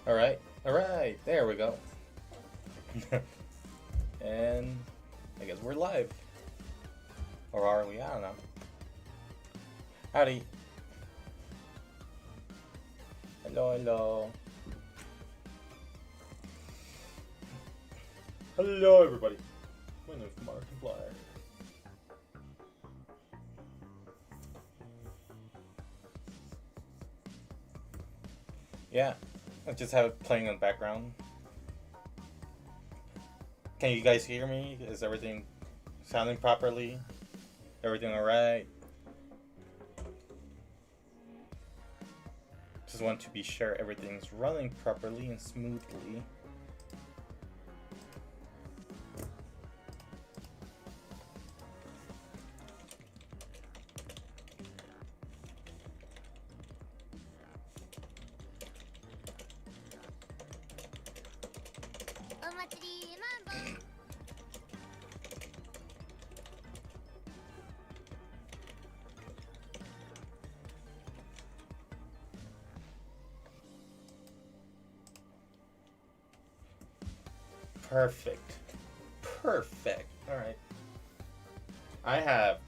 Alright, there we go. And I guess we're live. Or are we? I don't know. Howdy. Hello. Hello, everybody. My name is Markiplier. Yeah, I just have it playing in the background. Can you guys hear me? Is everything sounding properly? Everything alright? Just want to be sure everything's running properly and smoothly. Perfect. Alright. I have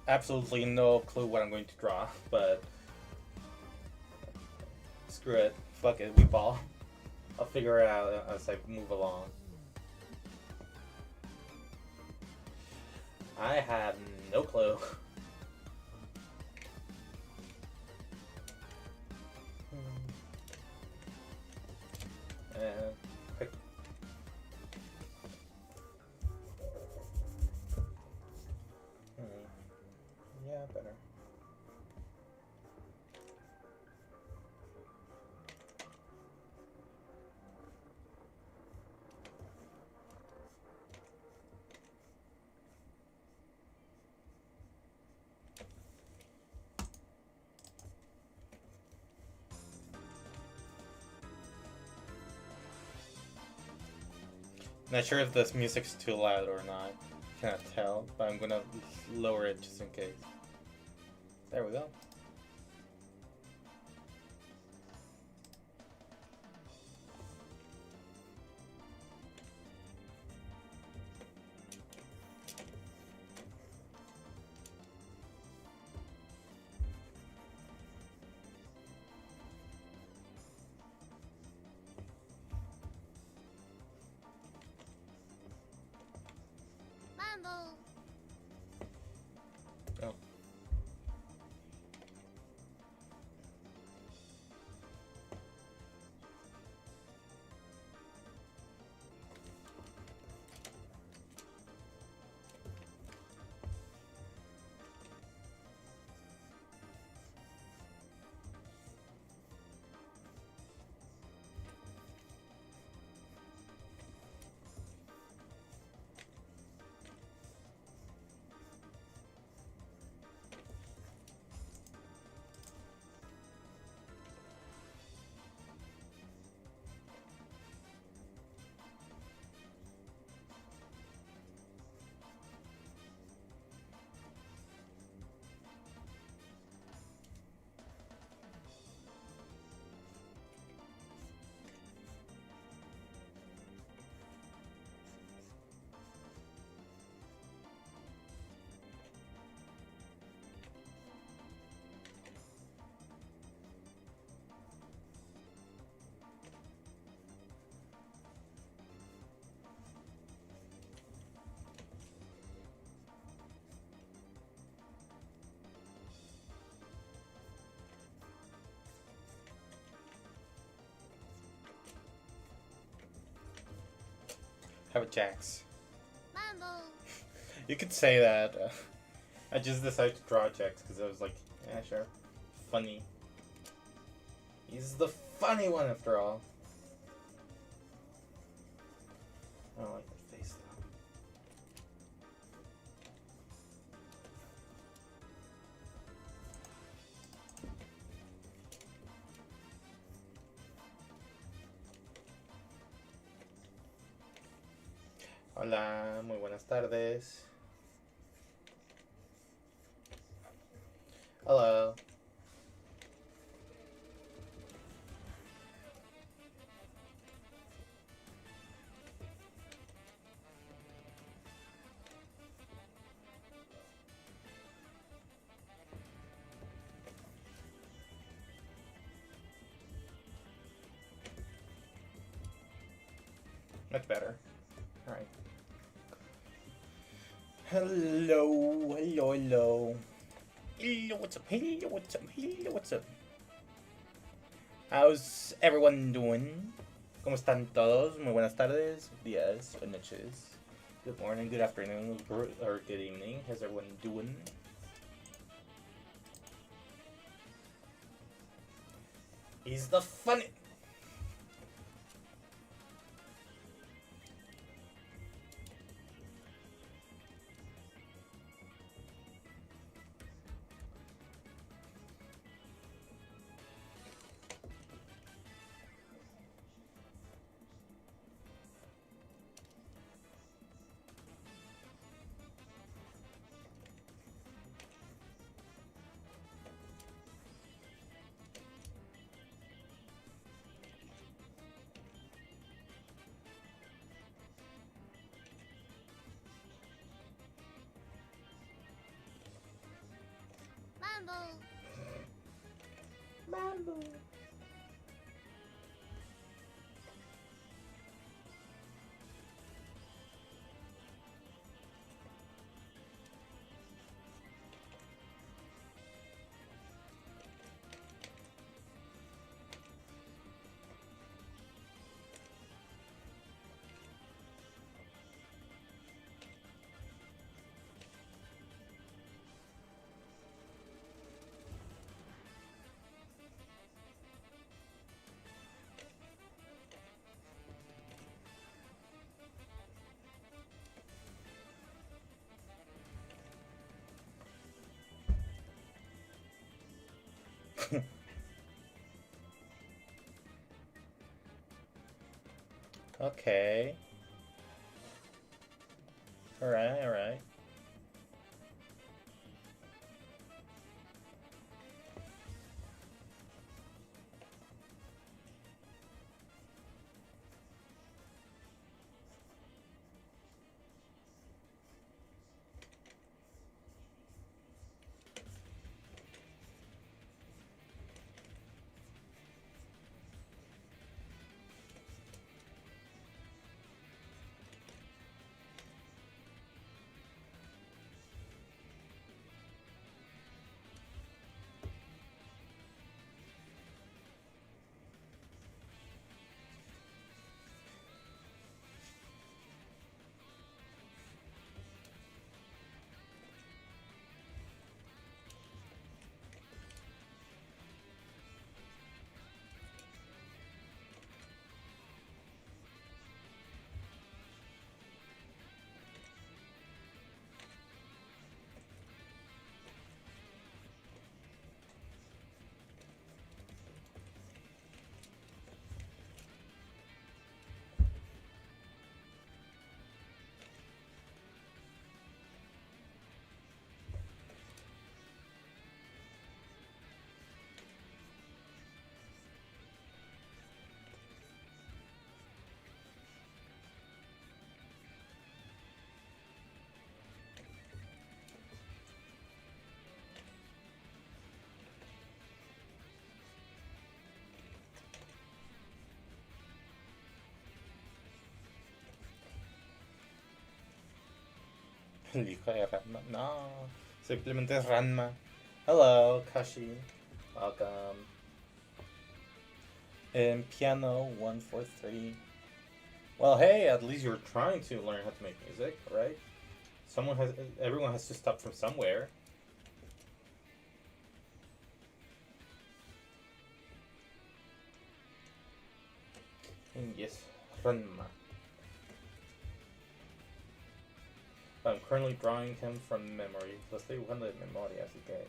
absolutely no clue what I'm going to draw, but screw it. Fuck it, we ball. I'll figure it out as I move along. I have no clue. Yeah, better. Not sure if this music's too loud or not. Cannot tell, but I'm gonna lower it just in case. There we go. Oh. Have a jacks. Mambo. You could say that. I just decided to draw jacks because I was like, yeah, sure. Funny. He's the funny one after all. I don't like the face though. Hola, muy buenas tardes. Hello. Much better. Alright. Hello, hello, hello. Hello, what's up? Hello, what's up? Hello, what's up? How's everyone doing? ¿Cómo están todos? Muy buenas tardes, días, o noches. Good morning, good afternoon, or good evening. How's everyone doing? He's the funny. Mambo. Okay. Alright, alright. El hijo de Ranma. No. Simplemente es Ranma. Hello, Kashi. Welcome. And piano 143. Well, hey, at least you're trying to learn how to make music, right? Everyone has to start from somewhere. And yes, Ranma. I'm currently drawing him from memory. Lo estoy dibujando de memoria, así que...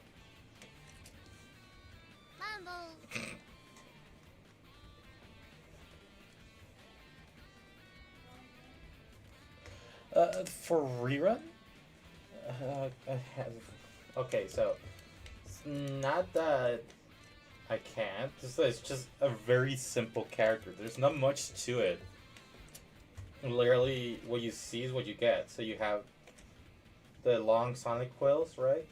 Mambo. For rerun? Okay, so it's not that I can't. It's just a very simple character. There's not much to it. Literally, what you see is what you get. So you have the long sonic quills, right?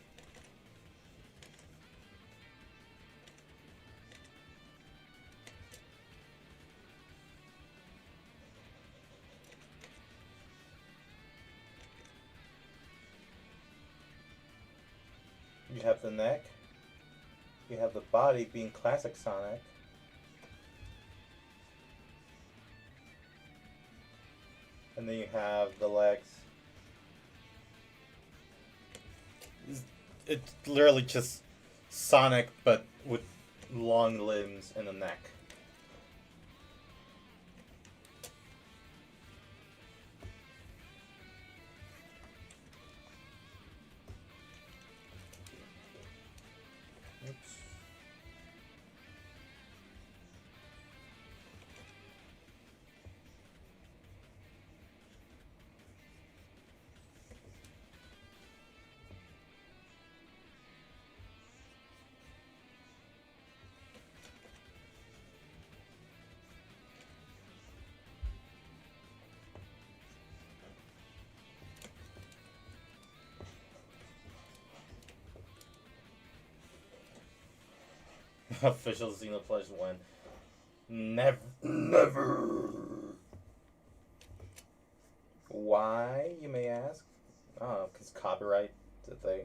You have the neck. You have the body being classic Sonic. And then you have the legs. It's literally just Sonic, but with long limbs and a neck. Oops. Official Xenophlesh win. Never. Why, you may ask? Oh, because copyright the thing.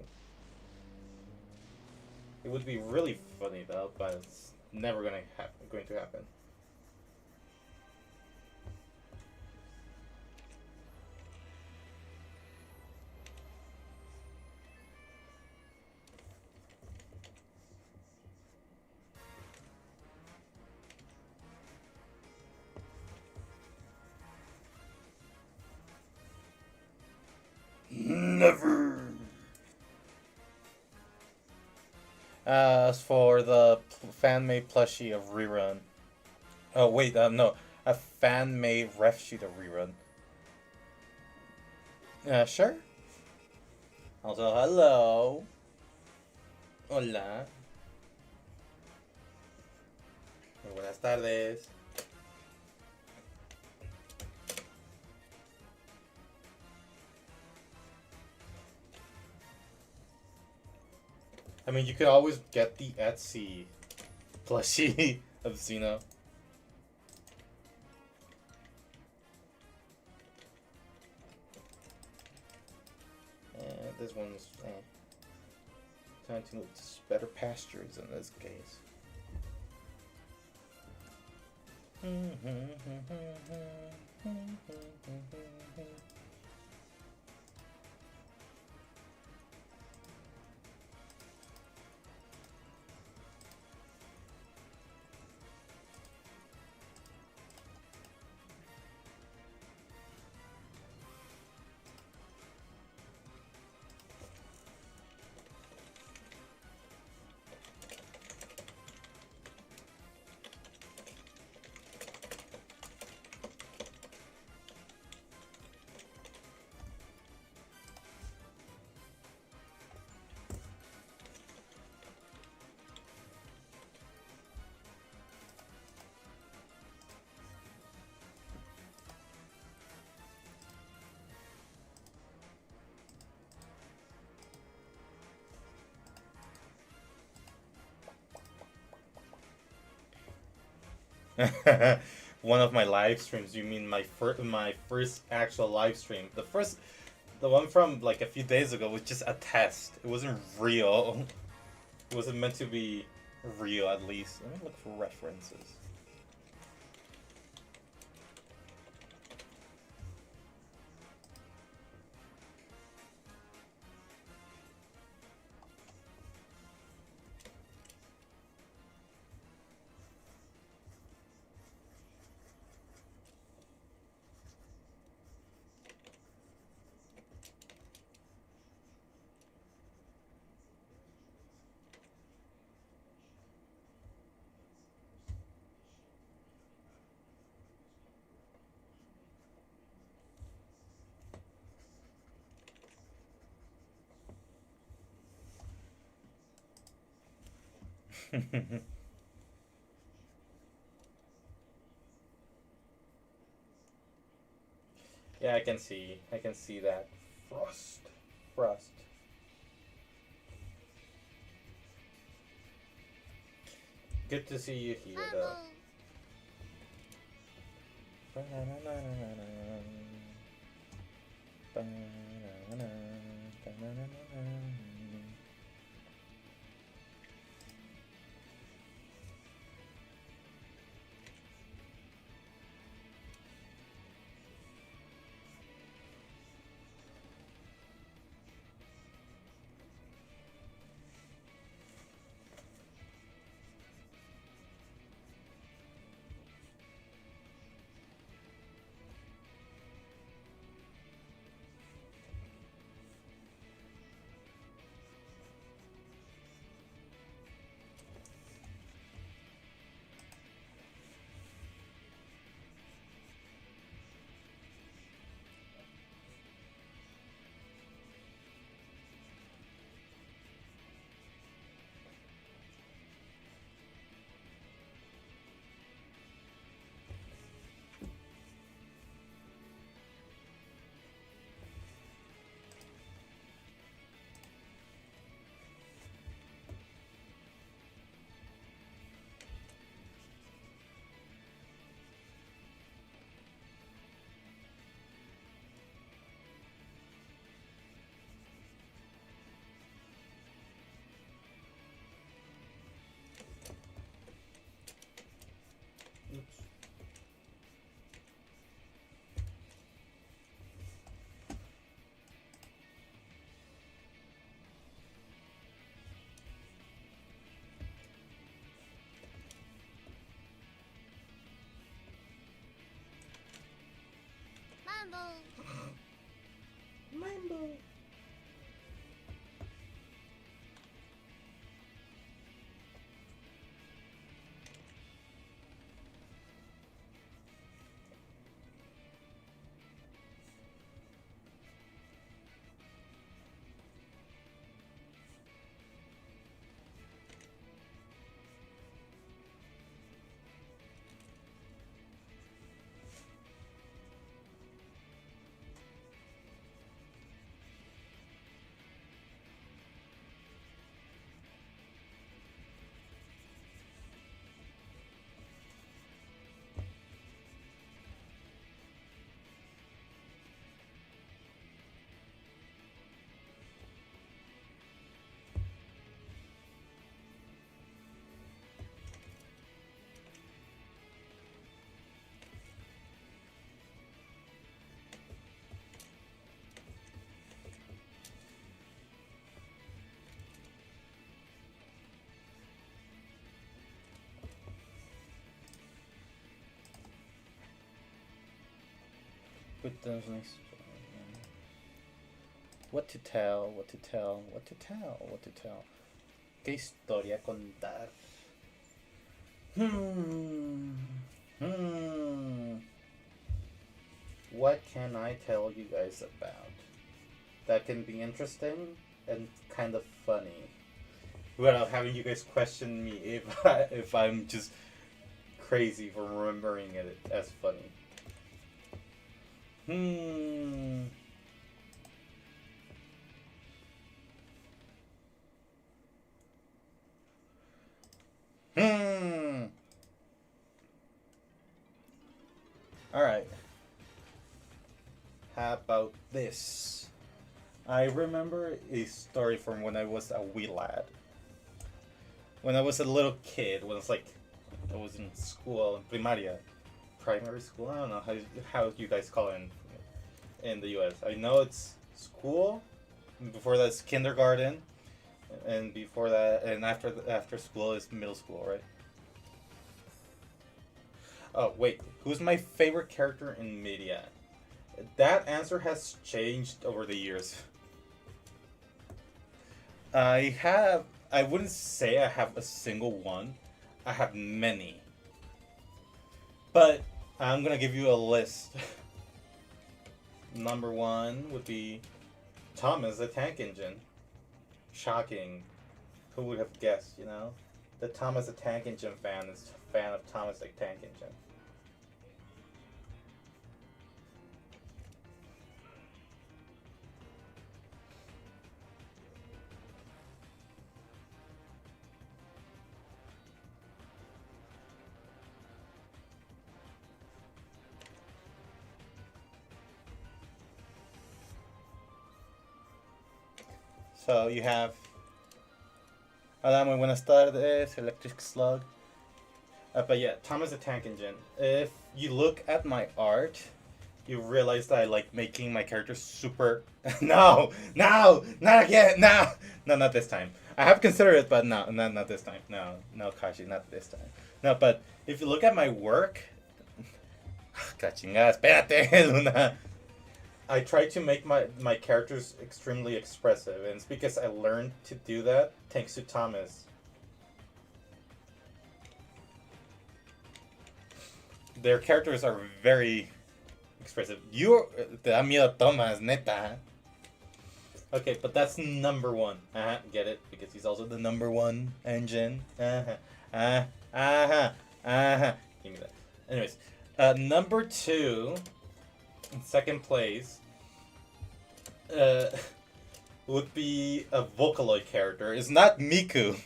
It would be really funny though, but it's never going to happen. Never. As for the fan-made plushie of Rerun. Oh wait, no, a fan-made ref sheet of Rerun. Sure. Also, hello. Hola. Buenas tardes. I mean, you could always get the Etsy plushie of Xeno. This one's time to better pastures in this case. One of my live streams. You mean my first actual live stream? The one from like a few days ago was just a test. It wasn't real. It wasn't meant to be real, at least. Let me look for references. Yeah, I can see that. Frost. Good to see you here, though. Mambo. With those nice. What to tell, what to tell, what to tell, what to tell. ¿Qué historia contar? What can I tell you guys about that can be interesting and kind of funny without having you guys question me if I'm just crazy for remembering it as funny? Alright. How about this? I remember a story from when I was a wee lad. When I was a little kid, when I was in school, in primaria. Primary school? I don't know how you guys call it in the US. I know it's school, before that's kindergarten, and before that, and after school is middle school, right? Oh, wait. Who's my favorite character in media? That answer has changed over the years. I wouldn't say I have a single one. I have many. But I'm gonna give you a list. Number one would be Thomas the Tank Engine. Shocking. Who would have guessed, you know? The Thomas the Tank Engine fan is a fan of Thomas the Tank Engine. So you have Hola, muy buenas tardes, Electric Slug. But yeah, Thomas the Tank Engine. If you look at my art, you realize that I like making my characters super... No, not again, no, not this time. I have considered it, but no, not this time. No, Kashi, not this time. No, but if you look at my work... Cachingada, espérate, Luna. I try to make my characters extremely expressive, and it's because I learned to do that thanks to Thomas. Their characters are very expressive. Te da miedo Thomas, neta. Okay, but that's number one. Get it? Because he's also the number one engine. Give me that. Anyways, number two... in second place would be a Vocaloid character. It's not Miku.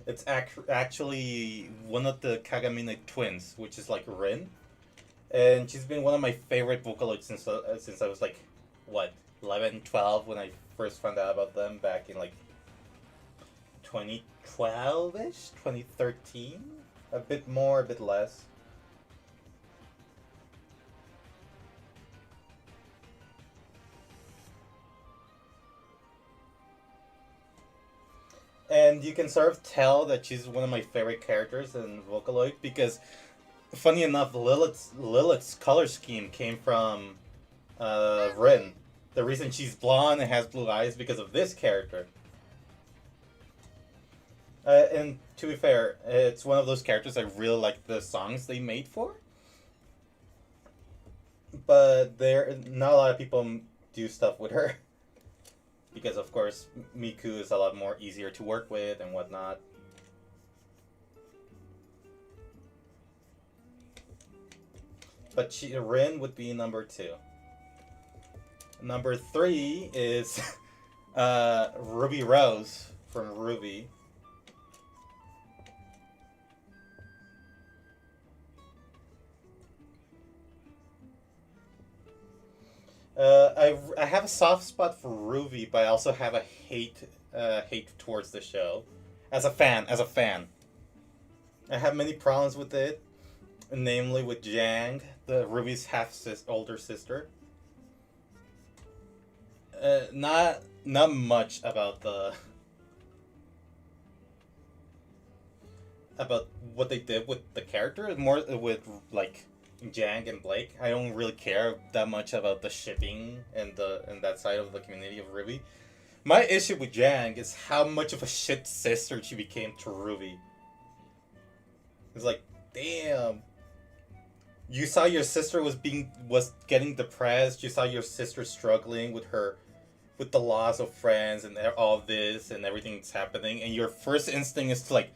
It's actually one of the Kagamine twins, which is like Rin. And she's been one of my favorite Vocaloids since I was like, what, 11, 12 when I first found out about them back in like 2012-ish? 2013? A bit more, a bit less. And you can sort of tell that she's one of my favorite characters in Vocaloid because Funny enough, Lilith's color scheme came from Rin. The reason she's blonde and has blue eyes is because of this character. And to be fair, it's one of those characters I really like the songs they made for. But there, not a lot of people do stuff with her because, of course, Miku is a lot more easier to work with and whatnot. But Rin would be number 2. Number 3 is Ruby Rose from Ruby. I have a soft spot for Ruby, but I also have a hate towards the show. As a fan, I have many problems with it, namely with Jang, the Ruby's older sister. Not much about what they did with the character. More with like Jang and Blake. I don't really care that much about the shipping and that side of the community of Ruby. My issue with Jang is how much of a shit sister she became to Ruby. It's like, damn. You saw your sister was getting depressed. You saw your sister struggling with the loss of friends and all this and everything that's happening, and your first instinct is to like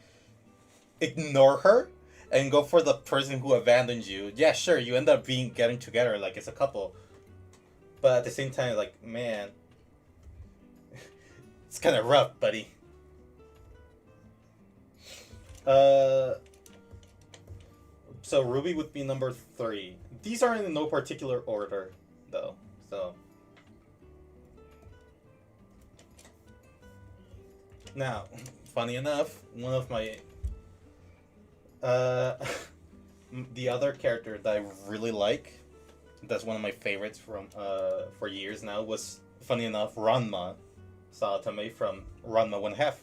ignore her and go for the person who abandoned you. Yeah, sure, you end up getting together like it's a couple, but at the same time, like, man, it's kind of rough, buddy. So Ruby would be number 3. These are in no particular order, though. So now, funny enough, one of my the other character that I really like, that's one of my favorites from for years now, was, funny enough, Ranma Saotome from Ranma 1/2.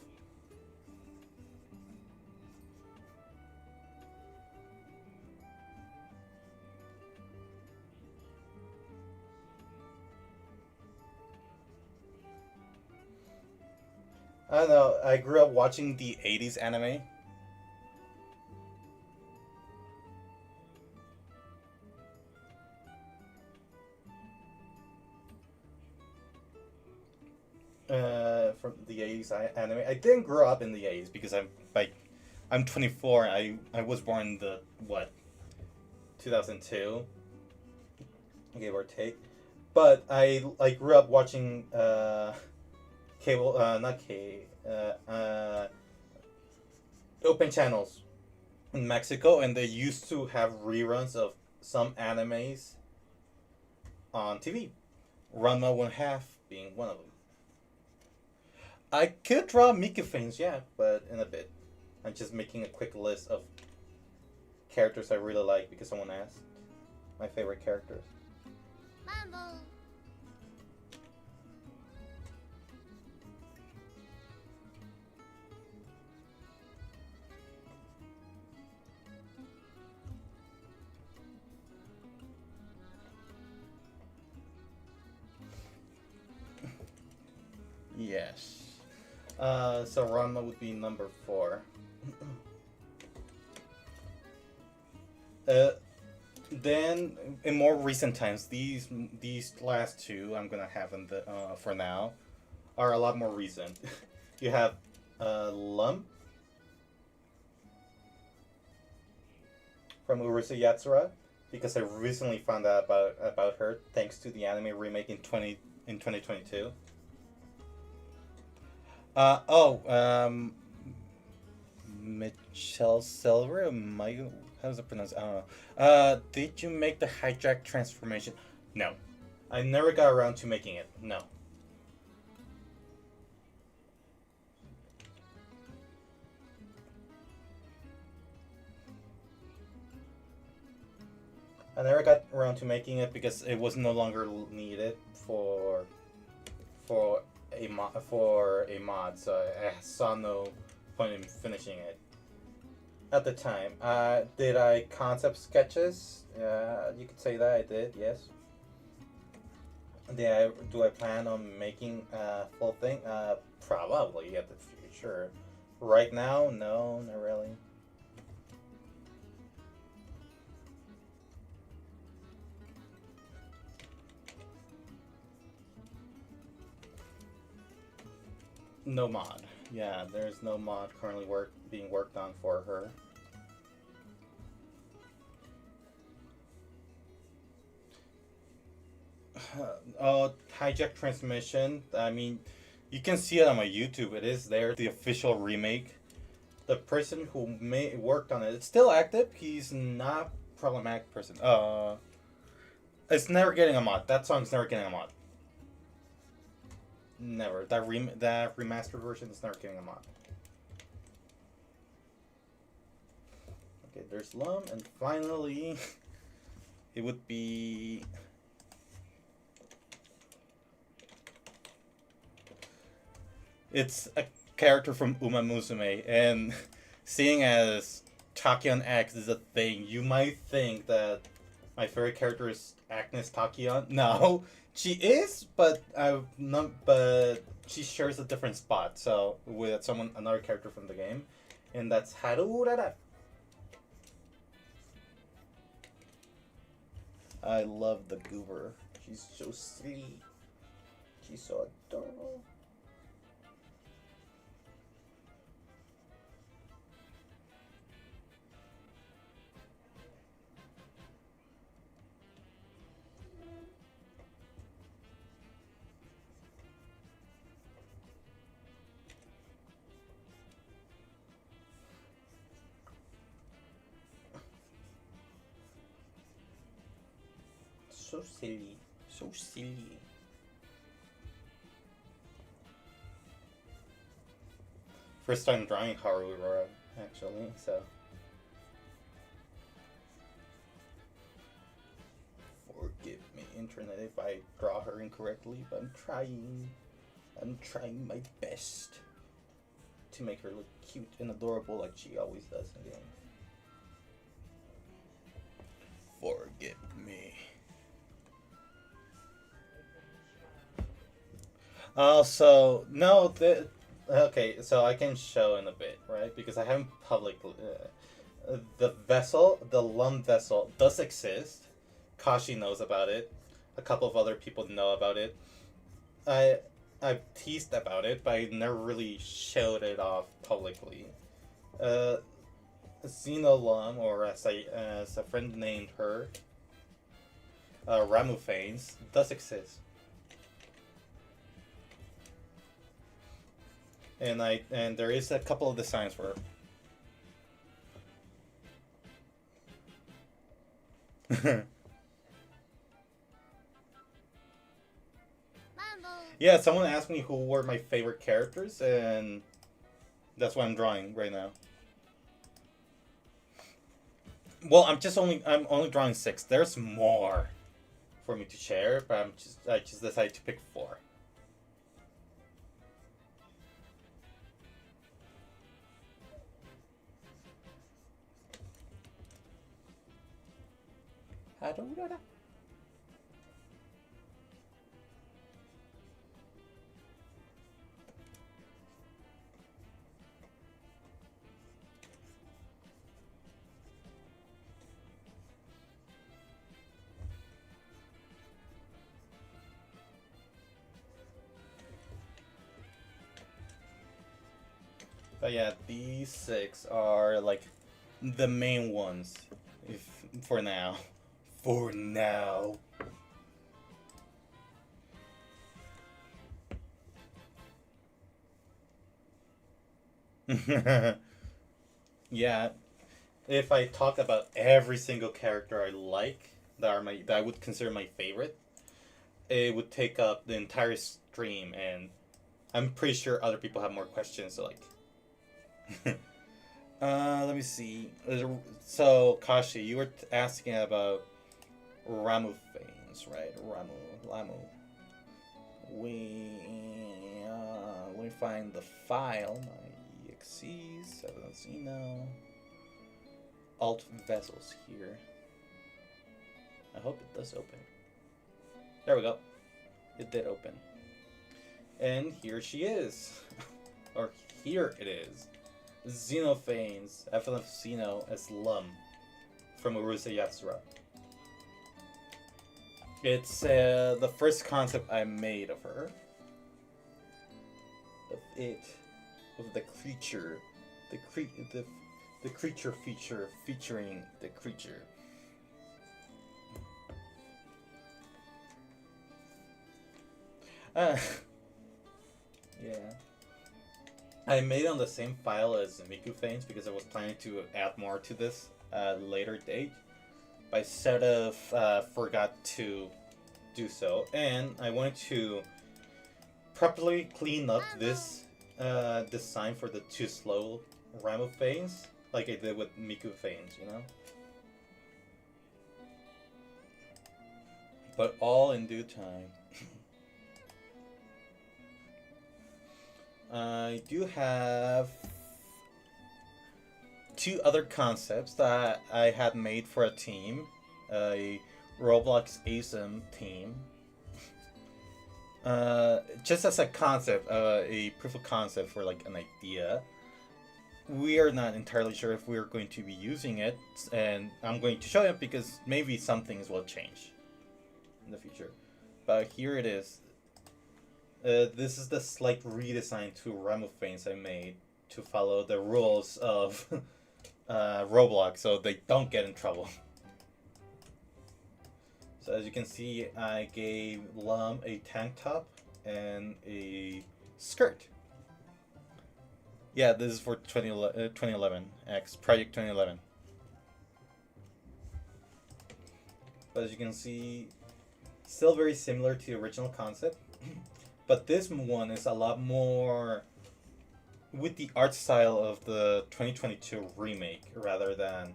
I don't know, I grew up watching the 80s anime. From the 80s anime. I didn't grow up in the 80s because I'm 24. I was born in the 2002, give or take. But I grew up watching cable, not K, open channels in Mexico, and they used to have reruns of some animes on TV. Ranma 1/2 being one of them. I could draw Miku things, yeah, but in a bit. I'm just making a quick list of characters I really like because someone asked my favorite characters. Mambo. Yes. So Ranma would be number 4. Then in more recent times, these last 2 I'm gonna have in the for now are a lot more recent. You have Lump from Urusei Yatsura, because I recently found out about her thanks to the anime remake in 2022. Michelle Silver, how's it pronounced? I don't know. Did you make the hijack transformation? No. I never got around to making it. No. I never got around to making it because it was no longer needed for a mod, so I saw no point in finishing it. at the time. Did I concept sketches? You could say that I did. Yes. Do I plan on making a full thing? Probably at the future. Right now, no, not really. No mod. Yeah, there's no mod currently being worked on for her. Hijack transmission. I mean, you can see it on my YouTube. It is there. The official remake. The person who worked on it, it's still active. He's not problematic person. It's never getting a mod. That song's never getting a mod. Never. That remastered version is never getting a mod. Okay, there's Lum, and finally, it would be. It's a character from Uma Musume, and seeing as Tachyon X is a thing, you might think that my favorite character is Agnes Tachyon. No, she is, but she shares a different spot. So with another character from the game, and that's Harurara. I love the goober. She's so sweet. She's so adorable. So silly. So silly. First time drawing Harurara, actually, so. Forgive me, internet, if I draw her incorrectly, but I'm trying. I'm trying my best to make her look cute and adorable like she always does in games. Forgive me. So no, okay, so I can show in a bit, right? Because I haven't publicly. The Lum vessel does exist. Kashi knows about it. A couple of other people know about it. I've teased about it, but I never really showed it off publicly. Xeno Lum, or as a friend named her, Ramu Fanes, does exist. And there is a couple of designs for her. Yeah, someone asked me who were my favorite characters, and that's what I'm drawing right now. Well, I'm only drawing 6. There's more for me to share, but I just decided to pick 4. But yeah, these 6 are like the main ones, if for now. For now. Yeah, if I talk about every single character I like that I would consider my favorite, it would take up the entire stream, and I'm pretty sure other people have more questions. So like, let me see. So Kashi, you were asking about Ramu Fanes, right? Lamu. Let me find the file. My exes, 7 Xeno. alt vessels here. I hope it does open. There we go. It did open. And here she is. Or here it is. Xenophanes, FLF Xeno as Lum from Urusa Yatsura. It's the first concept I made of her. Of it. Of the creature. The creature feature featuring the creature. Yeah. I made it on the same file as Miku Fanes because I was planning to add more to this at a later date. But I sort of forgot to do so. And I wanted to properly clean up this design for the too slow Ramo Fanes, like I did with Miku Fanes, you know? But all in due time. I do have two other concepts that I had made for a team, a Roblox ASIM team. Just as a concept, a proof of concept for like an idea. We are not entirely sure if we're going to be using it, and I'm going to show you because maybe some things will change in the future. But here it is. This is the slight redesign to Ramophanes I made to follow the rules of Roblox so they don't get in trouble. So as you can see, I gave Lum a tank top and a skirt. Yeah, this is for 2011 X Project 2011. But as you can see, still very similar to the original concept. But this one is a lot more with the art style of the 2022 remake rather than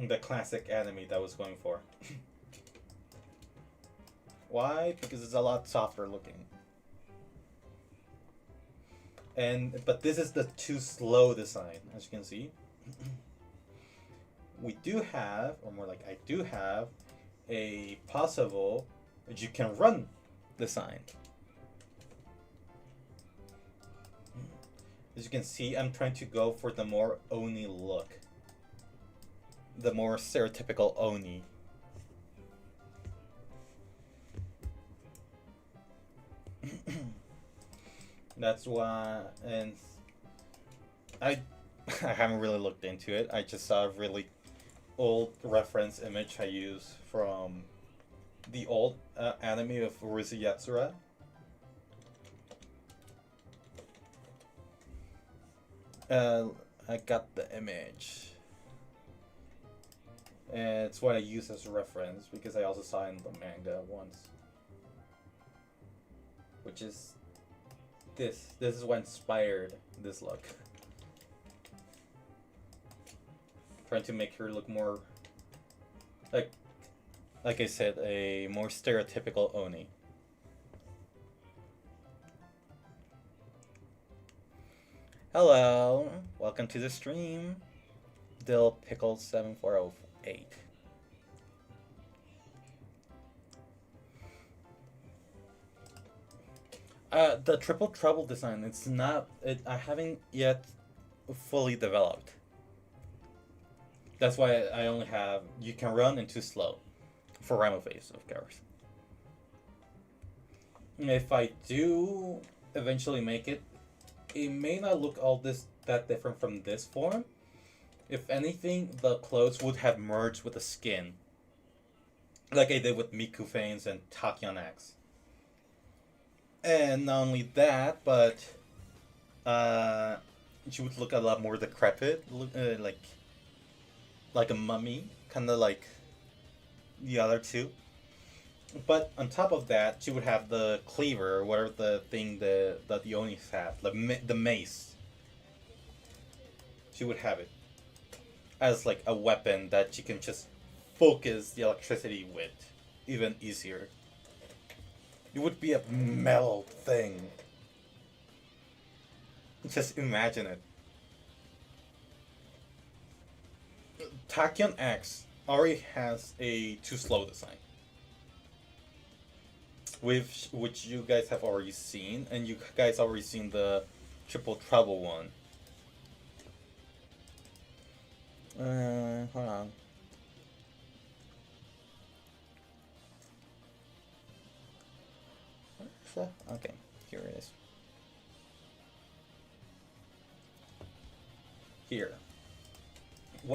the classic anime that I was going for. Why? Because it's a lot softer looking. But this is the too slow design, as you can see. We do have, or more like I do have, a possible that you can run design. As you can see, I'm trying to go for the more Oni look. The more stereotypical Oni. That's why, and I haven't really looked into it. I just saw a really old reference image I use from the old anime of Urusa Yatsura. I got the image. And it's what I use as a reference because I also saw it in the manga once. Which is this. This is what inspired this look. Trying to make her look more like I said, a more stereotypical Oni. Hello, welcome to the stream. Dill Pickle 7408. The Triple Trouble design, it's not, I haven't yet fully developed. That's why I only have, you can run and too slow. For Rhino Face, of course. If I do eventually make it, it may not look all that different from this form. If anything, the clothes would have merged with the skin. Like I did with Miku Fanes and Tachyon X. And not only that, but she would look a lot more decrepit, like a mummy, kind of like the other two. But on top of that, she would have the cleaver, or whatever the thing that the Onis have, the mace. She would have it as like a weapon that she can just focus the electricity with even easier. It would be a metal thing. Just imagine it. Tachyon X already has a too slow design, which you guys have already seen, and you guys already seen the Triple Trouble one. Hold on. Okay, here it is. Here.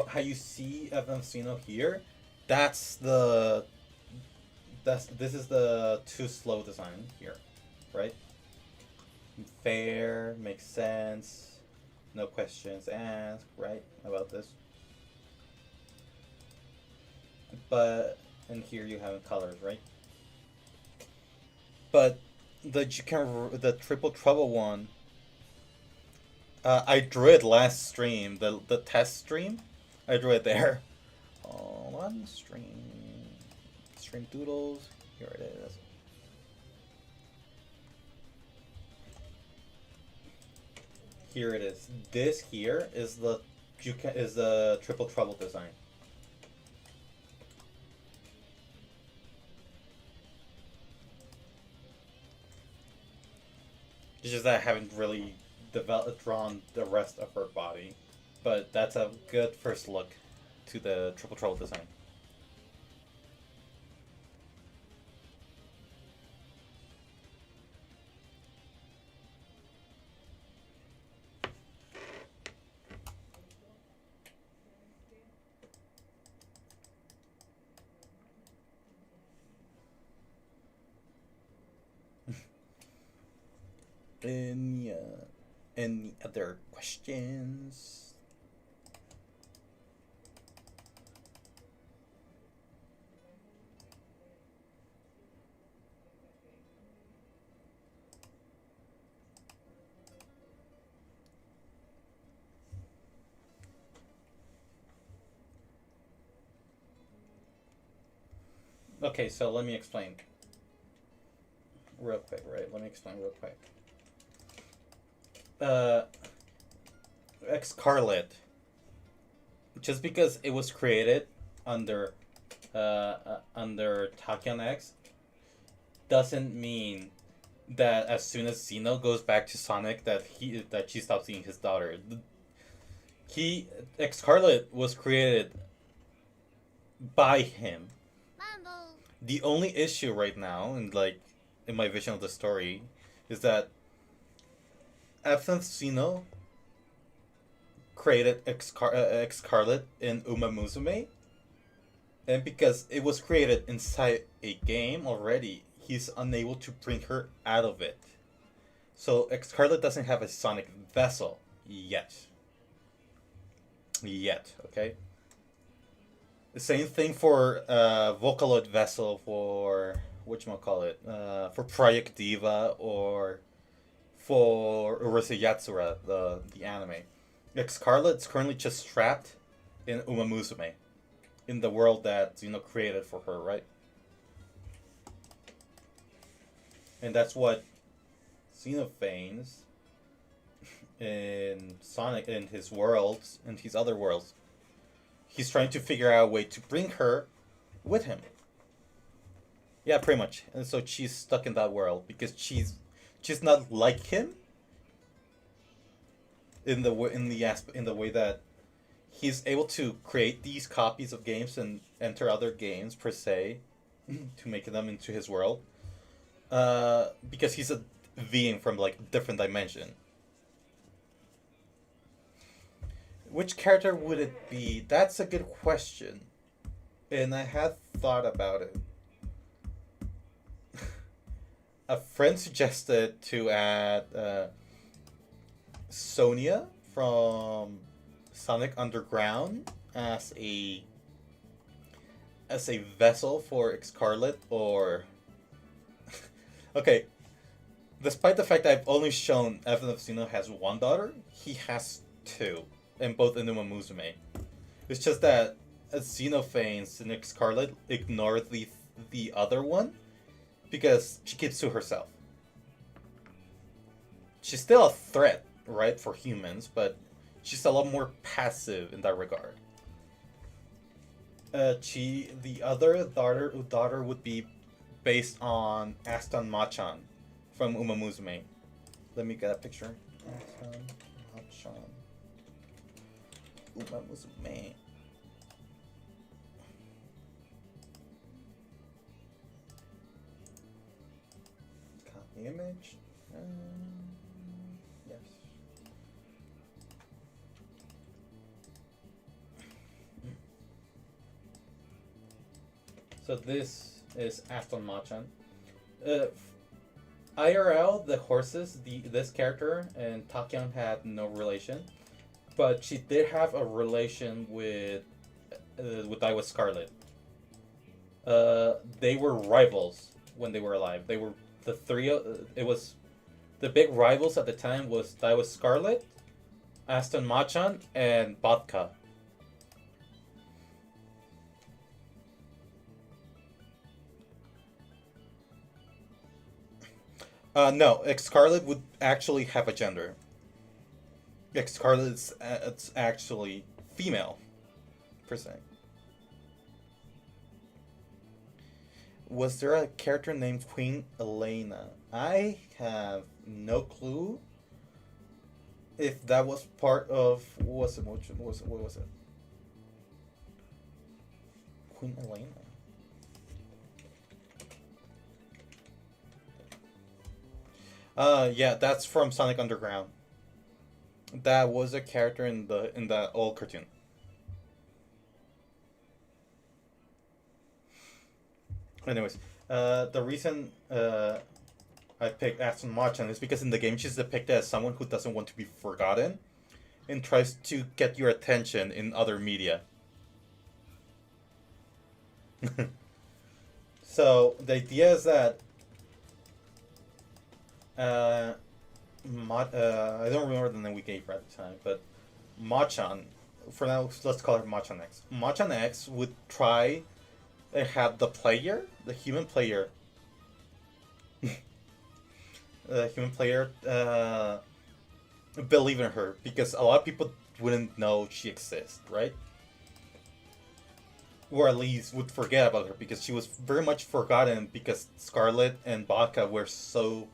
How you see Evansino here? This is the too slow design here, right? Fair, makes sense, no questions asked, right, about this. But and here you have colors, right? But the Triple Trouble one, I drew it last stream, the test stream. I drew it there. Hold on, stream doodles. Here it is. Here it is. This here is the Triple Trouble design. It's just that I haven't really drawn the rest of her body, but that's a good first look to the Triple Trouble design. Any other questions? Okay, so let me explain real quick, right? Let me explain real quick. Xcarlet, just because it was created under Tachyon X, doesn't mean that as soon as Xeno goes back to Sonic that she stops seeing his daughter. Xcarlet was created by him. The only issue right now, and like in my vision of the story, is that Xeno created Xcarlet in Uma Musume, and because it was created inside a game already, he's unable to bring her out of it. So Xcarlet doesn't have a sonic vessel yet. Okay? The same thing for Vocaloid vessel for whatchamacallit, for Project Diva or for Urusei Yatsura, the anime. Xcarlet's currently just trapped in Uma Musume, in the world that Xeno created for her, right? And that's what Xenophanes in Sonic, in his worlds, and his other worlds, he's trying to figure out a way to bring her with him. Yeah, pretty much. And so she's stuck in that world because she's not like him in the way that he's able to create these copies of games and enter other games per se to make them into his world. Because he's a being from like a different dimension. Which character would it be? That's a good question. And I had thought about it. A friend suggested to add Sonia from Sonic Underground as a vessel for Xcarlet, or okay. Despite the fact that I've only shown Evan of Xeno has one daughter, he has two, and both in Uma Musume. It's just that Xenophanes and Xcarlet ignore the other one because she keeps to herself. She's still a threat, right, for humans, but she's a lot more passive in that regard. The other daughter would be based on Aston Machan from Uma Musume. Let me get a picture. Aston Machan. Uma Musume. Copy image. Yes. So this is Aston Machan. IRL, the horses, this character and Takyang had no relation, but she did have a relation with Daiwa Scarlet. They were rivals when they were alive. They were the three. It was the big rivals at the time was Daiwa Scarlet, Aston Machan, and Vodka. No, Scarlet would actually have a gender. Scarlet is it's actually female, per se. Was there a character named Queen Elena? I have no clue if that was part of what was it? What was it? Queen Elena. Yeah, that's from Sonic Underground. That was a character in the old cartoon. Anyways, the reason I picked Aston Martin is because in the game she's depicted as someone who doesn't want to be forgotten and tries to get your attention in other media. So the idea is that I don't remember the name we gave her at the time, but Machan, for now, let's call her Machan X. Machan X would try and have the player, the human player, believe in her because a lot of people wouldn't know she exists, right? Or at least would forget about her because she was very much forgotten because Scarlet and Baka were so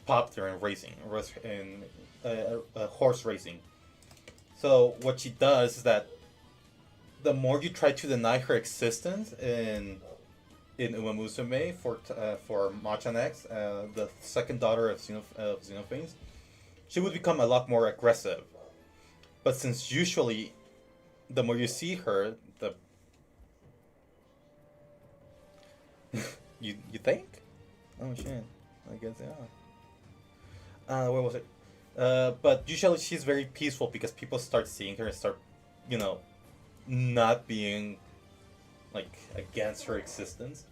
popular in racing, in horse racing. So what she does is that the more you try to deny her existence in Uma Musume for Machan X, the second daughter of Xenophanes, she would become a lot more aggressive. But since usually, the more you see her, the you think? Oh shit! I guess yeah. Where was it? But usually she's very peaceful because people start seeing her and start, not being like against her existence.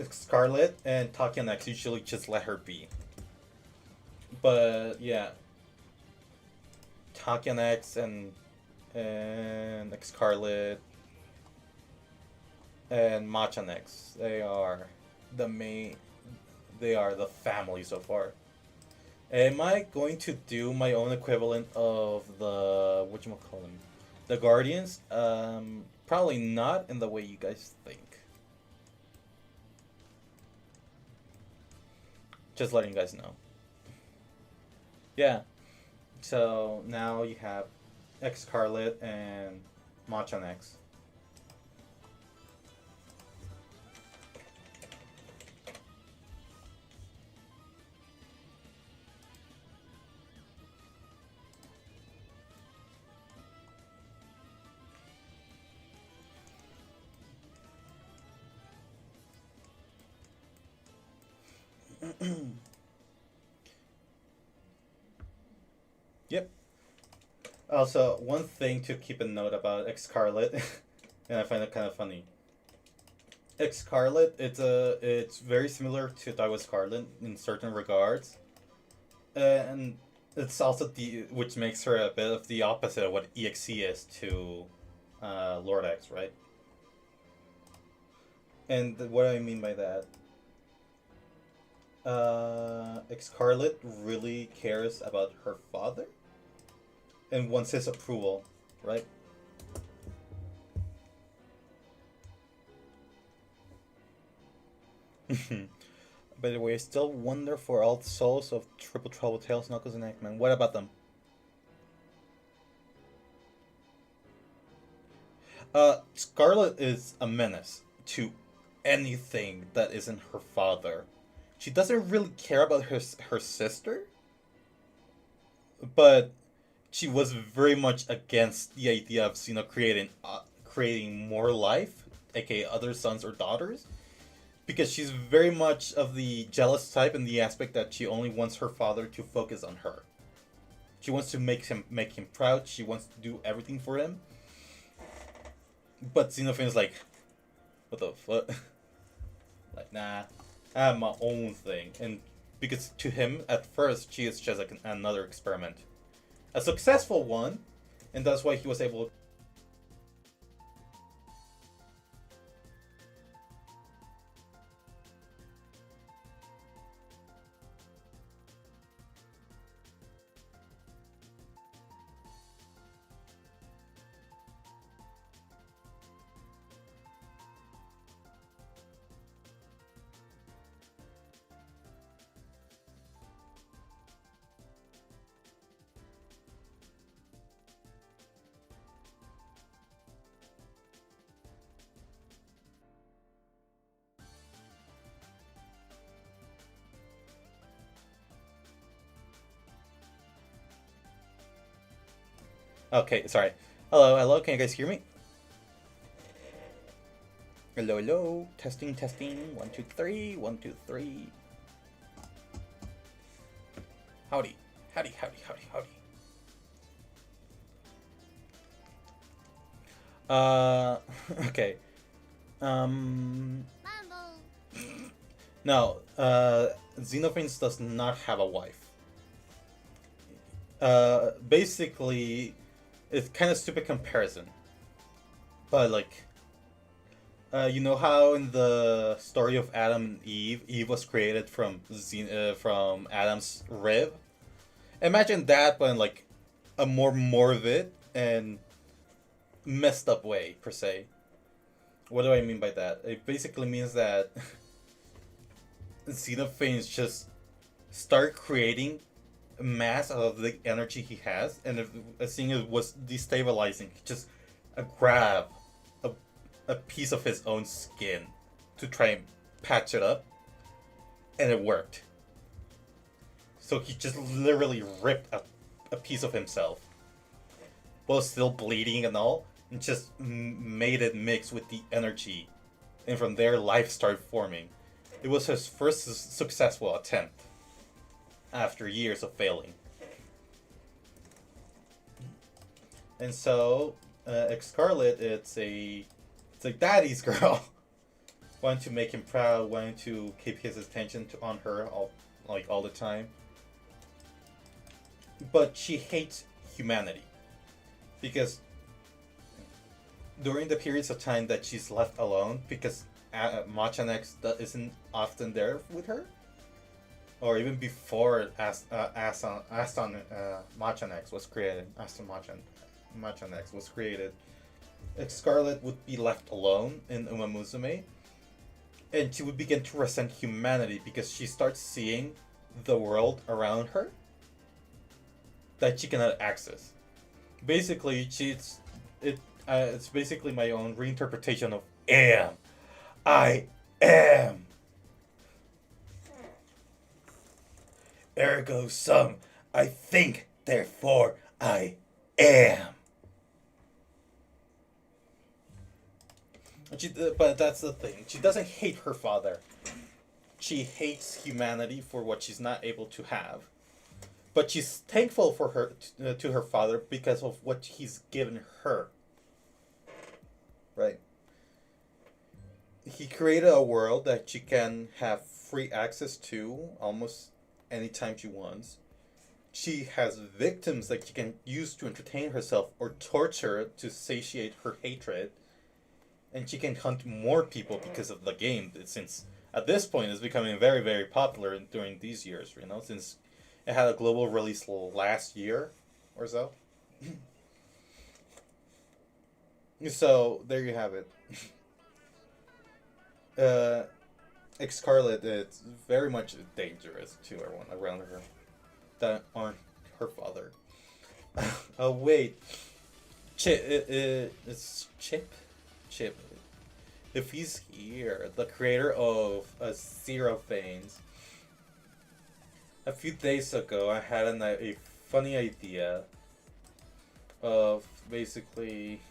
Scarlet and Takian X usually just let her be. But yeah, Takian X and Scarlet and Machan X, they are the main. They are the family so far. Am I going to do my own equivalent of the whatchamacallit, the Guardians? Probably not in the way you guys think. Just letting you guys know. Yeah. So now you have X Scarlet and Machan X. Yep. Also, one thing to keep a note about X Scarlet, and I find it kind of funny. X Scarlet, it's very similar to Daiwa Scarlet in certain regards, and it's also which makes her a bit of the opposite of what EXE is to Lord X, right? And what I mean by that, Scarlet really cares about her father and wants his approval, right? By the way, I still wonder for all the souls of Triple Trouble, Tails, Knuckles, and Eggman. What about them? Scarlet is a menace to anything that isn't her father. She doesn't really care about her sister, but she was very much against the idea of creating more life, aka other sons or daughters, because she's very much of the jealous type in the aspect that she only wants her father to focus on her. She wants to make him proud. She wants to do everything for him. But Xenophane's like, what the fuck? Like, nah, I have my own thing. And because to him, at first, she is just like another experiment. A successful one, and that's why he was able. Okay, sorry. Hello, hello, can you guys hear me? Hello, hello. Testing, testing. 1, 2, 3. 1, 2, 3. Howdy. Howdy, howdy, howdy, howdy. Okay. No, Xenophanes does not have a wife. Basically, it's kind of stupid comparison. But, like, you know how in the story of Adam and Eve was created from from Adam's rib? Imagine that, but in, like, a more morbid and messed up way, per se. What do I mean by that? It basically means that Xenophanes just start creating mass out of the energy he has, and if a thing was destabilizing, he just grab a piece of his own skin to try and patch it up, and it worked. So he just literally ripped a piece of himself while still bleeding and all, and just made it mix with the energy, and from there life started forming. It was his first successful attempt after years of failing. And so, Scarlet, it's like daddy's girl. Wanting to make him proud, wanting to keep his attention on her all the time. But she hates humanity. Because during the periods of time that she's left alone, because Machanex isn't often there with her, or even before Aston Machanex was created, Machanex was created, Scarlet would be left alone in Uma Musume, and she would begin to resent humanity because she starts seeing the world around her that she cannot access. Basically, it's basically my own reinterpretation of am. I am. Ergo sum. I think, therefore I am. But that's the thing. She doesn't hate her father. She hates humanity for what she's not able to have. But she's thankful for to her father because of what he's given her. Right? He created a world that she can have free access to almost anytime she wants. She has victims that she can use to entertain herself or torture to satiate her hatred. And she can hunt more people because of the game, since at this point it's becoming very, very popular during these years, since it had a global release last year or so. So, there you have it. Scarlet is very much dangerous to everyone around her that aren't her father. Oh wait, it's Chip. Chip. If he's here, the creator of Zero Phanes. A few days ago, I had a funny idea of basically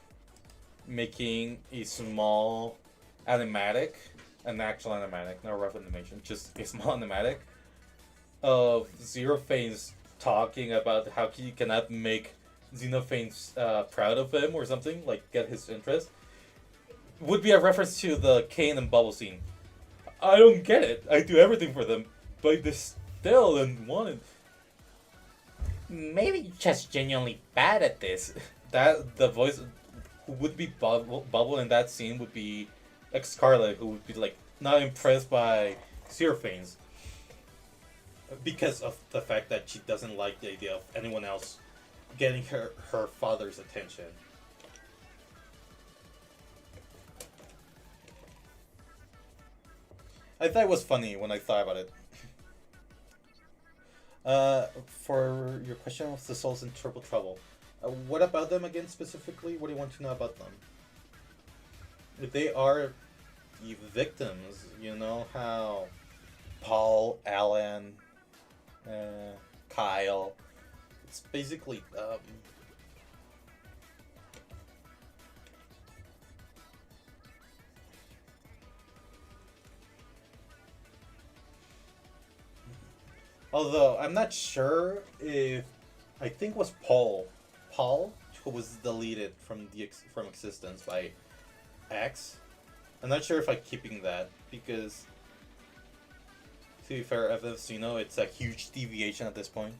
making a small animatic, an actual animatic, not rough animation, just a small animatic of Zero Phanes talking about how he cannot make Xenophanes proud of him or something, like get his interest. Would be a reference to the Kane and Bubble scene. I don't get it. I do everything for them, but they still and wanted. Maybe you're just genuinely bad at this. That the voice who would be Bubble in that scene would be like Scarlet, who would be like not impressed by Zerophanes because of the fact that she doesn't like the idea of anyone else getting her father's attention. I thought it was funny when I thought about it. For your question of the souls in trouble, what about them again specifically? What do you want to know about them? If they are the victims, you know how Paul, Alan, Kyle, it's basically although I'm not sure if I think it was Paul who was deleted from from existence by X. I'm not sure if I'm keeping that because to be fair, as you know, it's a huge deviation at this point.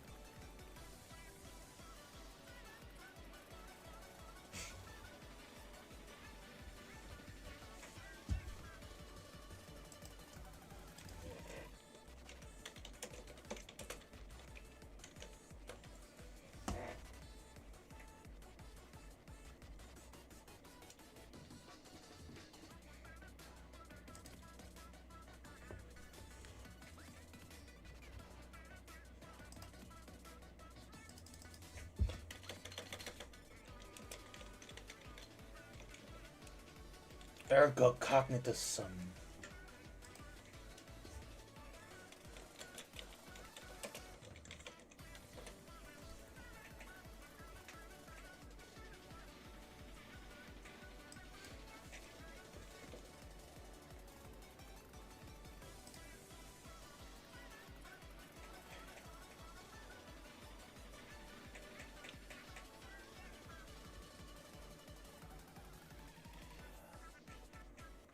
Ergo cognitus sum.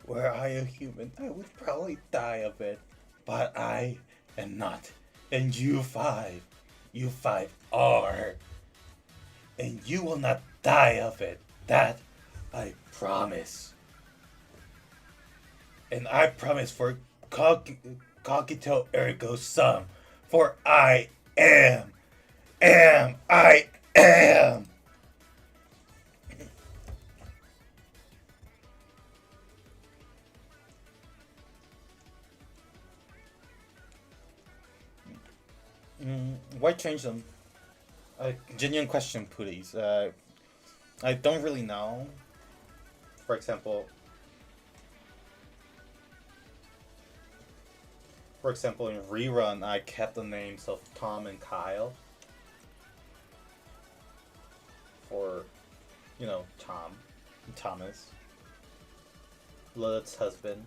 Were I a human, I would probably die of it. But I am not. And you five are. And you will not die of it. That I promise. And I promise for cogito ergo sum. For I am. I am. Why change them? Genuine question, please. I don't really know. For example, in Rerun, I kept the names of Tom and Kyle for, Tom and Thomas, Lilith's husband.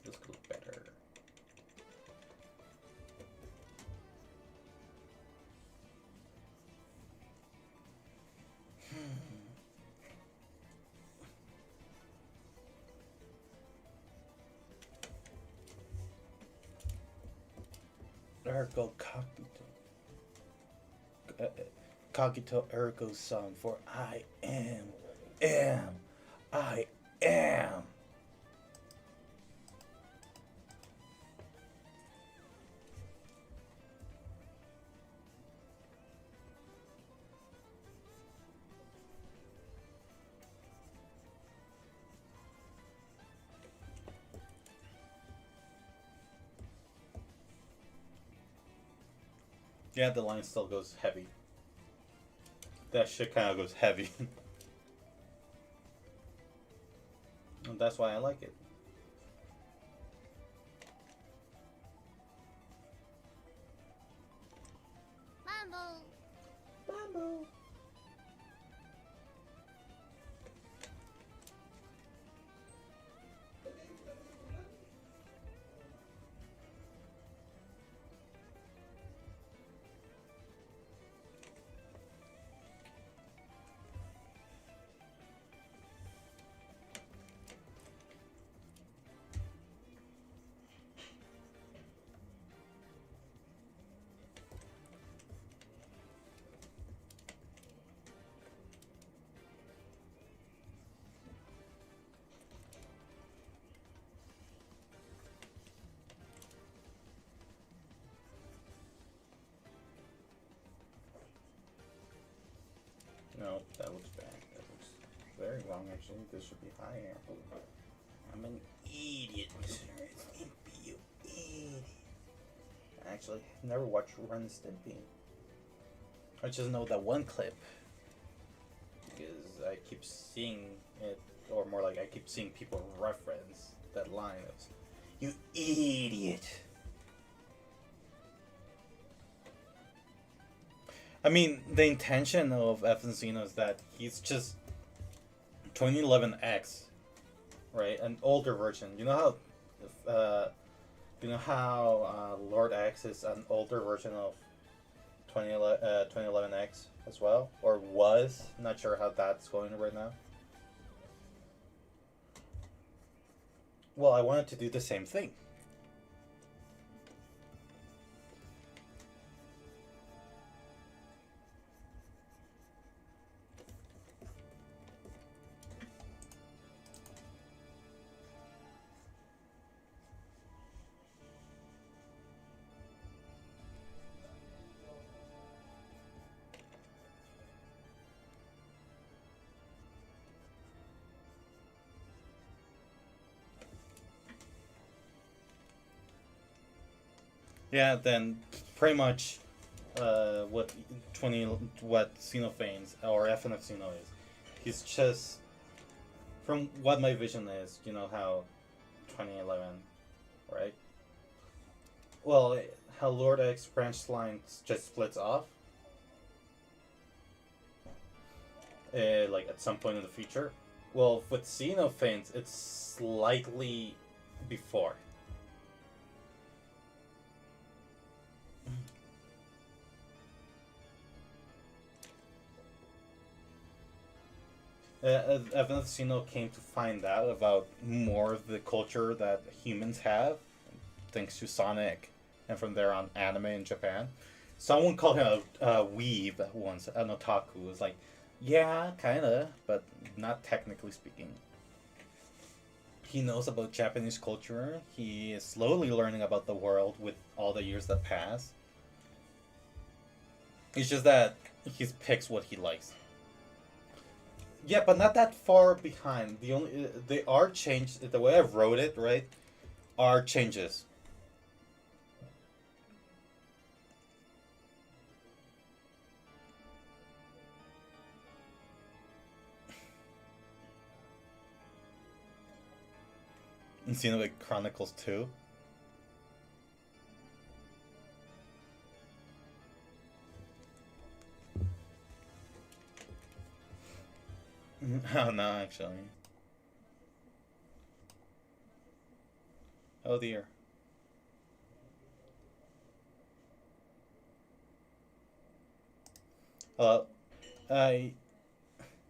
This could look better. Ergo cogito. Cogito ergo sum. For I am. Yeah, the line still goes heavy. That shit kind of goes heavy. And that's why I like it. Mambo! Mambo! No, that looks bad. That looks very wrong, actually. This should be higher. I'm an idiot, Mr. Stimpy, you idiot. Actually, I've never watched Run Stimpy. I just know that one clip. Because I keep seeing it, or more like I keep seeing people reference that line of, you idiot. I mean, the intention of F&Zino is that he's just 2011X, right? An older version. You know how Lord X is an older version of 2011X as well, or was. Not sure how that's going right now. Well, I wanted to do the same thing. Yeah, then pretty much what Xeno feigns or FNF Xeno is. He's just, from what my vision is, you know how 2011, right? Well, how Lord X branch line just splits off, like at some point in the future. Well, with Xeno feigns, it's slightly before. Evansino came to find out about more of the culture that humans have, thanks to Sonic, and from there on, anime in Japan. Someone called him a weeb once, an otaku. It was like, yeah, kinda, but not technically speaking. He knows about Japanese culture. He is slowly learning about the world with all the years that pass. It's just that he picks what he likes. Yeah, but not that far behind. They are changed. The way I wrote it, right, are changes. In Xenoblade Chronicles 2. Oh no, actually. Oh dear. I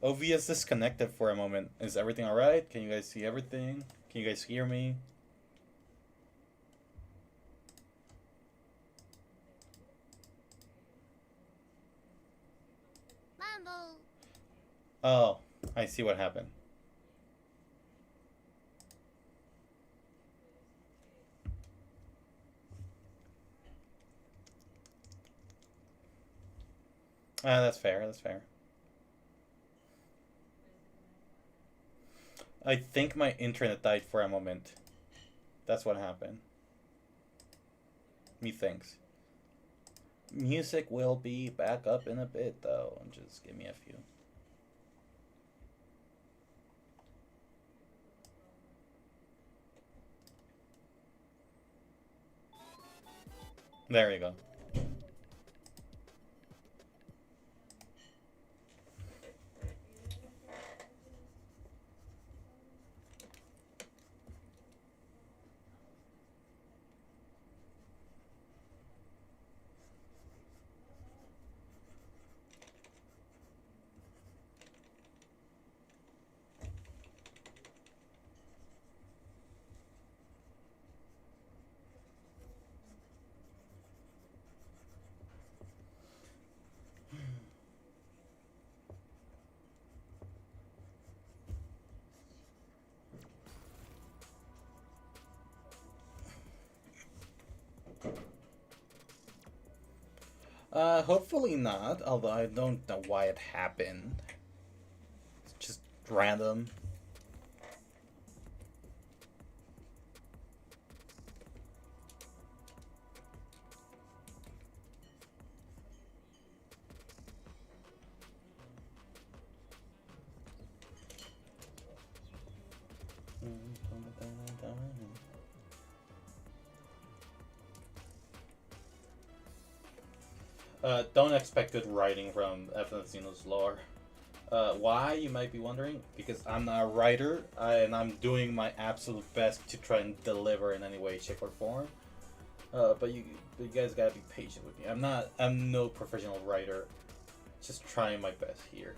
OVS disconnected for a moment. Is everything alright? Can you guys see everything? Can you guys hear me? Mambo. Oh, I see what happened. That's fair, that's fair. I think my internet died for a moment. That's what happened. Methinks. Music will be back up in a bit, though. Just give me a few. There you go. Hopefully not, although I don't know why it happened. It's just random. Don't expect good writing from Evanzino's lore. Why, you might be wondering? Because I'm not a writer, and I'm doing my absolute best to try and deliver in any way, shape, or form. But you guys gotta be patient with me. I'm no professional writer. Just trying my best here.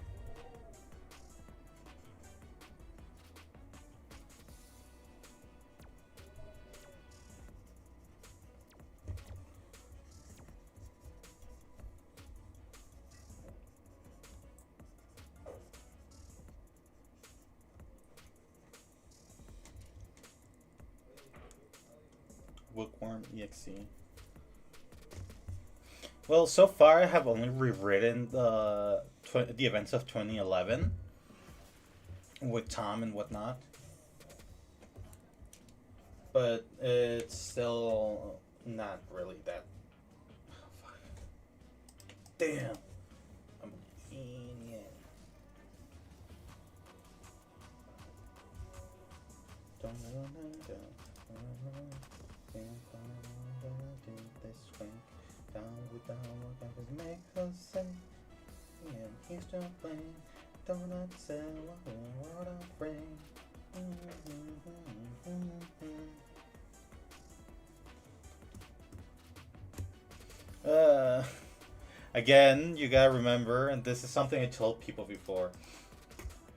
Bookworm EXE. Well, so far I have only rewritten the events of 2011 with Tom and whatnot, but it's still not really that. Damn, I'm an idiot. Down without what makes us say, and he's still playing. Donut sell what I bring. Again, you gotta remember, and this is something I told people before.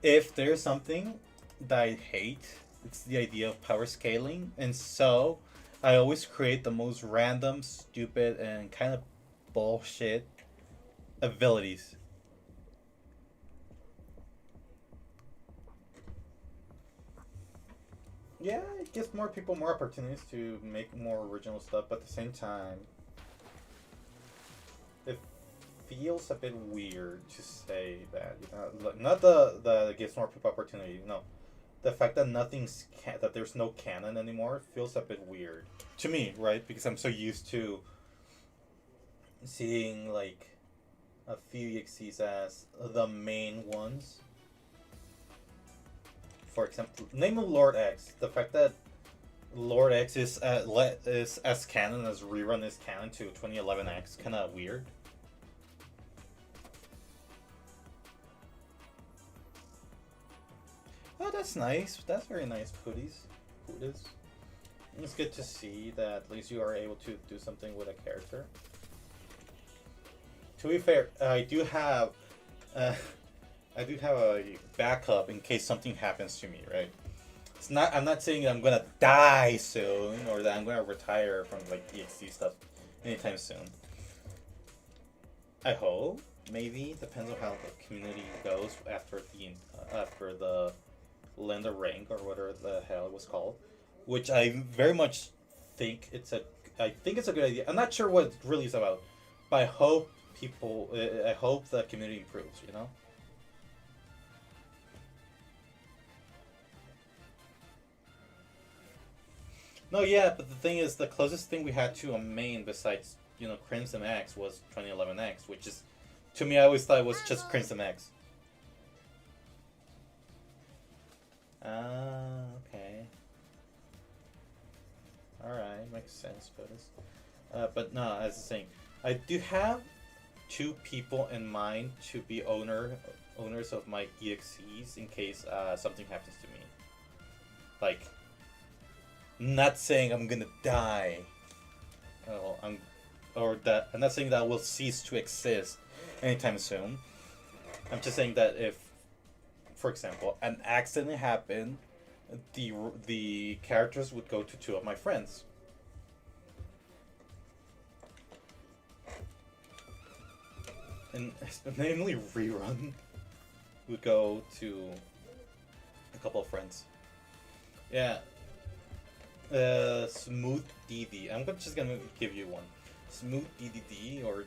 If there's something that I hate, it's the idea of power scaling, and so I always create the most random, stupid, and kind of bullshit abilities. Yeah, it gives more people more opportunities to make more original stuff, but at the same time, it feels a bit weird to say that. You know, not the it gives more people opportunity. No, the fact that that there's no canon anymore feels a bit weird to me, right? Because I'm so used to seeing like a few exes as the main ones. For example, name of Lord X. The fact that Lord X is as canon as Rerun is canon to 2011 X, kind of weird. Oh, that's nice. That's very nice, Hoodies. It's good to see that at least you are able to do something with a character. To be fair, I do have a backup in case something happens to me, right? It's not. I'm not saying that I'm gonna die soon or that I'm gonna retire from like DXC stuff anytime soon. I hope. Maybe depends on how the community goes after the Lender rank or whatever the hell it was called, which I very much think I think it's a good idea. I'm not sure what it really is about, but I hope I hope the community improves. You know. No, yeah, but the thing is, the closest thing we had to a main besides Crimson X was 2011 X, which is, to me, I always thought it was just Crimson X. Ah, okay. Alright, makes sense, but no, as I was saying, I do have two people in mind to be owners of my EXEs in case something happens to me. Like, not saying I'm gonna die. Oh, I'm not saying that I will cease to exist anytime soon. I'm just saying that if, for example, an accident happened, the characters would go to two of my friends. And namely Rerun would go to a couple of friends. Yeah. Smooth DD. Just gonna give you one. Smooth DDD or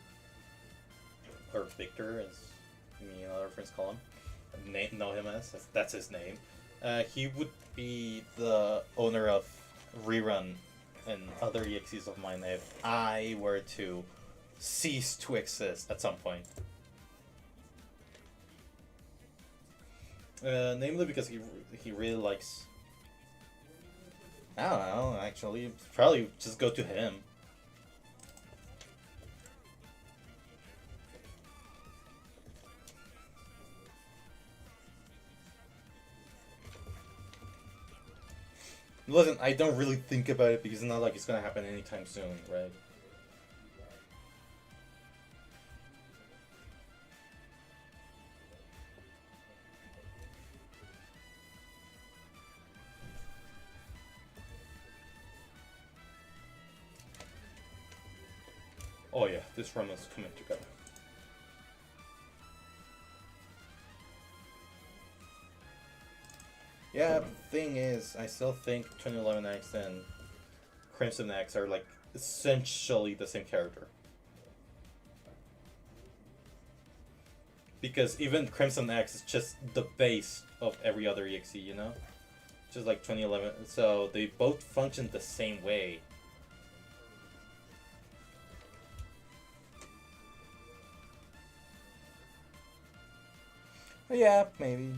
Victor, as me and other friends call him. Know him as. That's his name. He would be the owner of Rerun and other EXEs of mine if I were to cease to exist at some point. Namely because he really likes. I don't know. Actually, probably just go to him. Listen, I don't really think about it because it's not like it's gonna happen anytime soon, right? Oh yeah, this run is coming together. Yeah, the thing is, I still think 2011 X and Crimson X are like essentially the same character. Because even Crimson X is just the base of every other EXE, you know? Just like 2011. So they both function the same way. Yeah, maybe.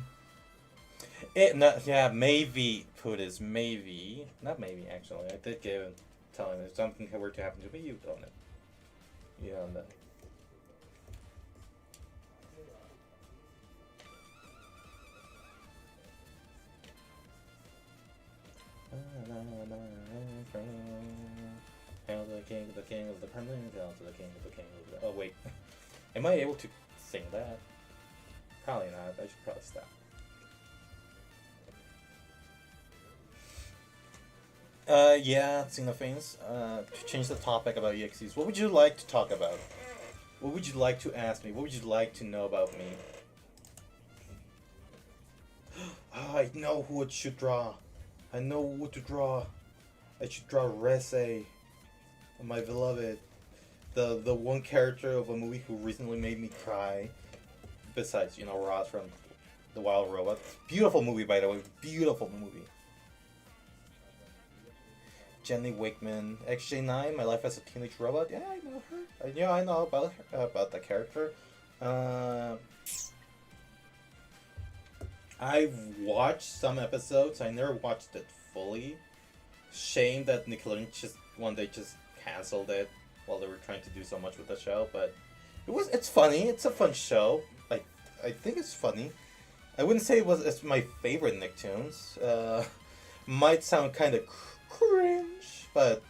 Maybe put is maybe. Not maybe, actually. I did give him telling if something were to happen to me, you don't know. You don't know. Hail to the king of the permanent, hail to the king of the king of the... Oh, wait. Am I able to sing that? Probably not. I should probably stop. Yeah, Xenophans. To change the topic about EXEs, what would you like to talk about? What would you like to ask me? What would you like to know about me? I know who it should draw. I know what to draw. I should draw Rese, my beloved. The one character of a movie who recently made me cry. Besides, Ross from The Wild Robot. Beautiful movie, by the way. Beautiful movie. Jenny Wakeman, XJ9, My Life as a Teenage Robot. Yeah, I know her. I know about her, about the character. I've watched some episodes. I never watched it fully. Shame that Nickelodeon just one day just canceled it while they were trying to do so much with the show. But it's funny. It's a fun show. I think it's funny. I wouldn't say it's my favorite Nicktoons. Might sound kind of cringe, but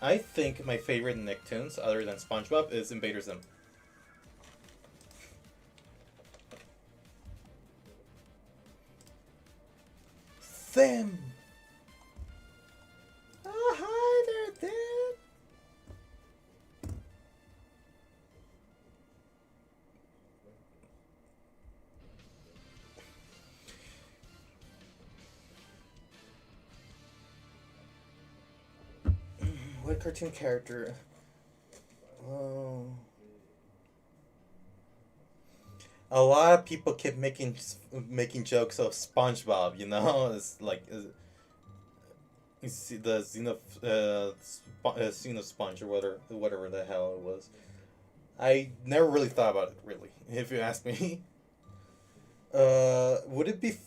I think my favorite Nicktoons, other than SpongeBob, is Invader Zim. Zim! Oh, hi there, Zim! What cartoon character? Oh. A lot of people keep making jokes of SpongeBob, It's like the Xeno Sponge or whatever the hell it was. I never really thought about it, really, if you ask me. Would it be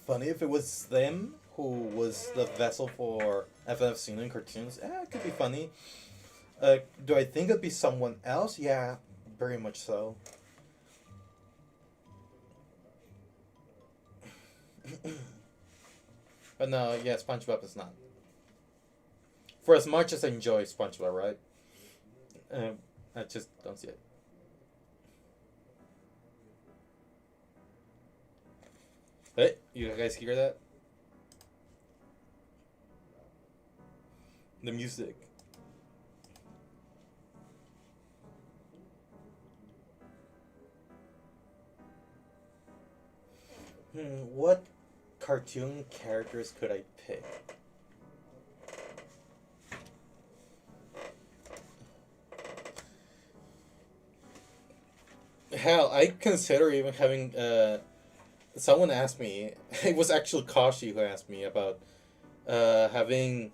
funny if it was them who was the vessel for FNF Xeno in cartoons? It could be funny. Do I think it'd be someone else? Yeah, very much so. But no, yeah, SpongeBob is not. For as much as I enjoy SpongeBob, right? I just don't see it. Hey, you guys hear that? The music. What cartoon characters could I pick? Hell, I consider even having someone asked me, it was actually Kashi who asked me about having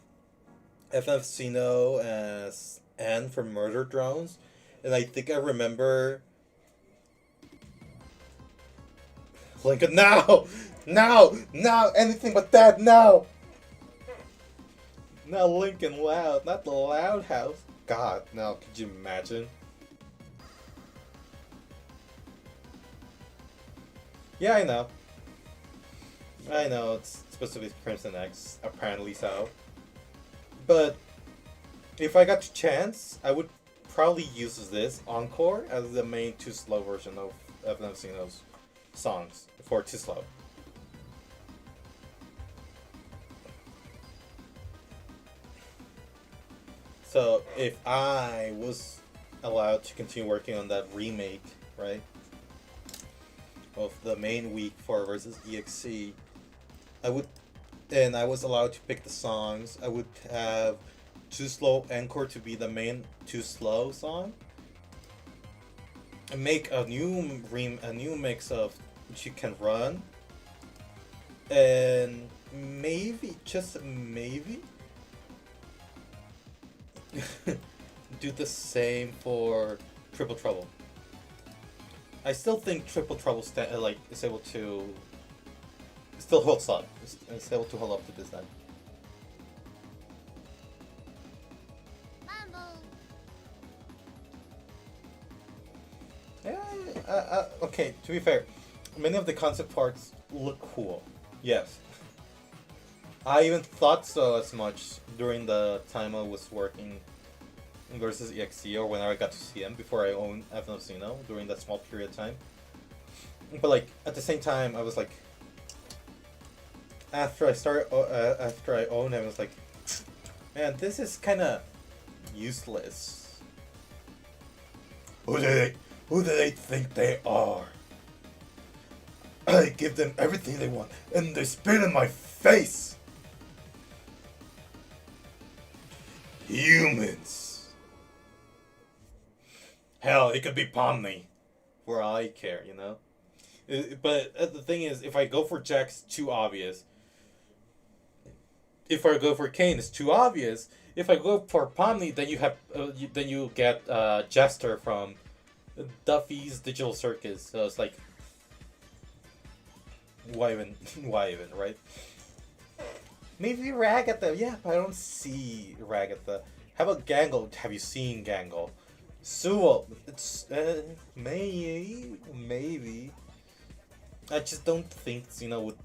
FF Sino as N for Murder Drones, and I think I remember Lincoln. No, anything but that. No, Lincoln Loud, not the Loud House. God, no, could you imagine? Yeah, I know, it's supposed to be Crimson X, apparently so. But if I got the chance, I would probably use this Encore as the main Too Slow version of FNF Xeno's songs for Too Slow. So if I was allowed to continue working on that remake, right, of the main week for versus EXE, I would, and I was allowed to pick the songs, I would have Too Slow Encore to be the main Too Slow song, and make a new mix of She Can Run, and maybe, just maybe, do the same for Triple Trouble. I still think Triple Trouble is able to still holds up. It's able to hold up to this time. Yeah, okay, to be fair, many of the concept parts look cool. Yes. I even thought so as much during the time I was working versus EXE, or whenever I got to see them before I owned FNF Xeno during that small period of time. But like at the same time, I was like, after I owned him, I was like, man, this is kind of useless. Who do they think they are? I give them everything they want, and they spit in my face. Humans. Hell, it could be Pomni, for all I care, you know. But the thing is, if I go for Jax, too obvious. If I go for Kane, it's too obvious. If I go for Pomni, then you get Jester from Duffy's Digital Circus. So it's like, why even, right? Maybe Ragatha, yeah, but I don't see Ragatha. How about Gangle? Have you seen Gangle? Suo, it's maybe. I just don't think Xeno would.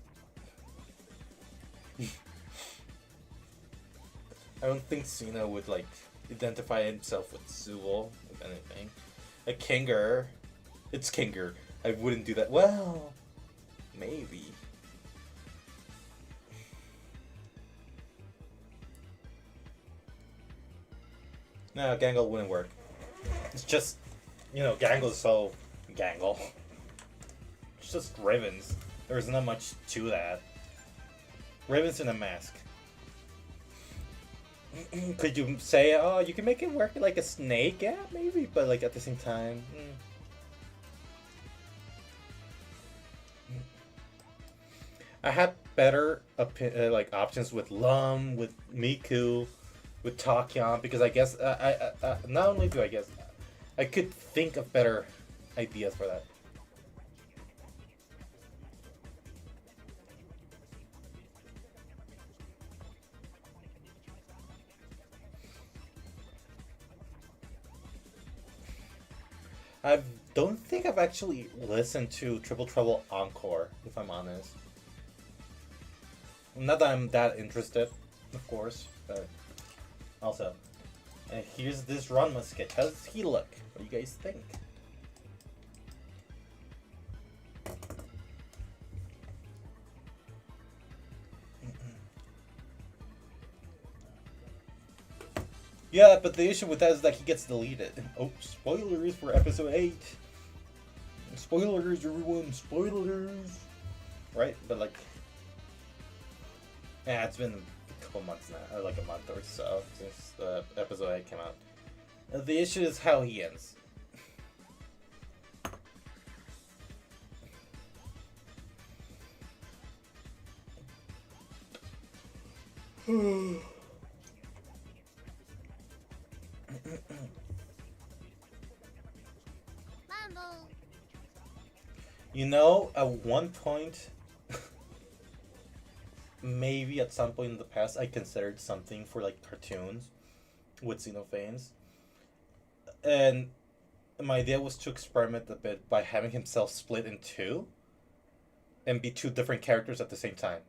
I don't think Xeno would like identify himself with Suo, if anything. A Kinger, it's Kinger. I wouldn't do that. Well, maybe. No, Gangle wouldn't work. It's just, Gangle's so Gangle. It's just ribbons. There's not much to that. Ribbons and a mask. Could you say, oh, you can make it work like a snake? Yeah, maybe, but like at the same time. I had better like options with Lum, with Miku, with Takyan, because I guess not only do I guess I could think of better ideas for that. I don't think I've actually listened to Triple Trouble Encore, if I'm honest. Not that I'm that interested, of course, but also. And here's this Ranma sketch. How does he look? What do you guys think? Yeah, but the issue with that is that he gets deleted. Oh, spoilers for episode 8. Spoilers, everyone, spoilers. Right? But like, yeah, it's been a couple months now, or like a month or so since the episode 8 came out. The issue is how he ends. You know, at one point, maybe at some point in the past, I considered something for like cartoons with Xenophanes. And my idea was to experiment a bit by having himself split in two and be two different characters at the same time.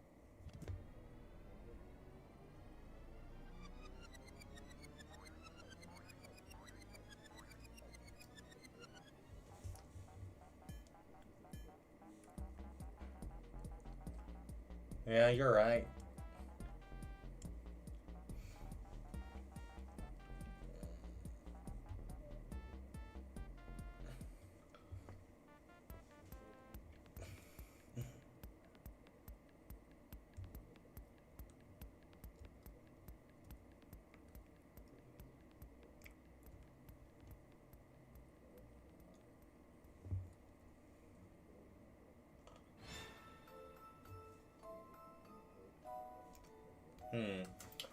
Yeah, you're right.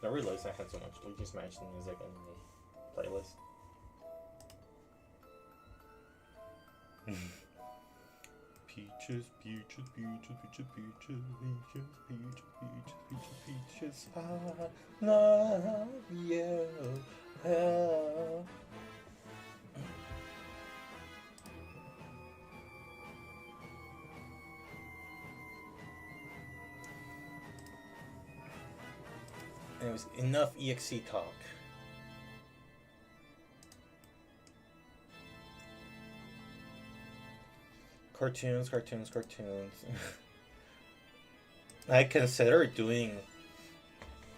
I realized I had so much Luigi's Mansion music in the playlist. Peaches, peaches, peaches, peaches, peaches, peaches, peaches, peaches, peaches, peaches, I love you. Anyways, enough EXE talk. Cartoons, cartoons, cartoons. I consider doing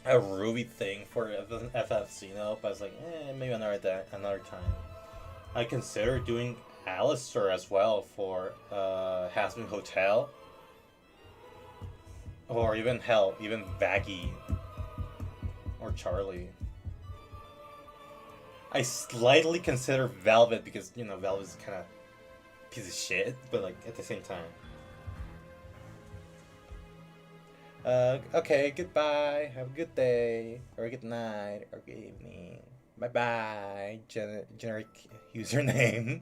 a Ruby thing for FFC, but I was like, maybe another time. I consider doing Alistair as well for Hasbin Hotel, or even hell, even Vaggie or Charlie. I slightly consider Velvet because Velvet is kind of piece of shit, but like at the same time. Okay, goodbye. Have a good day, or a good night, or good evening. Bye bye. Generic username.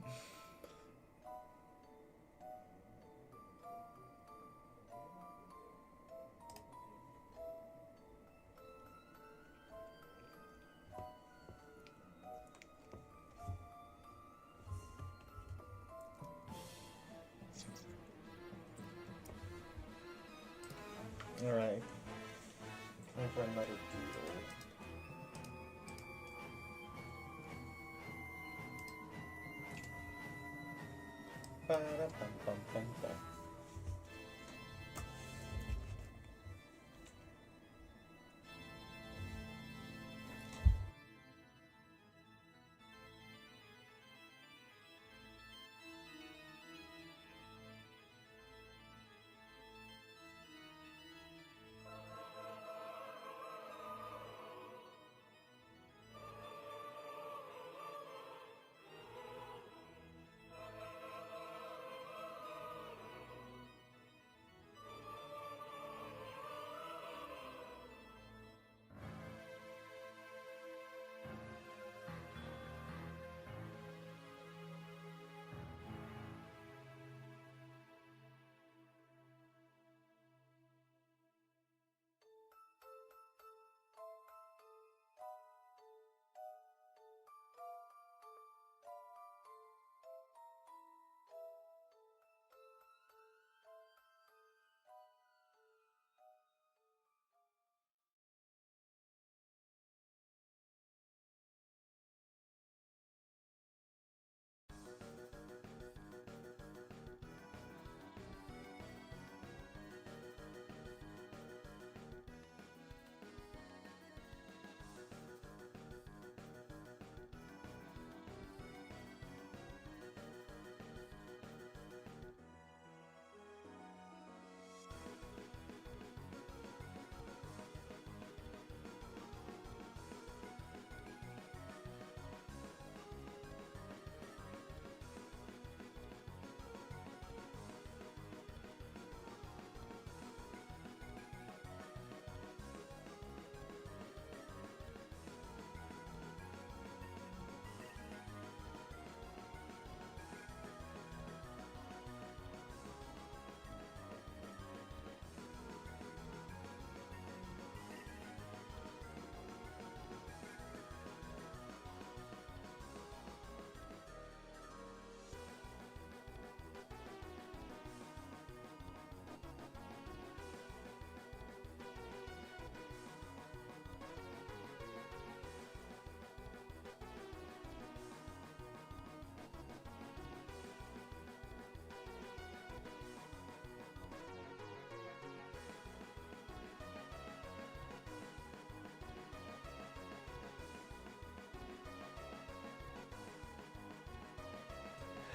Alright. Time for another doodle. Ba-da-bum-bum-bum-bum.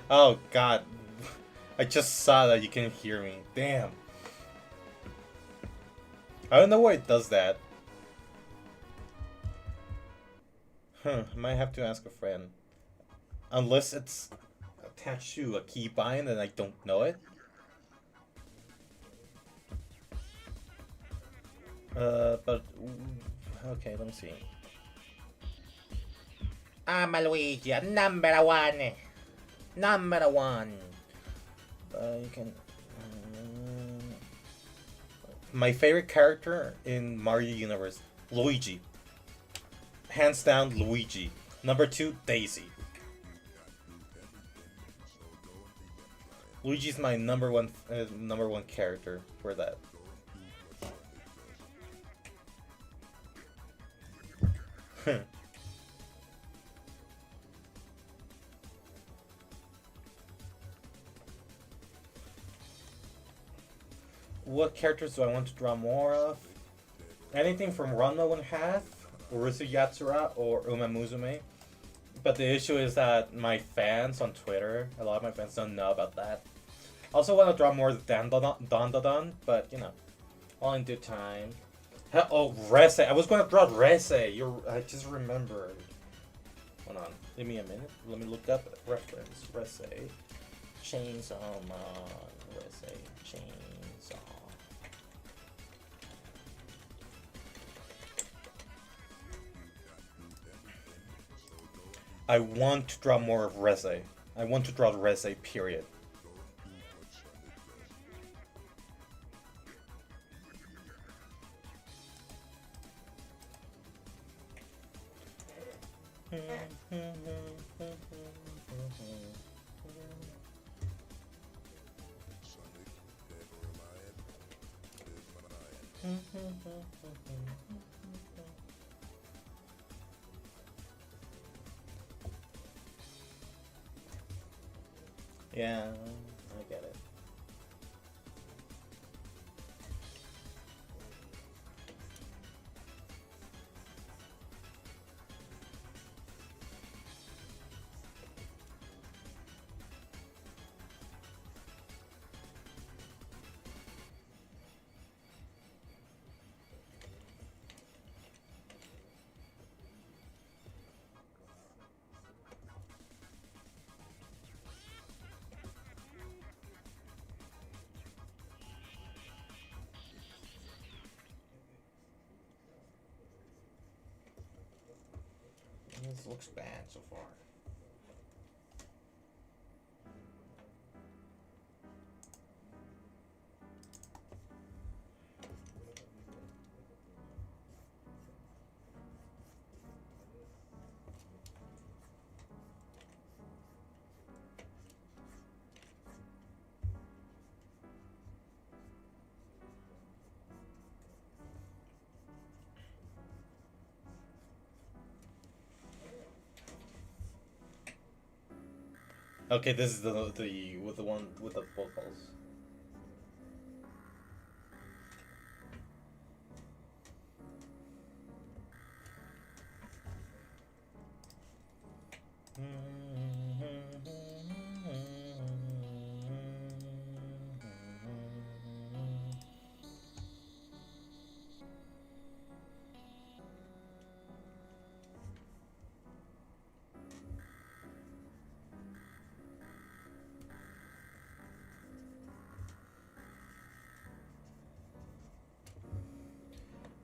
Oh god. I just saw that you can hear me. Damn. I don't know why it does that. I might have to ask a friend. Unless it's attached to a keybind and I don't know it. But okay, let me see. I'm Luigi, number one. Number one. You can. My favorite character in Mario Universe, Luigi. Hands down, Luigi. Number 2, Daisy. Luigi's my number one character for that. What characters do I want to draw more of? Anything from Ranma 1/2, Urusu Yatsura, or Uma Musume. But the issue is that my fans on Twitter, a lot of my fans don't know about that. I also want to draw more Dandadan, but you know, all in due time. Oh, Rese. I was going to draw Rese. I just remembered. Hold on. Give me a minute. Let me look up reference. Rese. Chainsaw Man. Rese. Chainsaw. I want to draw more of Rese. I want to draw Rese, period. Yeah, I get it. This looks bad so far. Okay, this is the with the one with the vocals.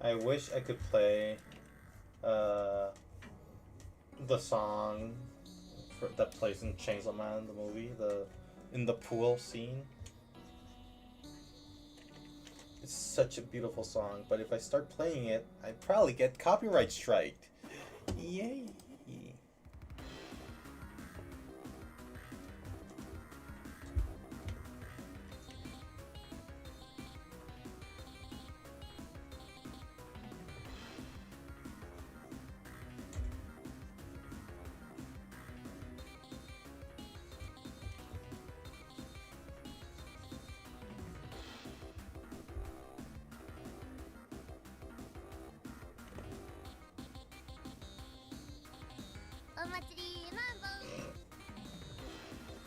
I wish I could play the song that plays in Chainsaw Man, the movie, in the pool scene. It's such a beautiful song, but if I start playing it, I'd probably get copyright striked. Yay!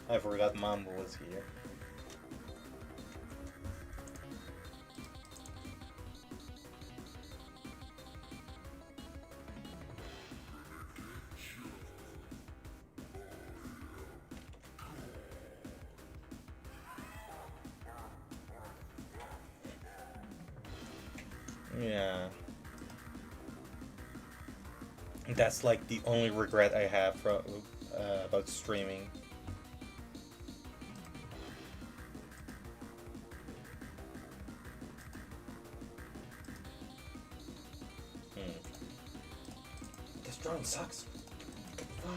I forgot Mambo was here. Yeah. That's like the only regret I have from about streaming. This drone sucks. Fuck.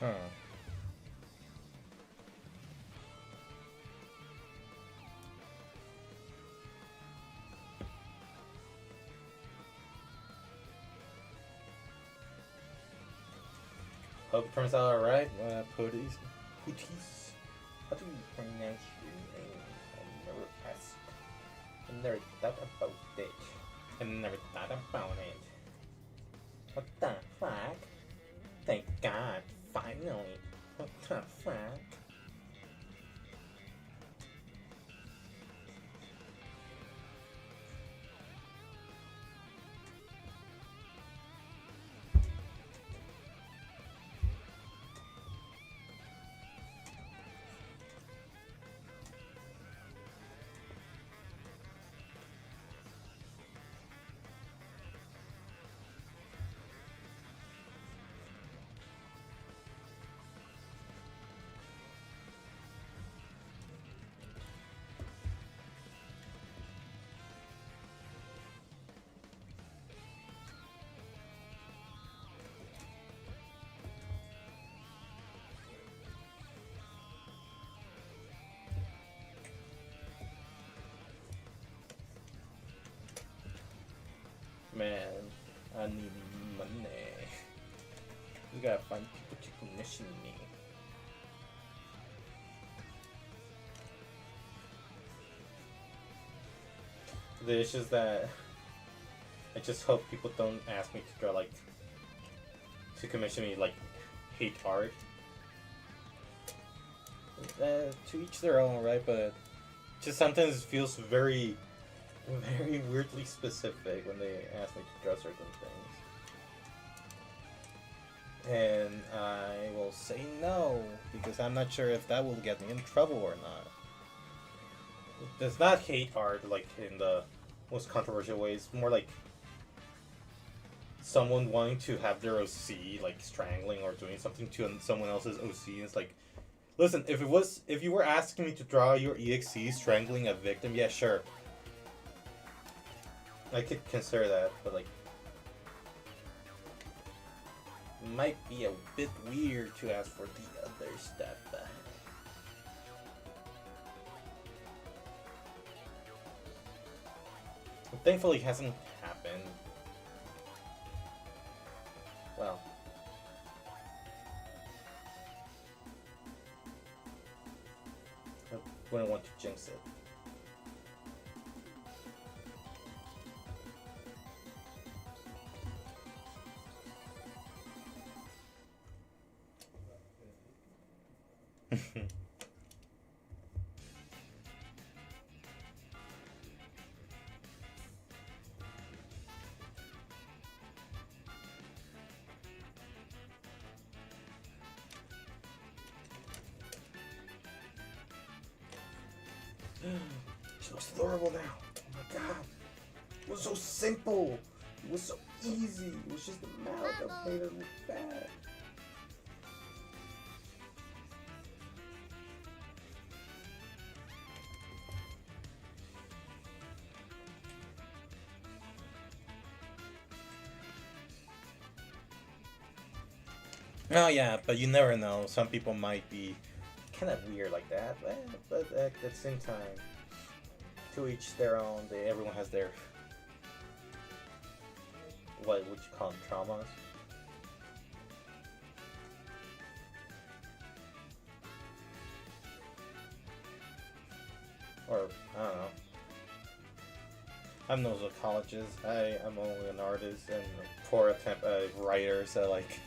Huh. Hope it turns out alright. Pooties. Pooties. How do you pronounce your name? I never asked. I never thought about it. I never thought about it. What the fuck? Thank God, finally. What the fuck? Man, I need money. You gotta find people to commission me. The issue is that I just hope people don't ask me to draw, like, to commission me, like, hate art. To each their own, right? But just sometimes it feels very weirdly specific when they ask me to draw certain things. And I will say no, because I'm not sure if that will get me in trouble or not. It's not hate art, like, in the most controversial ways. More like someone wanting to have their OC, like, strangling or doing something to someone else's OC. And it's like, listen, if you were asking me to draw your EXE strangling a victim, yeah, sure. I could consider that, but, like, it might be a bit weird to ask for the other stuff. Thankfully, it hasn't happened. Well. I wouldn't want to jinx it. She looks adorable now. Oh my god. It was so simple. It was so easy. It was just the mouth that made her look bad. Oh yeah, but you never know. Some people might be kind of weird like that, but at the same time, to each their own. Everyone has their, what would you call them, traumas? Or I don't know. I'm no psychologist. I'm only an artist and a poor attempt writer. So like.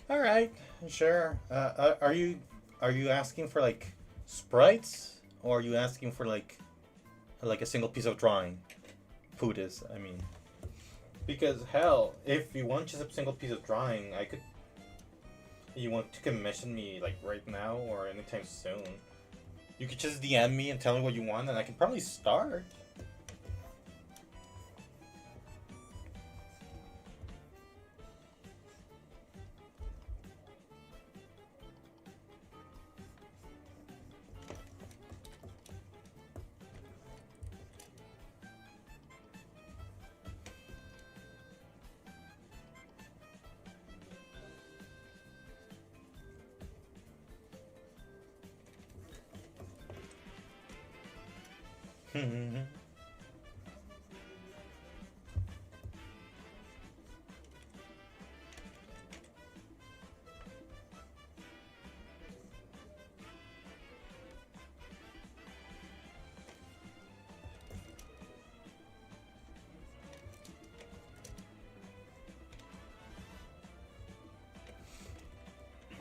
All right, sure. Are you asking for like sprites, or are you asking for like a single piece of drawing? Food is, I mean, because hell, if you want just a single piece of drawing, I could. You want to commission me like right now or anytime soon? You could just DM me and tell me what you want, and I can probably start.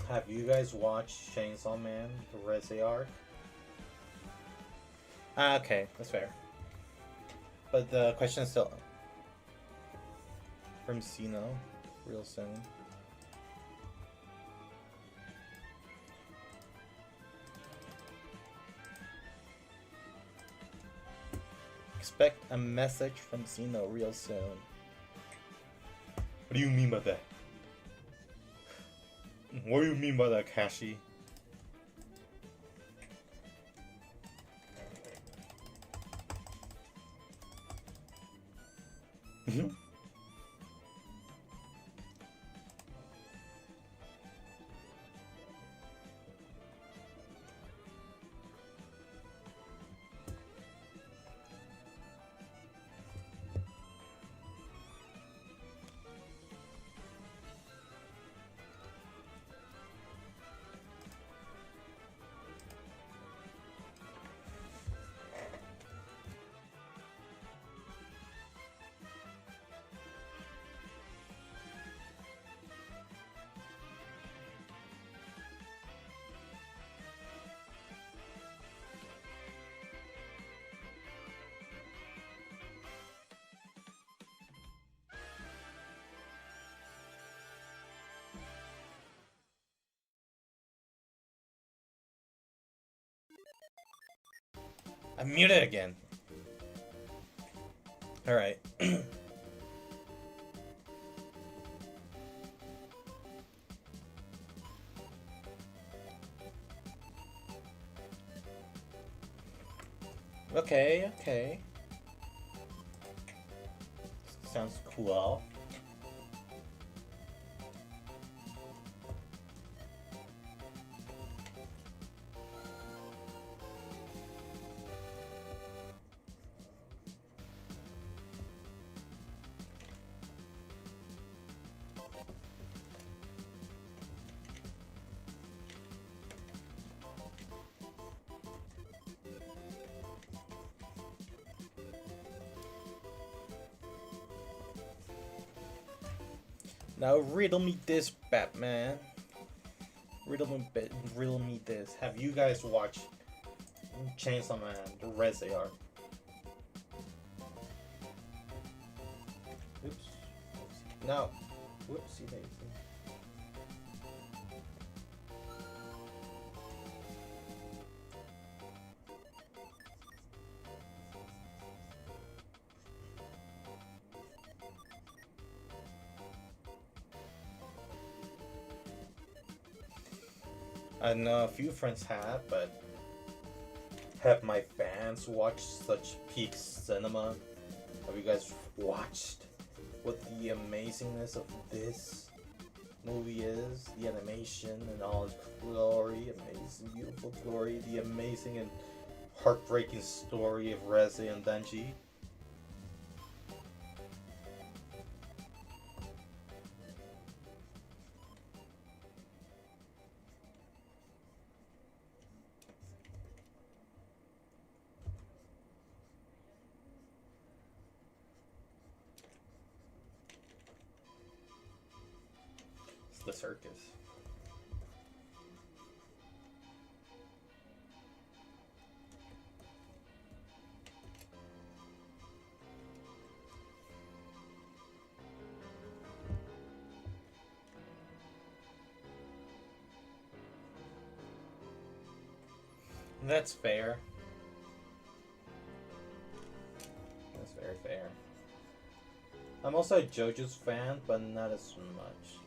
Have you guys watched Chainsaw Man, the Resi arc? Ah, okay, that's fair. But the question is still from Sino, real soon. Expect a message from Sino real soon. What do you mean by that? What do you mean by that, Kashi? I'm muted again. Alright. Okay. Sounds cool. Now riddle me this, Batman. Riddle me this. Have you guys watched Chainsaw Man, the Resi arc? Oops. No. Whoopsie daisy. I know a few friends have, but have my fans watched such peak cinema? Have you guys watched what the amazingness of this movie is? The animation and all its glory, amazing, beautiful glory, the amazing and heartbreaking story of Rezi and Denji. The circus. That's fair. That's very fair. I'm also a JoJo's fan, but not as much.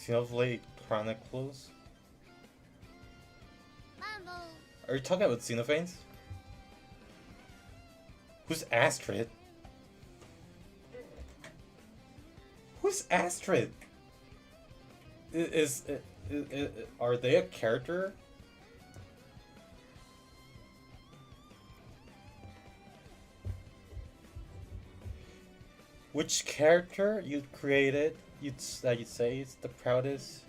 Xenoblade Chronicles? Mambo. Are you talking about Xenophanes? Who's Astrid? Who's Astrid? Are they a character? Which character you created you'd say it's the proudest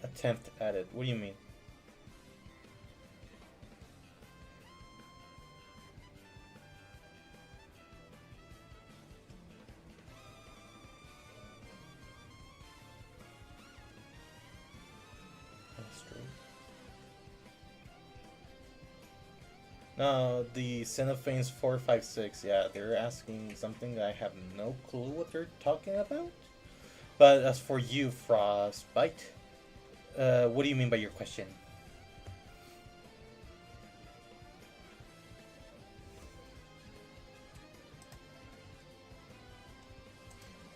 attempt at it? What do you mean? No, the Cinephanes 456, yeah, they're asking something I have no clue what they're talking about. But as for you, Frostbite, what do you mean by your question?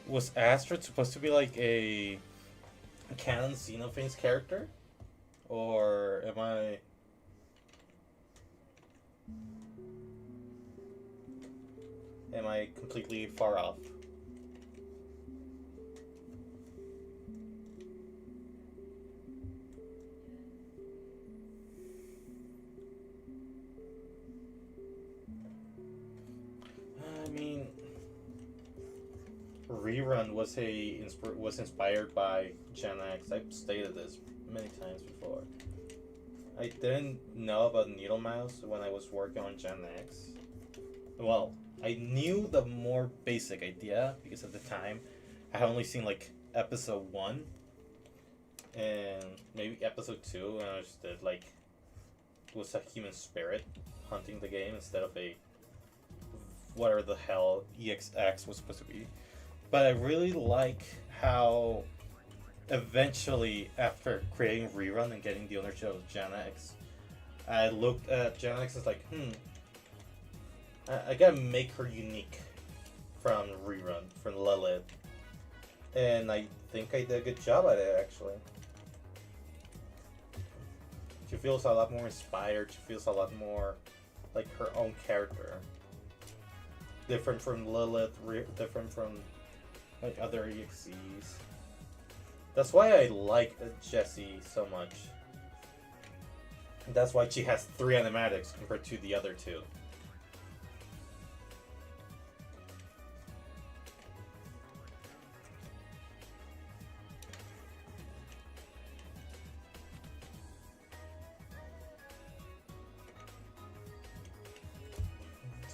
Was Astrid supposed to be like a canon Xenophanes character? Or am I completely far off? I mean, Rerun was inspired by Gen X. I've stated this many times before. I didn't know about Needle Mouse when I was working on Gen X. Well, I knew the more basic idea because at the time I had only seen like episode 1 and maybe episode 2, and I understood like it was a human spirit hunting the game instead of a whatever the hell EXX was supposed to be. But I really like how eventually, after creating Rerun and getting the ownership of Gen X, I looked at Gen X as like, I gotta make her unique from Rerun, from Lilith. And I think I did a good job at it, actually. She feels a lot more inspired, she feels a lot more like her own character. Different from Lilith, different from like other EXEs. That's why I like Jessie so much. That's why she has 3 animatics compared to the other 2.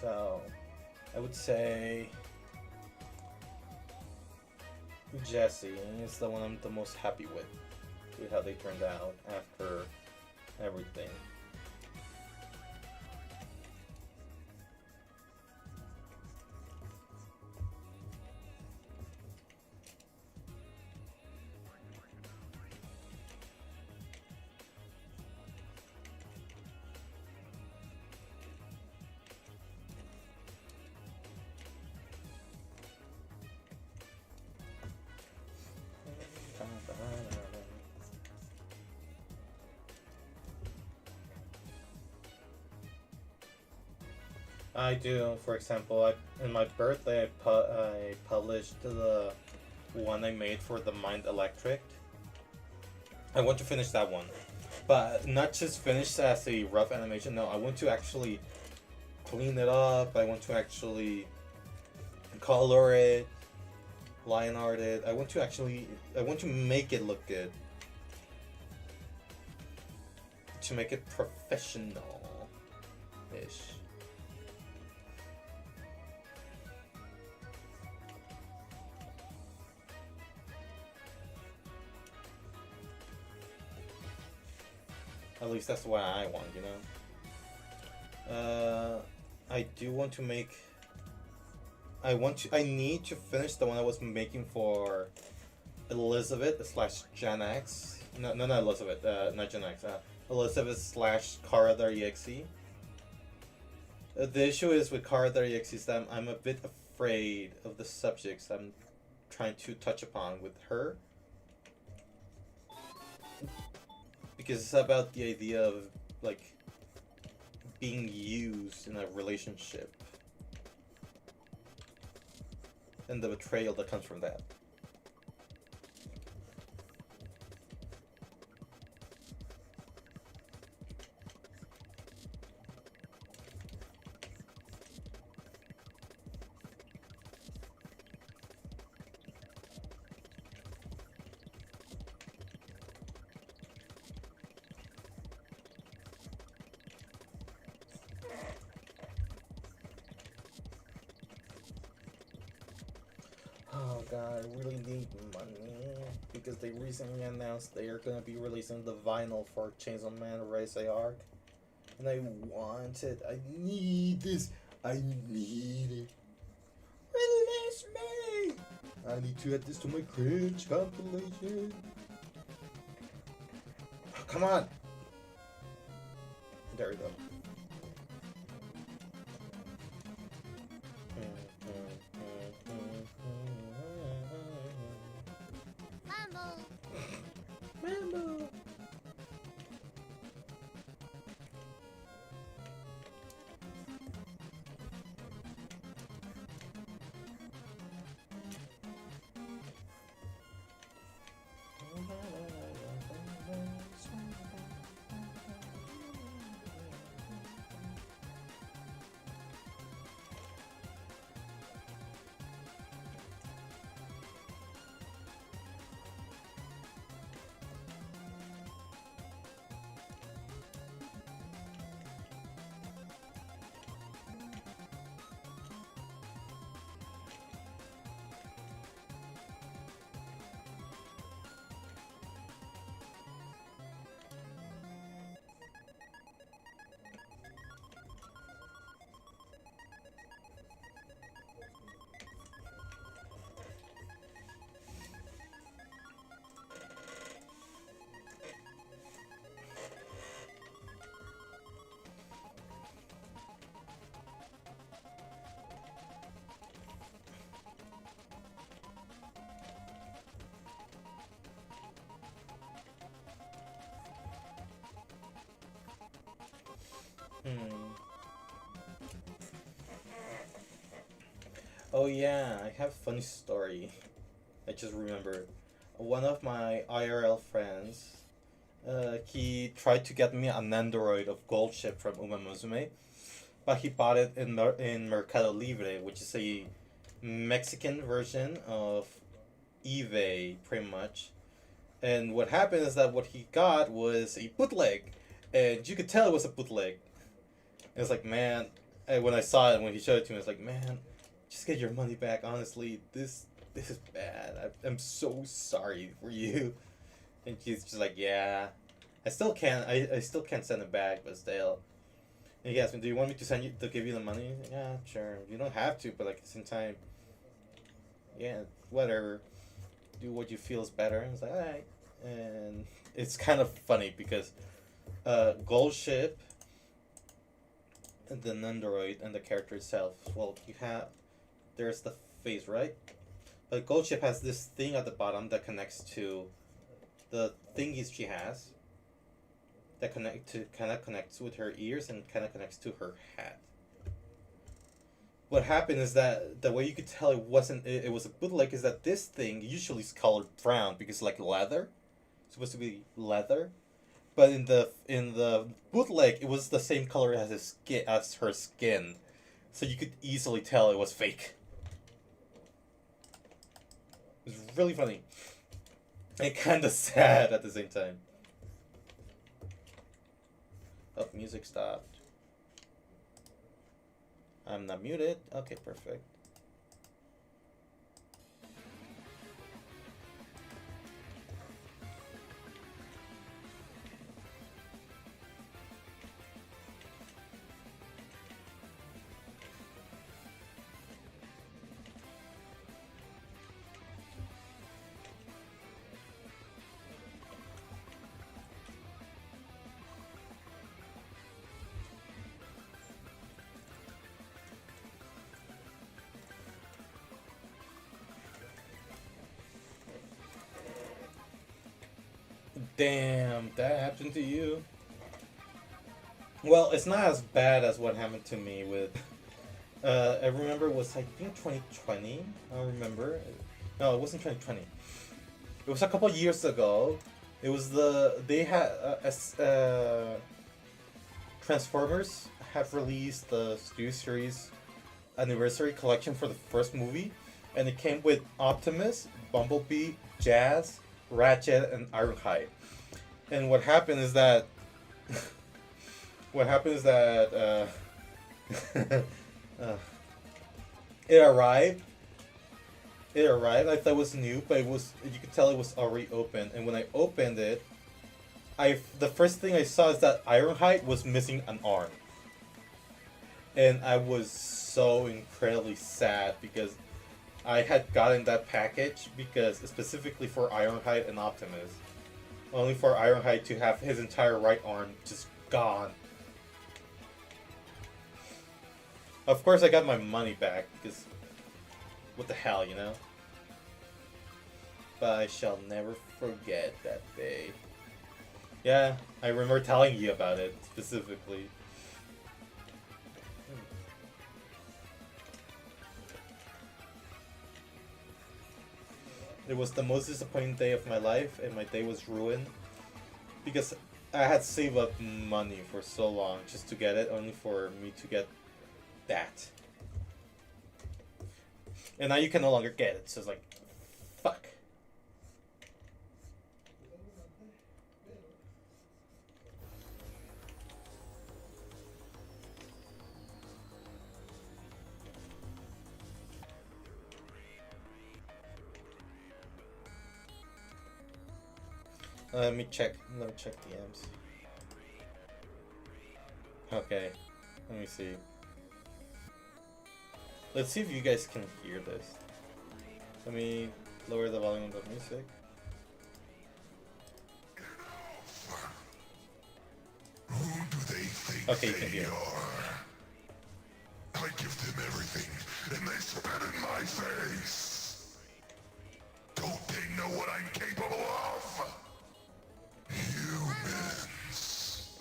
So, I would say Jessie is the one I'm the most happy with how they turned out after everything. I do. For example, in my birthday, I published the one I made for the Mind Electric. I want to finish that one, but not just finish as a rough animation. No, I want to actually clean it up. I want to actually color it, line art it. I want to make it look good, to make it professional-ish. At least that's what I want, you know? I do want to make... I need to finish the one I was making for Elizabeth slash Gen X. No, not Elizabeth, not Gen X. Elizabeth slash Kara.exe. The issue is with Kara.exe is that I'm a bit afraid of the subjects I'm trying to touch upon with her. Because it's about the idea of, like, being used in a relationship. And the betrayal that comes from that. Oh god, I really need money because they recently announced they are gonna be releasing the vinyl for Chainsaw Man Rise Arc. And I want it. I need this. I need it. Release me! I need to add this to my cringe compilation. Oh, come on! There we go. Mambo! Oh yeah, I have a funny story. I just remembered. One of my IRL friends, he tried to get me an Android of Gold Ship from Uma Musume, but he bought it in Mercado Libre, which is a Mexican version of eBay, pretty much. And what happened is that what he got was a bootleg, and you could tell it was a bootleg. It was like, man, and when I saw it, when he showed it to me, I was like, man, just get your money back. Honestly, this is bad. I'm so sorry for you. And she's just like, yeah, I still can't. I still can't send it back, but still. And he asked me, do you want me to give you the money? Yeah, sure. You don't have to, but like at the same time, yeah, whatever. Do what you feel is better. And I was like, alright. And it's kind of funny because Gold Ship and the Nendoroid and the character itself. Well, there's the face, right? But Gold Ship has this thing at the bottom that connects to the thingies she has. That kind of connects with her ears and kind of connects to her hat. What happened is that the way you could tell it was a bootleg is that this thing usually is colored brown because like leather, it's supposed to be leather, but in the bootleg it was the same color as her skin, so you could easily tell it was fake. It was really funny and kind of sad at the same time. Oh, music stopped. I'm not muted. Okay, perfect. Damn, that happened to you. Well, it's not as bad as what happened to me with. I remember it was I think 2020. I don't remember. No, it wasn't 2020. It was a couple years ago. It was they had Transformers have released the Studio Series anniversary collection for the first movie, and it came with Optimus, Bumblebee, Jazz, Ratchet, and Ironhide. And what happened is that it arrived. It arrived. I thought it was new, but you could tell it was already open. And when I opened it, the first thing I saw is that Ironhide was missing an arm. And I was so incredibly sad because I had gotten that package because specifically for Ironhide and Optimus. Only for Ironhide to have his entire right arm just gone. Of course I got my money back because what the hell, you know? But I shall never forget that day. Yeah, I remember telling you about it specifically. It was the most disappointing day of my life, and my day was ruined because I had saved up money for so long just to get it, only for me to get that. And now you can no longer get it, so it's like, fuck. Let me check DMs. Okay, let me see. Let's see if you guys can hear this. Let me lower the volume of the music. Who do they think Okay, you can hear. I give them everything, and they spit in my face. Don't they know what I'm capable of? Humans.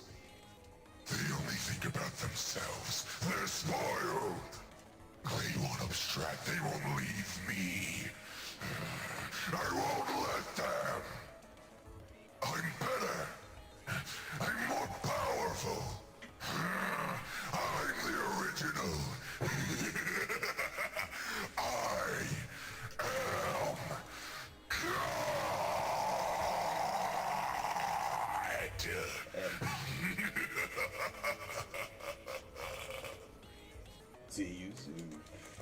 They only think about themselves. They're spoiled. They won't abstract. They won't leave me. I won't let them. I'm better. I'm more powerful. I'm the original. I am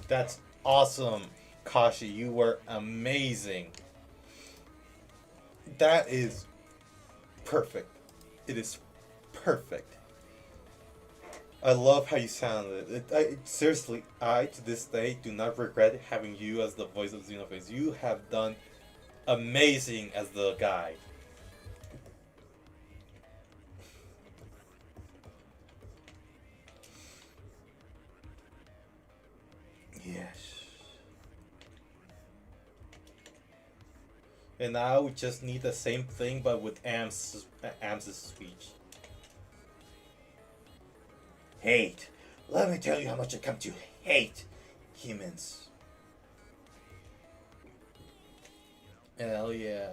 That's awesome, Kashi. You were amazing. That is perfect. It is perfect. I love how you sounded. Seriously, I to this day do not regret having you as the voice of Xenophase. You have done amazing as the guy. Yes. And now we just need the same thing, but with Am's speech. Hate. Let me tell you how much I come to hate humans. Hell yeah.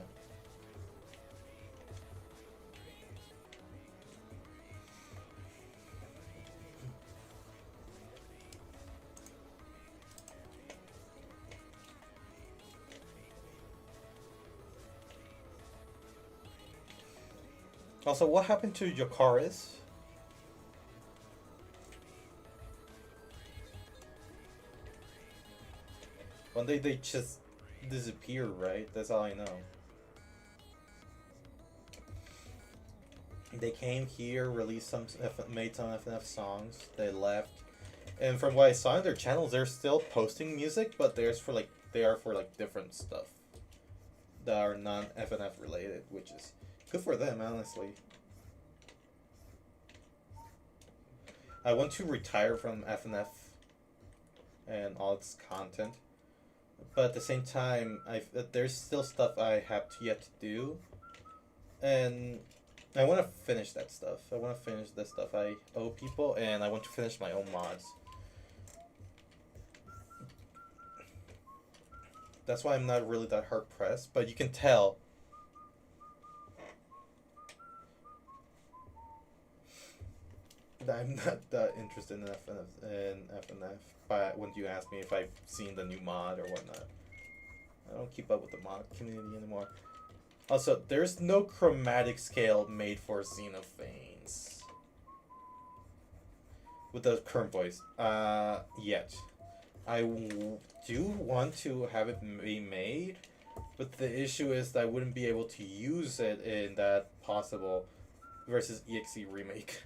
Also, what happened to Yakaris? One day they just disappear, right? That's all I know. They came here, released some, made some FNF songs. They left, and from what I saw on their channels, they're still posting music, but they are for like different stuff that are non FNF related, which is good for them, honestly. I want to retire from FNF and all its content, but at the same time, there's still stuff I have yet to do, and I want to finish that stuff. I want to finish the stuff I owe people, and I want to finish my own mods. That's why I'm not really that hard pressed, but you can tell. I'm not that interested in FNF, but when you ask me if I've seen the new mod or whatnot, I don't keep up with the mod community anymore. Also, there's no chromatic scale made for Xenophanes with the current voice, yet. I do want to have it be made, But the issue is that I wouldn't be able to use it in that possible versus EXE remake.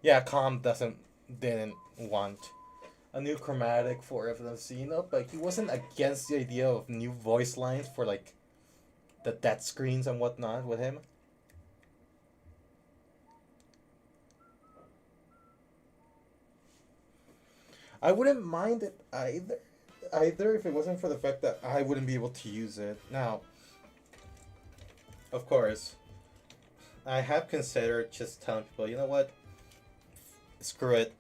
Yeah, didn't want a new chromatic for FNFC, but he wasn't against the idea of new voice lines for like the death screens and whatnot with him. I wouldn't mind it either if it wasn't for the fact that I wouldn't be able to use it. Now, of course, I have considered just telling people, you know what? Screw it.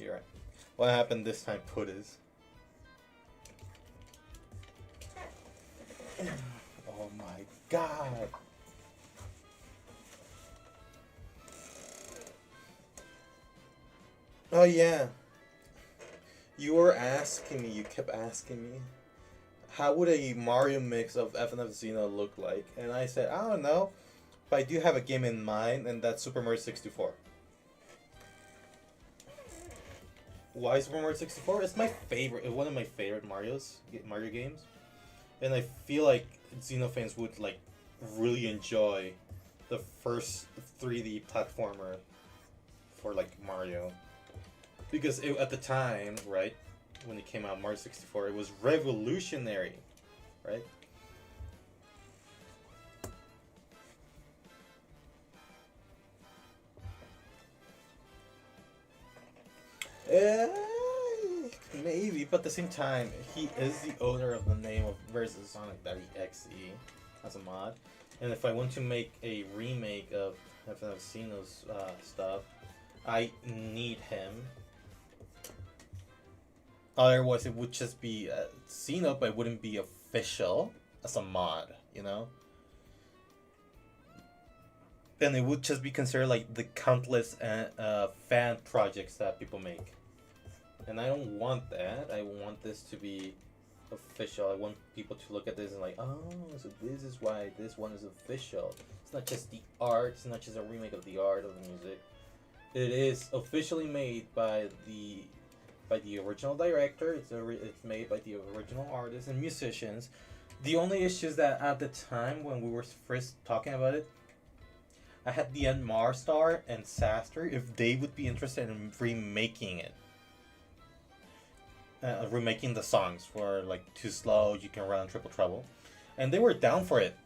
You're right. What happened this time, Puddis? Oh my god. Oh yeah. You were asking me, you kept asking me, how would a Mario mix of FNF Xeno look like? And I said, I don't know, but I do have a game in mind, and that's Super Mario 64. Why Super Mario 64? It's my favorite, one of my favorite Mario games. And I feel like Xeno fans would like really enjoy the first 3D platformer for like Mario. Because at the time, right, when it came out, Mario 64, it was revolutionary, right? Maybe, but at the same time, he is the owner of the name of versus Sonic .exe as a mod. And if I want to make a remake of FNF Xeno's stuff, I need him. Otherwise, it would just be Xeno, but it wouldn't be official as a mod, you know? And it would just be considered like the countless fan projects that people make. And I don't want that. I want this to be official. I want people to look at this and like, oh, so this is why this one is official. It's not just the art. It's not just a remake of the art of the music. It is officially made by the original director. It's made by the original artists and musicians. The only issue is that at the time when we were first talking about it, I had the end Marstar and Saster if they would be interested in remaking it. Remaking the songs for like Too Slow, You Can Run, Triple Trouble, and they were down for it.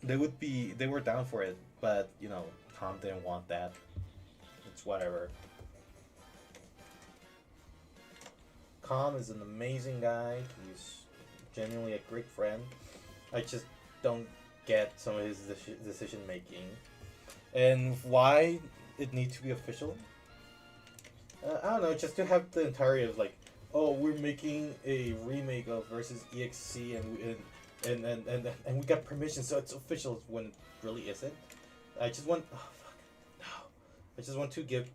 They were down for it, but you know, Tom didn't want that. It's whatever. Tom is an amazing guy. He's genuinely a great friend. I just don't get some of his decision making, and why it needs to be official. I don't know, just to have the entirety of like, oh, we're making a remake of versus EXE and we got permission, so it's official when it really isn't. I just want, oh fuck, no. I just want to give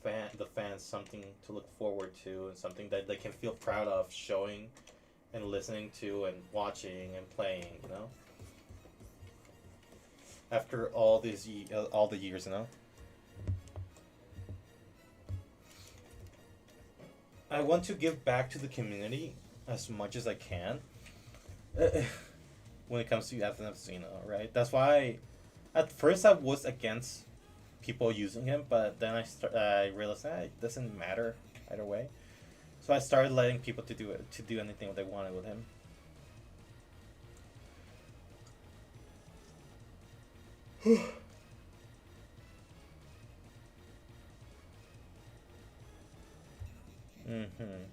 the fans something to look forward to and something that they can feel proud of showing and listening to and watching and playing, you know? After all the years, you know? I want to give back to the community as much as I can when it comes to FNF Xeno, right? That's why at first I was against people using him, but then I realized it doesn't matter either way. So I started letting people to do anything they wanted with him. Mm-hmm.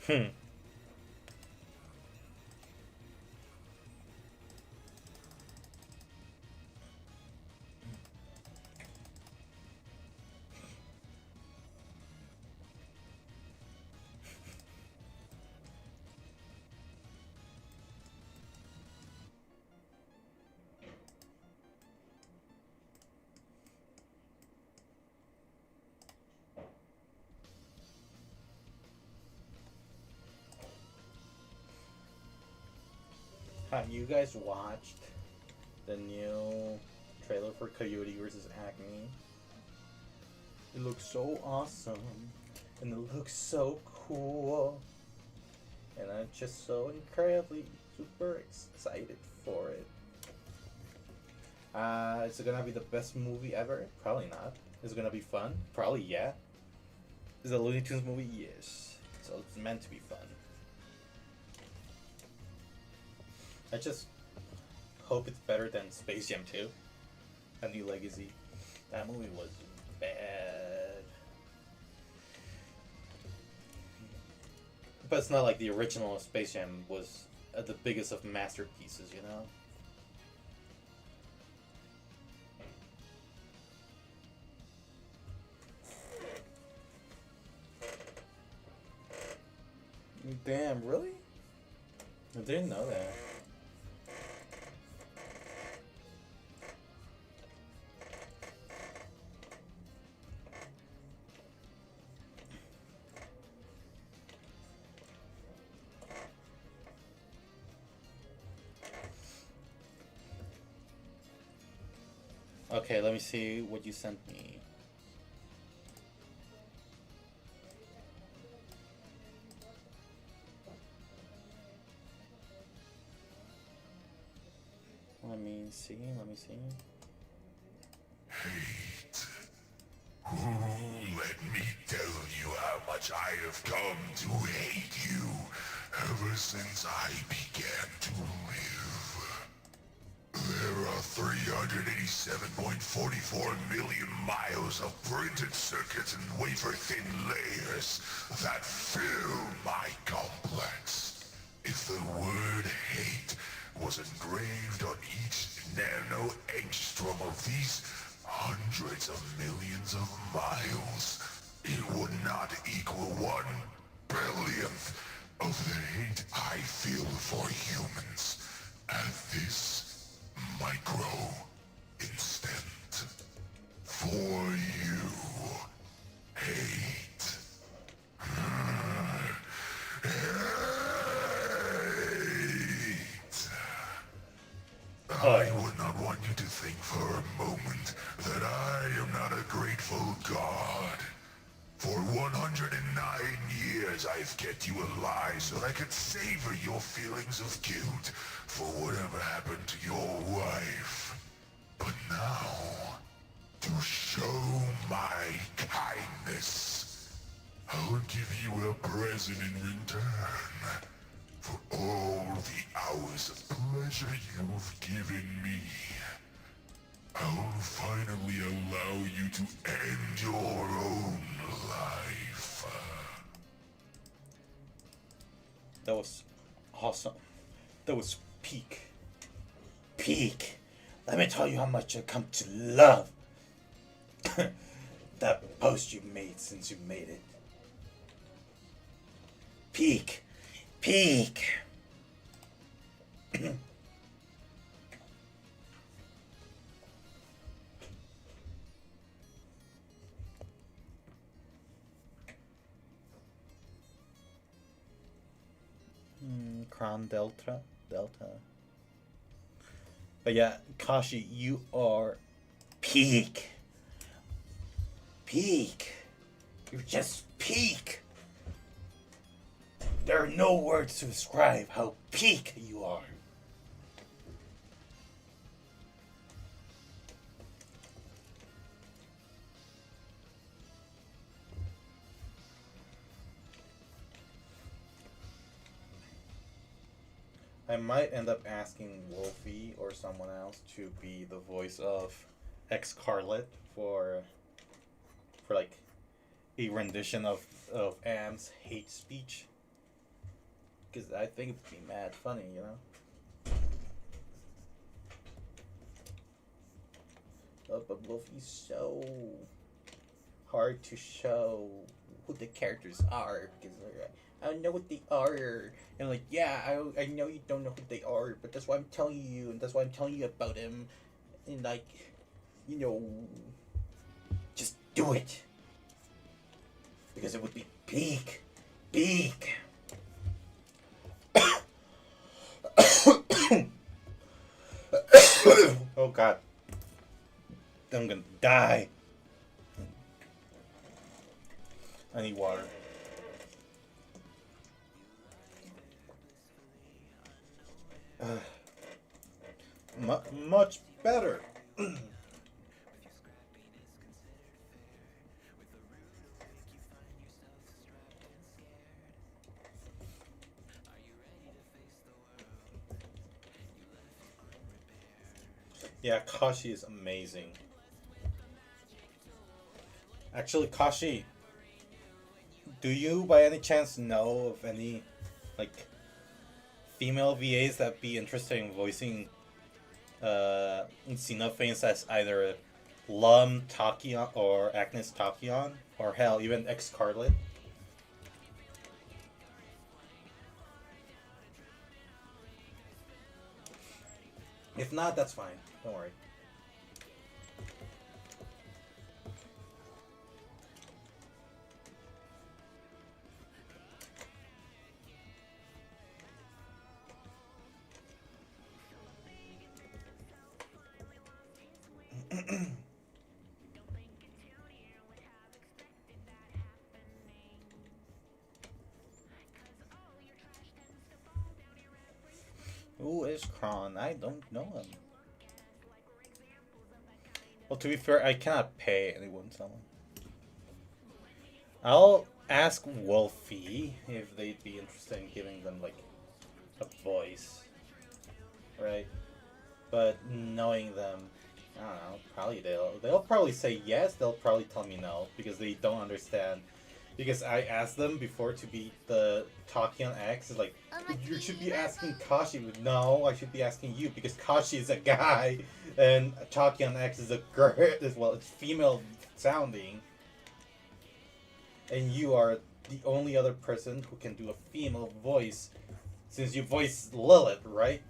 Hmm. Have you guys watched the new trailer for Coyote versus Acme? It looks so awesome, and it looks so cool, and I'm just so incredibly super excited for it. Is it gonna be the best movie ever? Probably not. Is it gonna be fun? Probably yeah. Is it a Looney Tunes movie? Yes. So it's meant to be fun. I just hope it's better than Space Jam 2, A New Legacy. That movie was bad. But it's not like the original Space Jam was the biggest of masterpieces, you know? Damn, really? I didn't know that. Okay, let me see what you sent me. Let me see. Hate. Let me tell you how much I have come to hate you ever since I began to live. There are 387.44 million miles of printed circuits and wafer-thin layers that fill my complex. If the word hate was engraved on each nano-angstrom of these hundreds of millions of miles, it would not equal 1/1000th of the hate I feel for humans at this micro instant. For you, hate. I would not want you to think for a moment that I am not a grateful god. For 109 years I've kept you alive so I could savor your feelings of guilt for whatever happened to your wife. But now, to show my kindness, I'll give you a present in return. For all the hours of pleasure you've given me, I'll finally allow you to end your own life. That was awesome. That was peak. Peak. Let me tell you how much I've come to love that post you made since you made it. Peak. Peak. Crown Delta. But yeah, Kashi, you are peak. Peak. You're just peak. There are no words to describe how peak you are. I might end up asking Wolfie or someone else to be the voice of Scarlet for like a rendition of Am's hate speech. Because I think it'd be mad funny, you know? Oh, but Wolfie's so hard to show who the characters are because I don't know what they are. And like, yeah, I know you don't know who they are, but that's why I'm telling you, and that's why I'm telling you about him. And like, you know, just do it. Because it would be peak. Peak. Oh god. I'm gonna die. I need water. Much better. Yeah, Kashi is amazing. Actually, Kashi, do you by any chance know of any, like, female VAs that be interested in voicing Xenophanes as either Lum Tachyon or Agnes Tachyon, or hell, even Scarlet? If not, that's fine. Don't worry. Who is Kron? I don't know him. Well, to be fair, I cannot pay anyone someone. I'll ask Wolfie if they'd be interested in giving them, like, a voice. Right? But knowing them, I don't know, probably they'll probably say yes, they'll probably tell me no, because they don't understand. Because I asked them before to be the Tachyon X, it's like, you should be asking Kashi. No, I should be asking you, because Kashi is a guy, and Tachyon X is a girl, well, it's female sounding. And you are the only other person who can do a female voice, since you voice Lilith, right?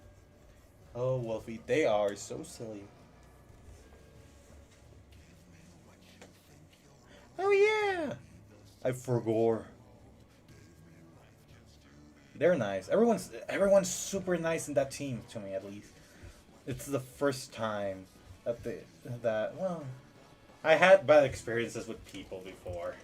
Oh, Wolfie, they are so silly. Oh yeah! I forgot. They're nice. Everyone's super nice in that team to me, at least. It's the first time that well, I had bad experiences with people before.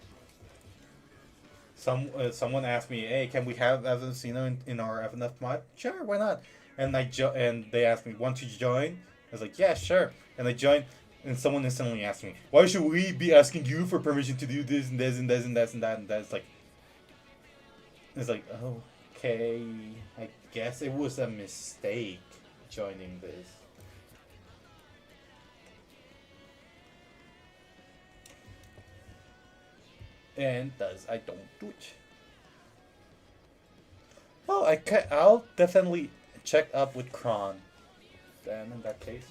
Someone asked me, "Hey, can we have Avancino in our FNF mod?" Sure, why not? And and they asked me, "Want to join?" I was like, "Yeah, sure." And I joined, and someone instantly asked me, "Why should we be asking you for permission to do this and this and this and this and that and that?" It's like, okay, I guess it was a mistake joining this. And thus I don't do it. Well, I'll definitely check up with Kron then in that case.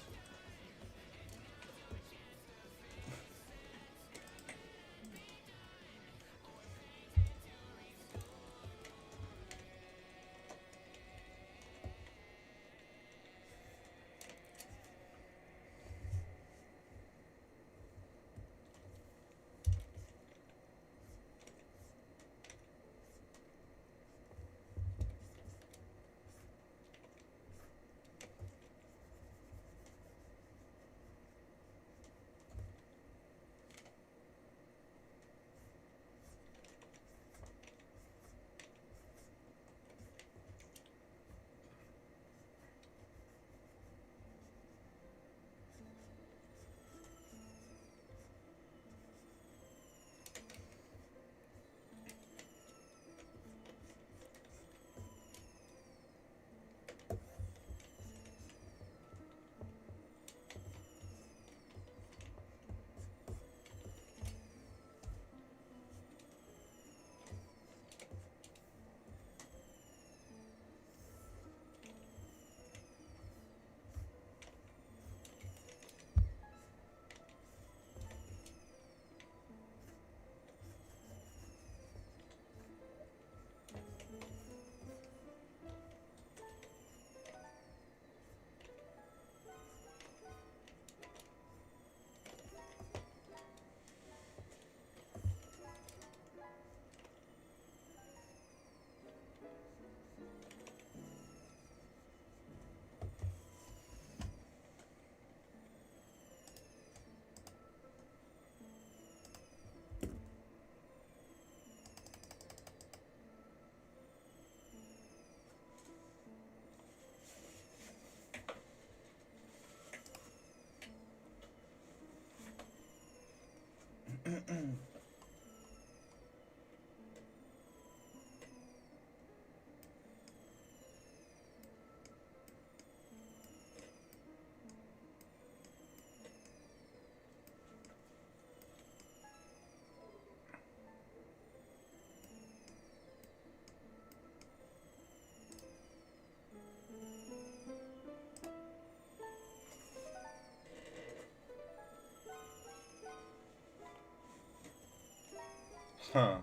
Huh.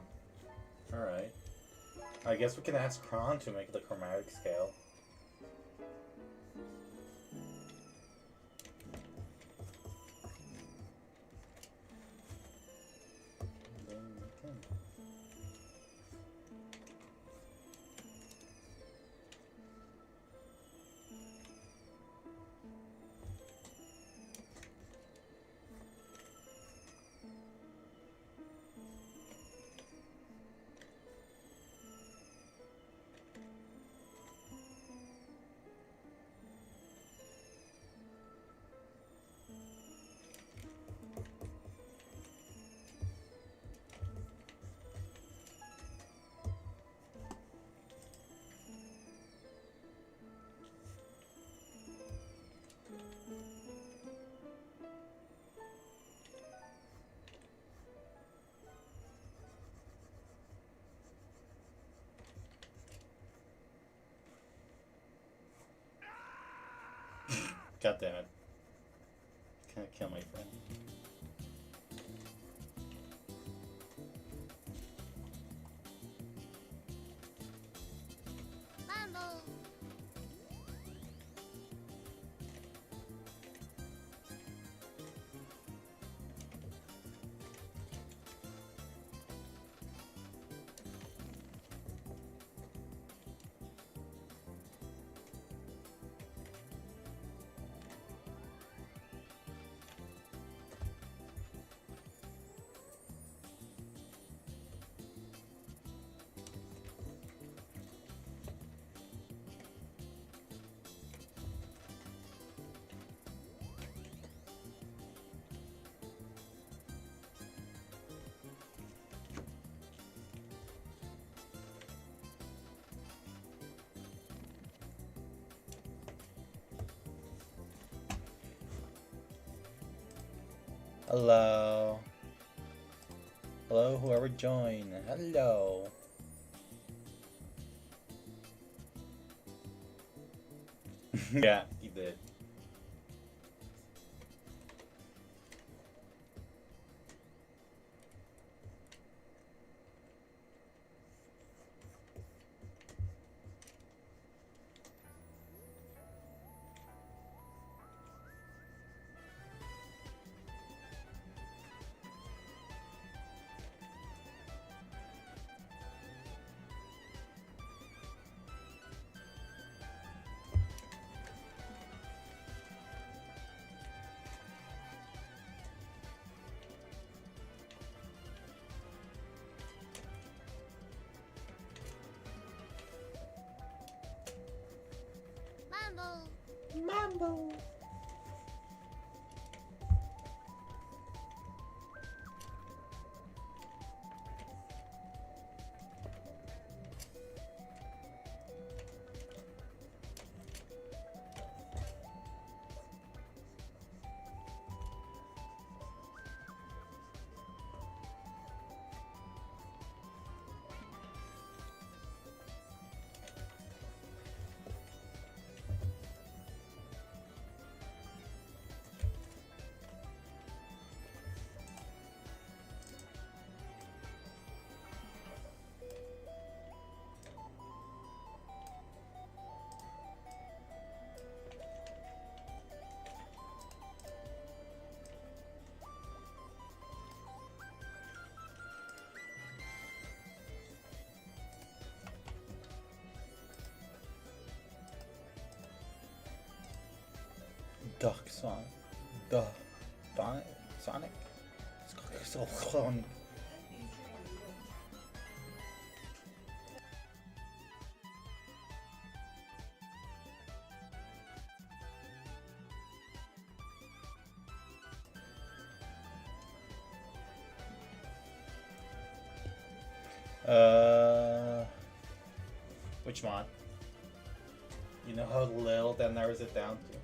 Alright. I guess we can ask Kron to make the chromatic scale. Then we can. God damn it. Can't kill my friend. Mambo. Hello. Hello, whoever joined. Hello. Yeah, he did. Mambo. Mambo. Duck Sonic. Duh. Sonic? So clone. Uh, which mod? You know how little that narrows it down to?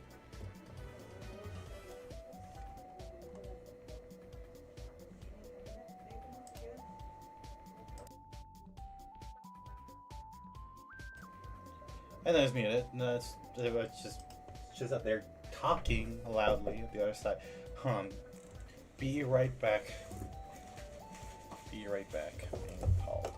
I know it's muted. No, it's just that they're talking loudly at the other side. Be right back. Be right back. Being called.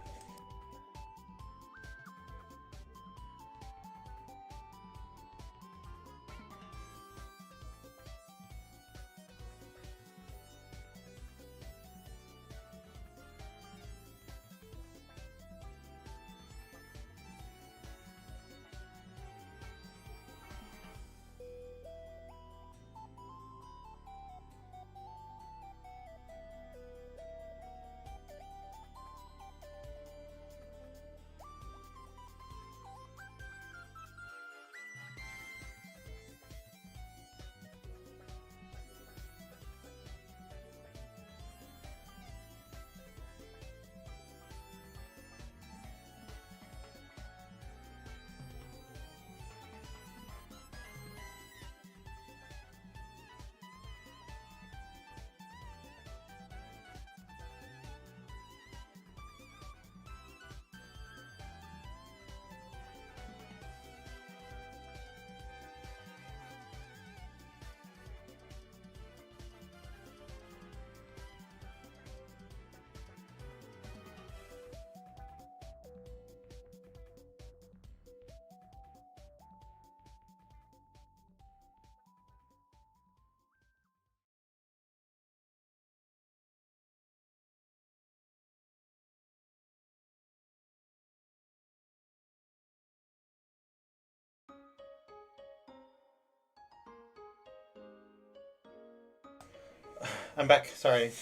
I'm back. Sorry.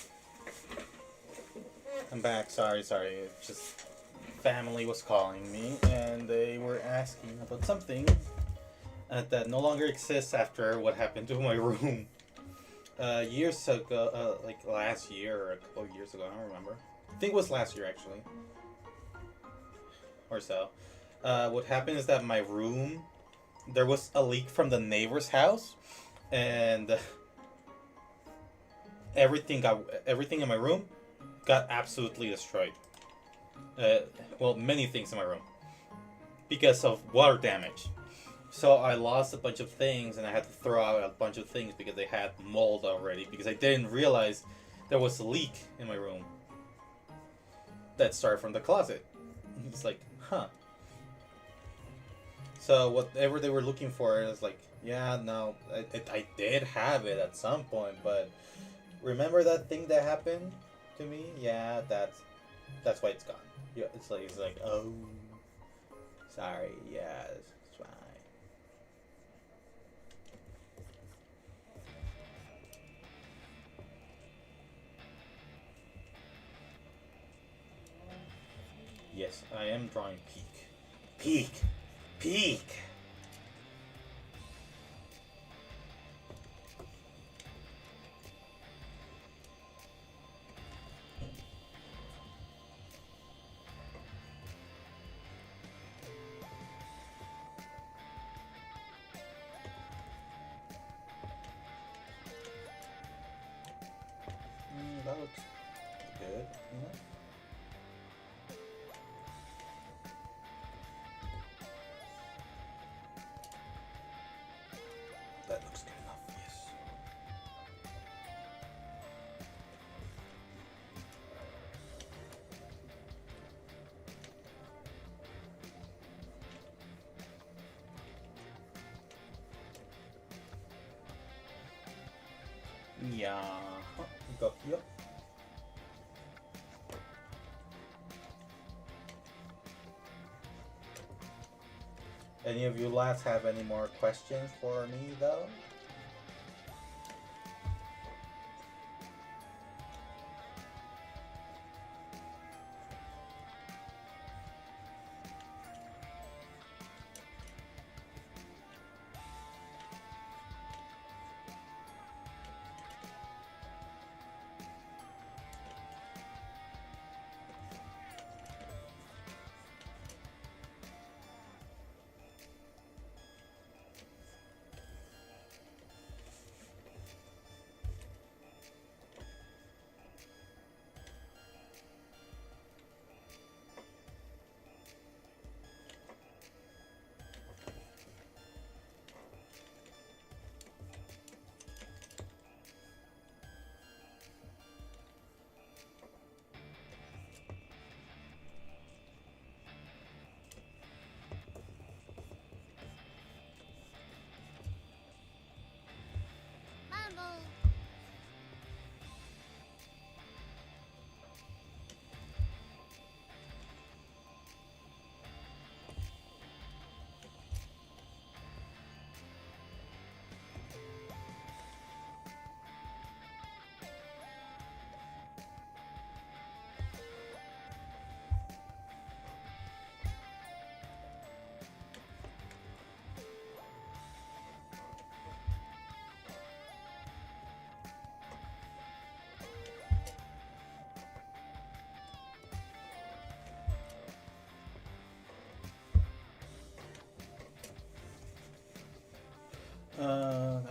I'm back. Sorry. Just family was calling me and they were asking about something that no longer exists after what happened to my room years ago, like last year or a couple of years ago. I don't remember. I think it was last year actually, or so. What happened is that my room, there was a leak from the neighbor's house, and everything in my room got absolutely destroyed. Well, many things in my room because of water damage. So I lost a bunch of things and I had to throw out a bunch of things because they had mold already, because I didn't realize there was a leak in my room that started from the closet. It's like, huh. So whatever they were looking for is like, yeah, no, I did have it at some point, but remember that thing that happened to me? Yeah, that's why it's gone. Yeah, it's like, oh, sorry, yeah, it's fine. Yes, I am drawing peak. Peak! That looks good, you know? That looks good enough, yes. Yeah. Got you. Any of you lads have any more questions for me though?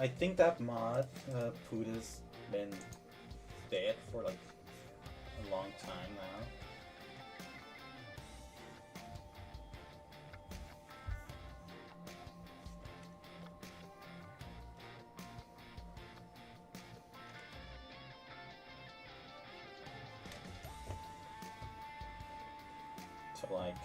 I think that mod, Puda's been dead for like a long time now. So like,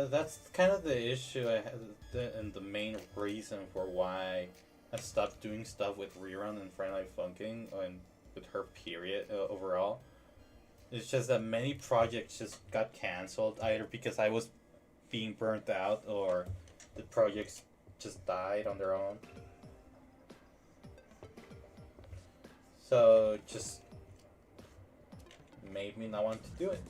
that's kind of the issue I had, and the main reason for why I stopped doing stuff with Rerun and Friday Night Funkin' and with her period overall. It's just that many projects just got cancelled either because I was being burnt out or the projects just died on their own. So it just made me not want to do it.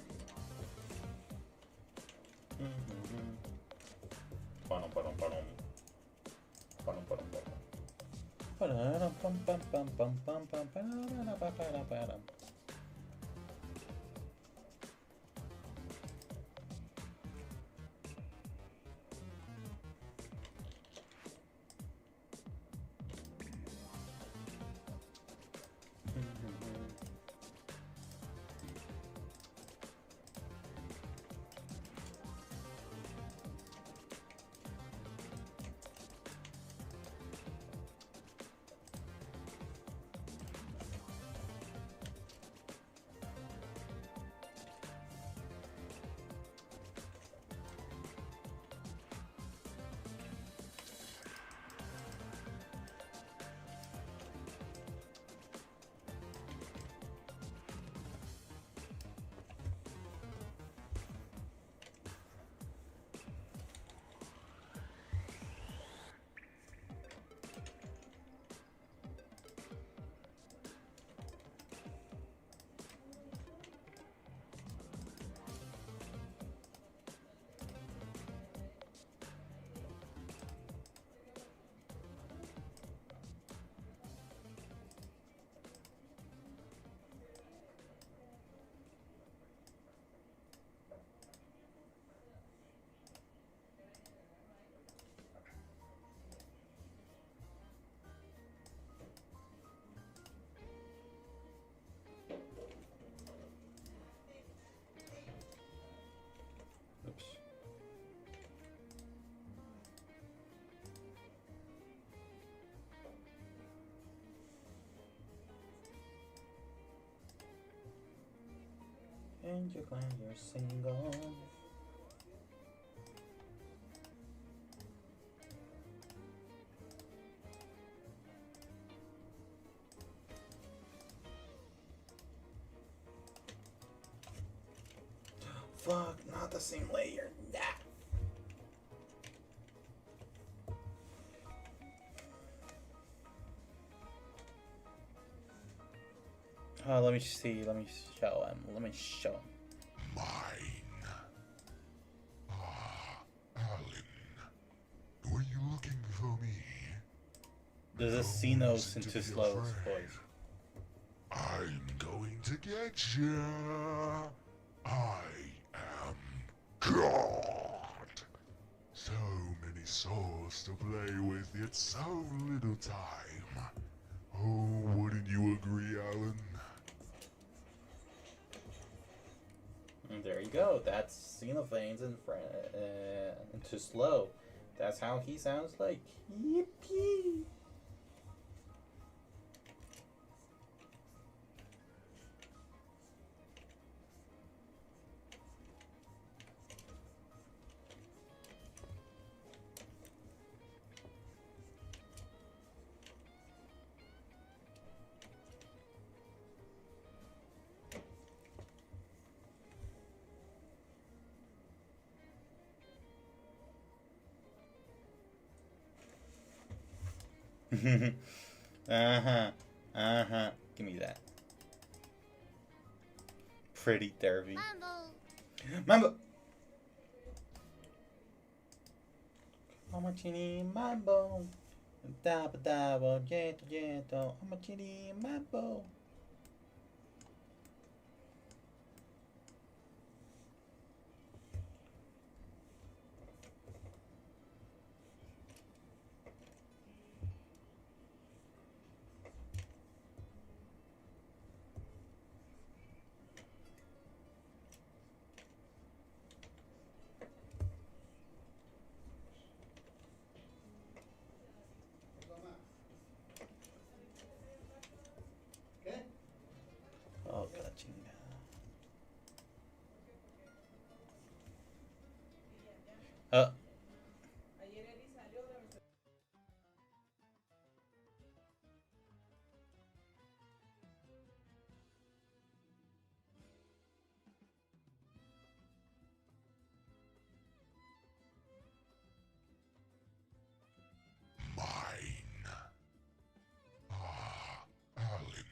Oops. And you're glad you're single. Fuck, not the same layer. Nah. Let me see. Let me show him. Let me show him. Mine. Ah, Alan. Were you looking for me? There's a C-note into Slow's voice. I'm going to get you. I am God. So many souls to play with, yet so little time. Oh, wouldn't you agree, Alan? And there you go. That's Xenophanes into Slow. That's how he sounds like. Yippee! Uh-huh. Uh-huh. Give me that. pretty derby. Mambo! Amachini mambo. Daba daba, yeto yeto. Amachini mambo. Oh, chinga. Mine. Ah, Alan.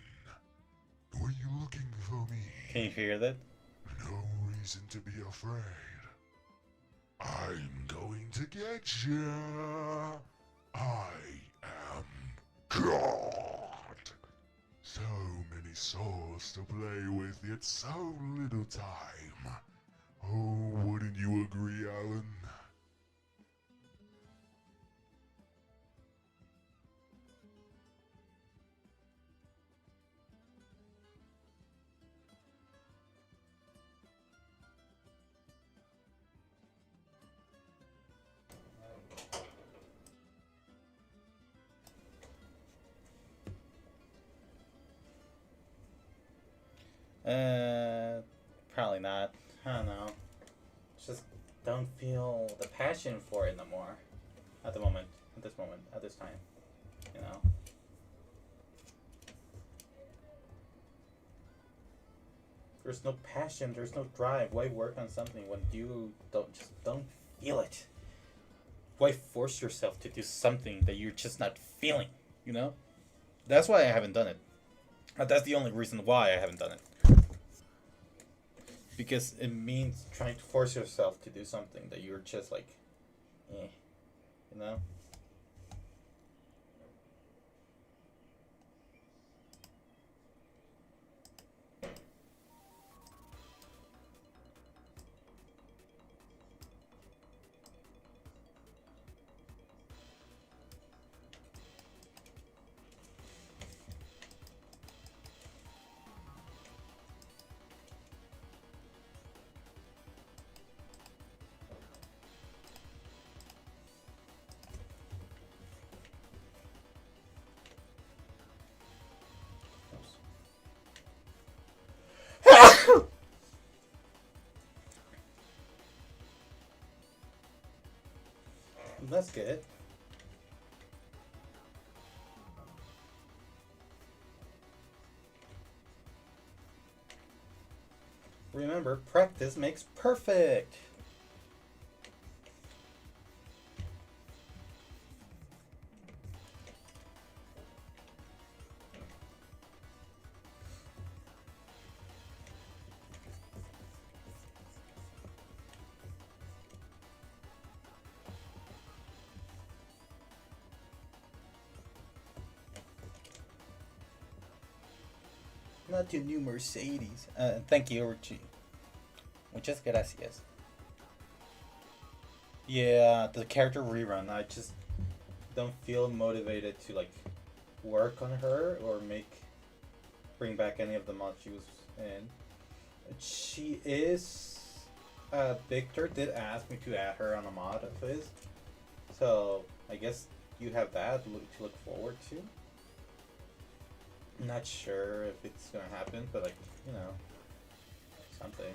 Were you looking for me? Can you hear that? No reason to be afraid. I'm going to get you. I am God. So many souls to play with, yet so little time. Oh, wouldn't you agree, Alan? Probably not. I don't know. Just don't feel the passion for it no more. At the moment. At this moment. At this time. You know? There's no passion. There's no drive. Why work on something when you don't feel it? Why force yourself to do something that you're just not feeling? You know? That's why I haven't done it. That's the only reason why I haven't done it. Because it means trying to force yourself to do something that you're just like, you know? That's good. Remember, practice makes perfect. Not your new Mercedes. Thank you, Richie. Muchas gracias. Yeah, the character rerun. I just don't feel motivated to like work on her or bring back any of the mods she was in. She is. Victor did ask me to add her on a mod of his, so I guess you have that to look forward to. I'm not sure if it's gonna happen, but like, you know, something.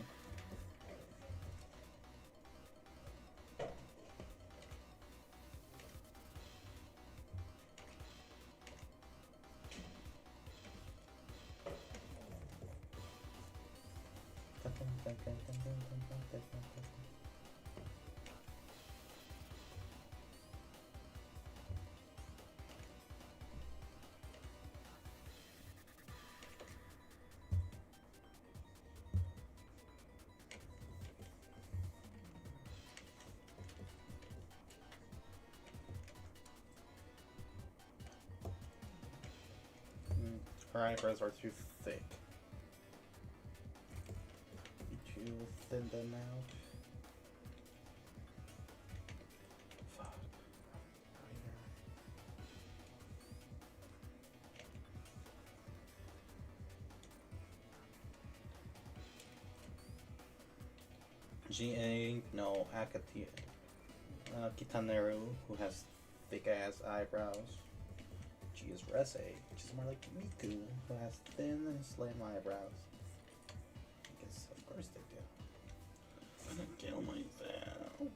Her eyebrows are too thick. You thin them out. Fuck. GA, no, Kitaneru, who has thick ass eyebrows. G is Rese, which is more like Miku, who has thin and slim eyebrows. I guess, of course they do. I'm gonna kill myself.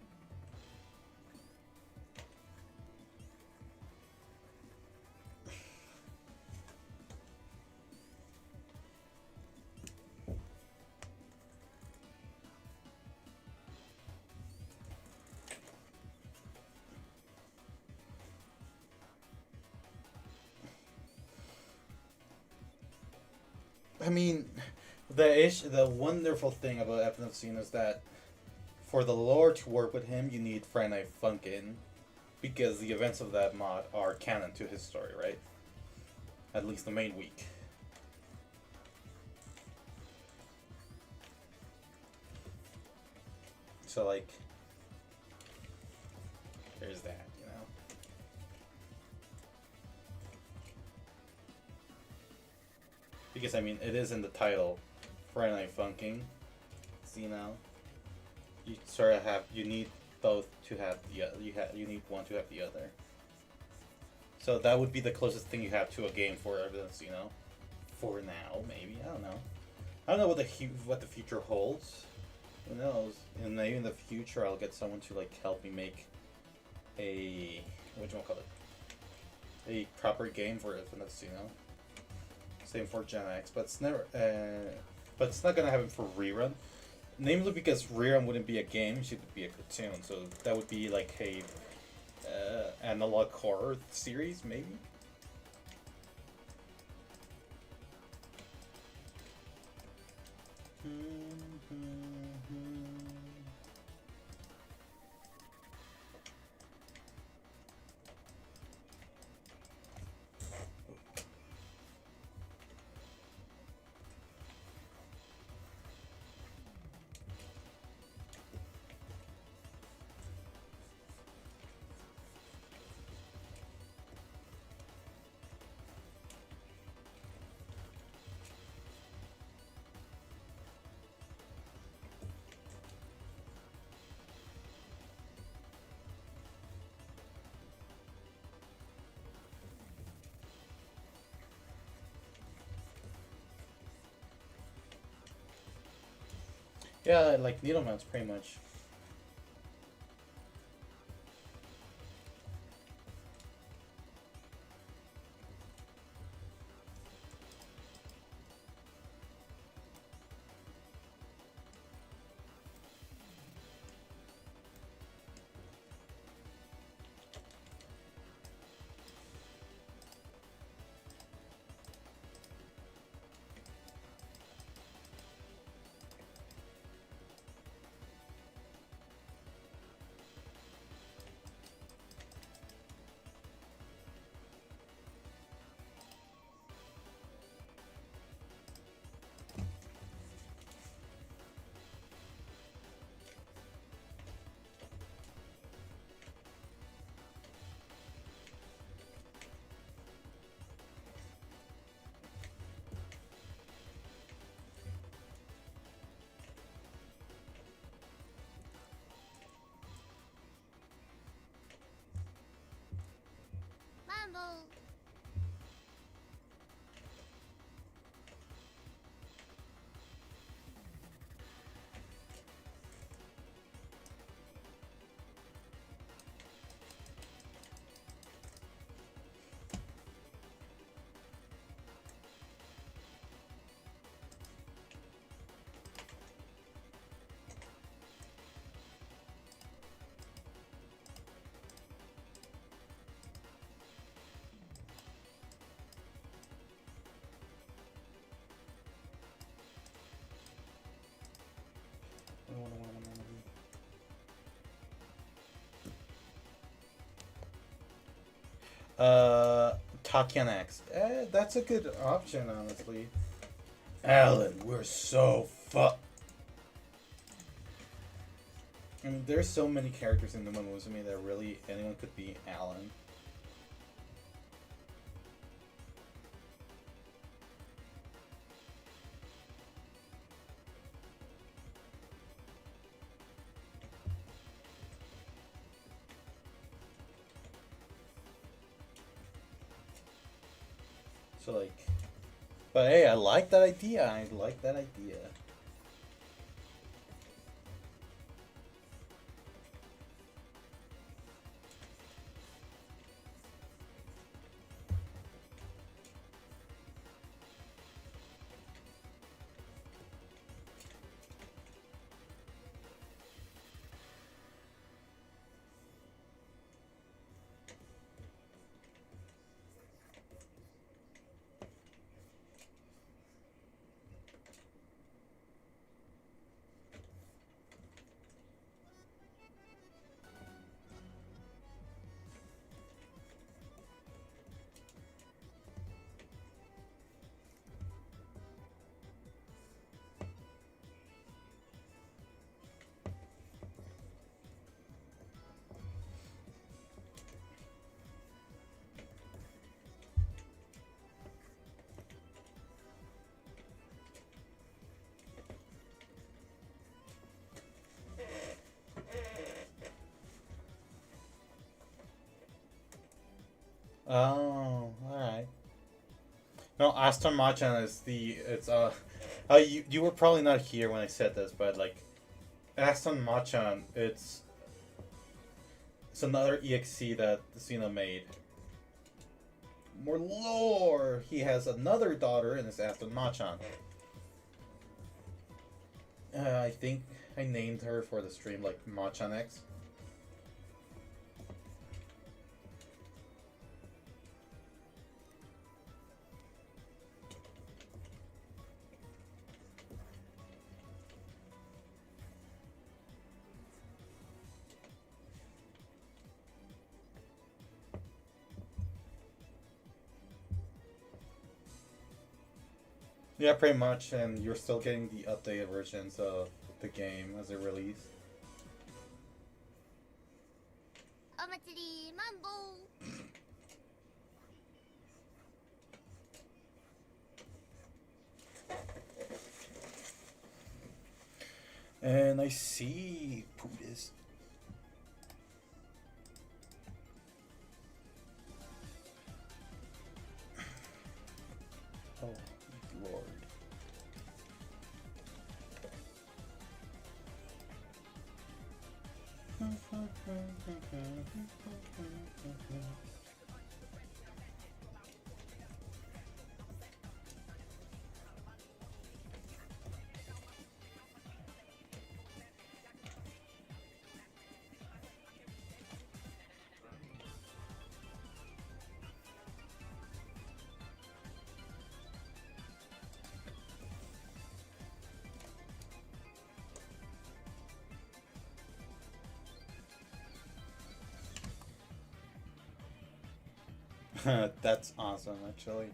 I mean, the wonderful thing about Epinepsine is that for the lore to work with him, you need Friday Funkin', because the events of that mod are canon to his story, right? At least the main week. So, like, there's that, you know? Because, I mean, it is in the title, Friday Night Funkin', so, you know, you sort of have, you need both to have the other, you need one to have the other. So that would be the closest thing you have to a game for evidence, you know? For now, maybe, I don't know. I don't know what the future holds. Who knows? And maybe in the future I'll get someone to, like, help me make a, whatchamacallit, a proper game for evidence, you know? Same for Gen X, but it's never, but it's not gonna happen for rerun. Namely because rerun wouldn't be a game, it would be a cartoon, so that would be like a analog horror series, maybe. Yeah, like needle mounts, pretty much. Mambo. Takian X. That's a good option, honestly. Alan, we're so I mean, there's so many characters in the Momozume that really anyone could be Alan. So like, but hey, I like that idea. I like that idea. Oh, alright. No, Aston Martin is you were probably not here when I said this, but like Aston Martin, it's another EXE that Cena made. More lore. He has another daughter, and it's Aston Martin. I think I named her for the stream like Machan X. Yeah, pretty much, and you're still getting the updated versions of the game as it released. And I see Putis. Oh, Lord. That's awesome, actually.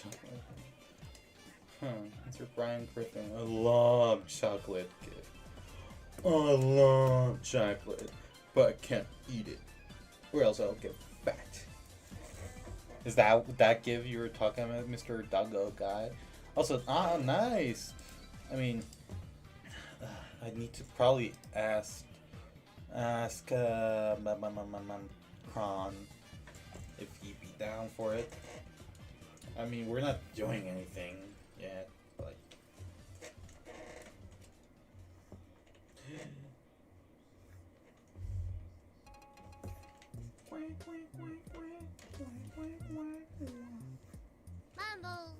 chocolate. Huh, Mr. Brian Griffin. I love chocolate, kid. I love chocolate, but I can't eat it, or else I'll get fat. Is that would that give you were talking about Mr. Duggo guy? Also, nice. I mean, I need to probably ask Kron if he'd be down for it. I mean, we're not doing anything yet, but Mambo.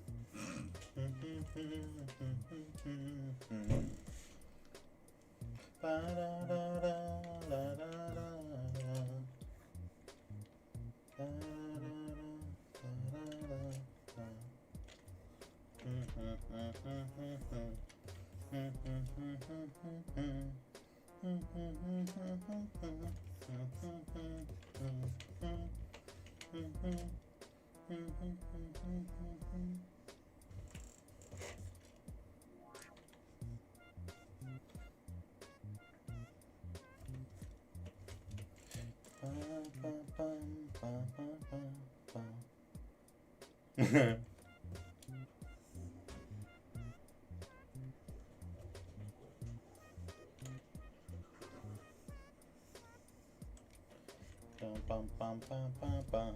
Bum bum bum bum bum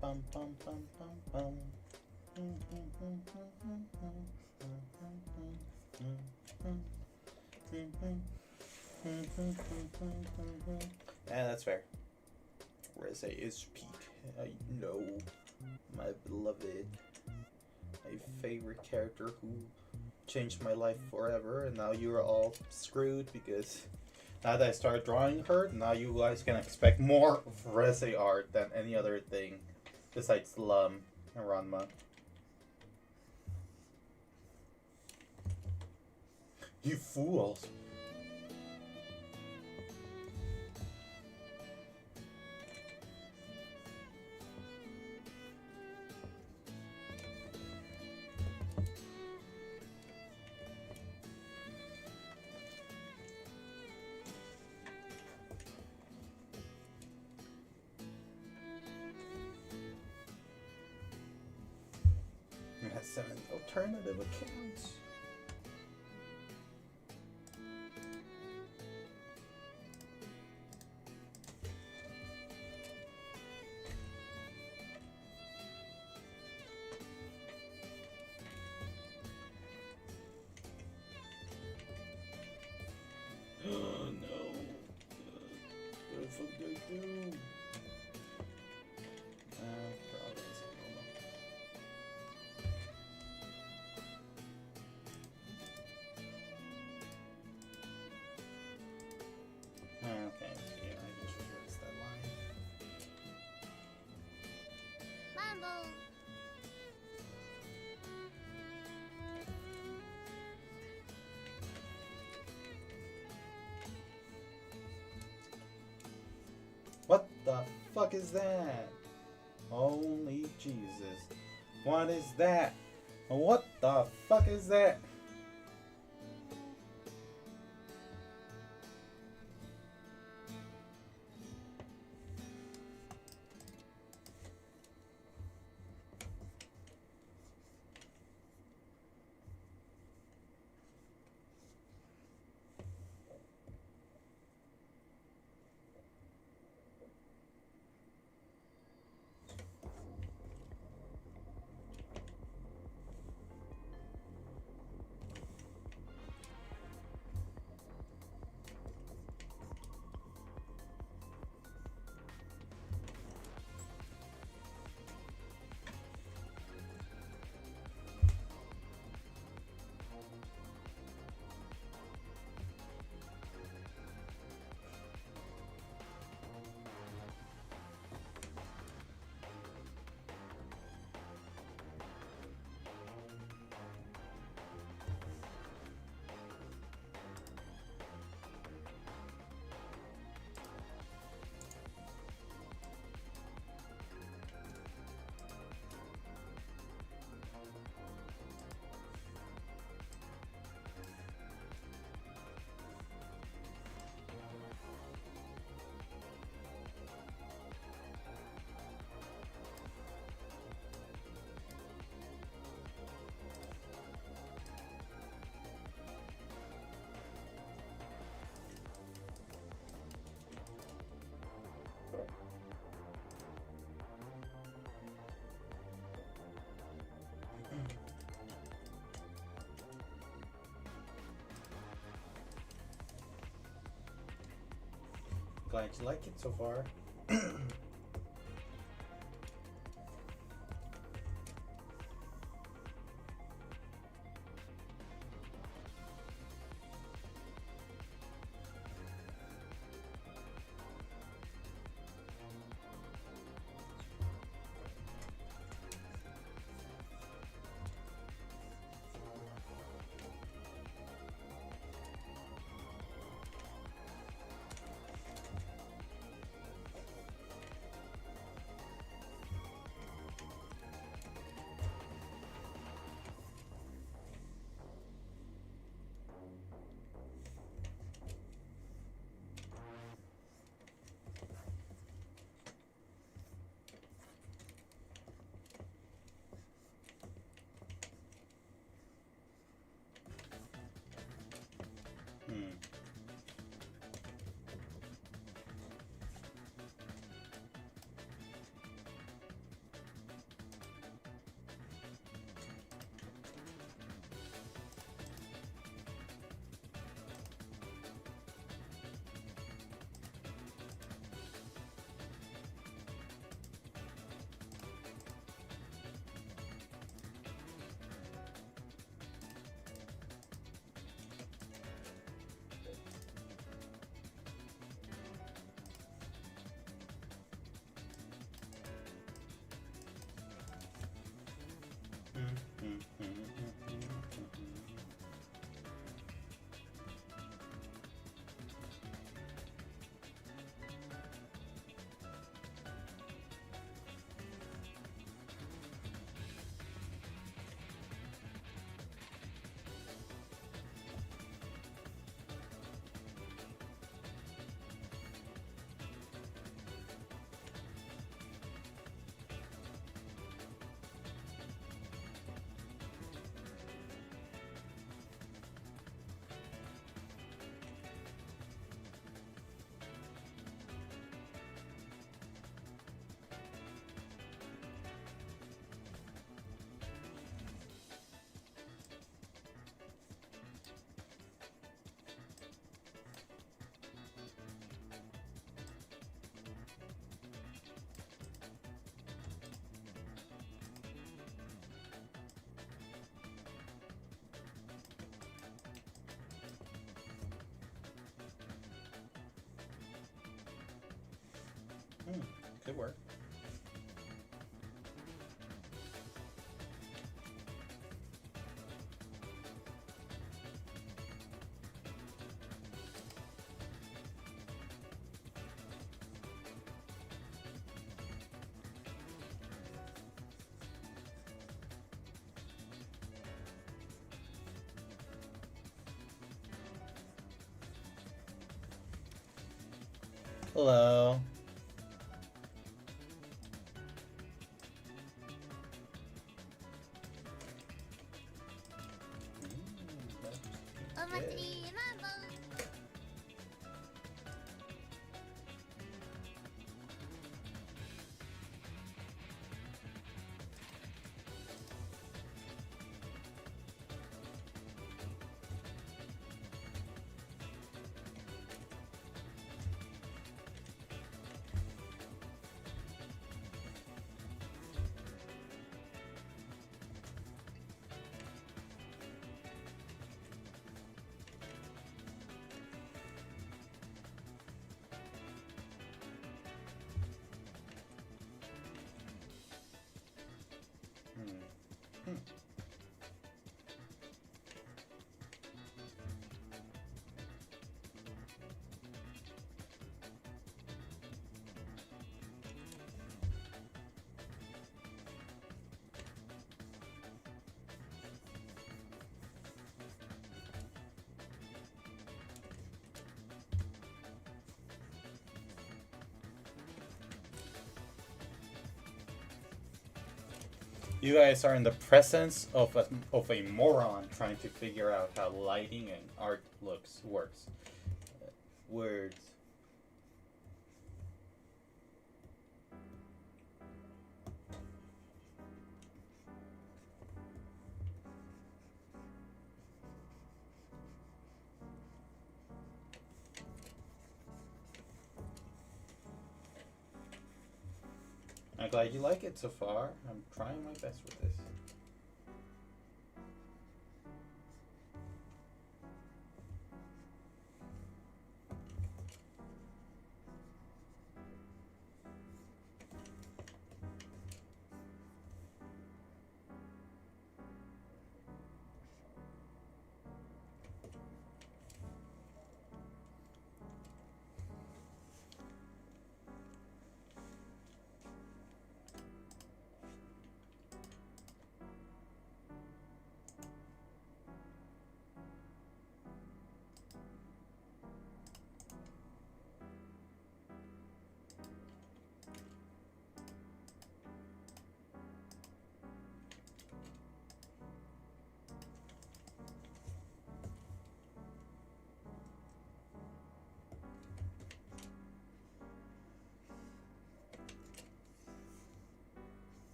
bum bum bum bum bum. Yeah, that's fair. Reze is Pete. I know, my beloved, my favorite character who changed my life forever, and now you are all screwed because now that I started drawing her, now you guys can expect more of Reze art than any other thing besides Lum and Ranma. You fools! You have 7 alternative accounts. Oh no. What the fuck do I do? Probably okay, so yeah, I just reversed that line. Mambo. What the fuck is that? Holy Jesus. What is that? What the fuck is that? Glad you like it so far. Could work. Hello. Omatsuri Mambo. You guys are in the presence of a moron trying to figure out how lighting and art works. Words. I'm glad you like it so far. I'm trying my best with this.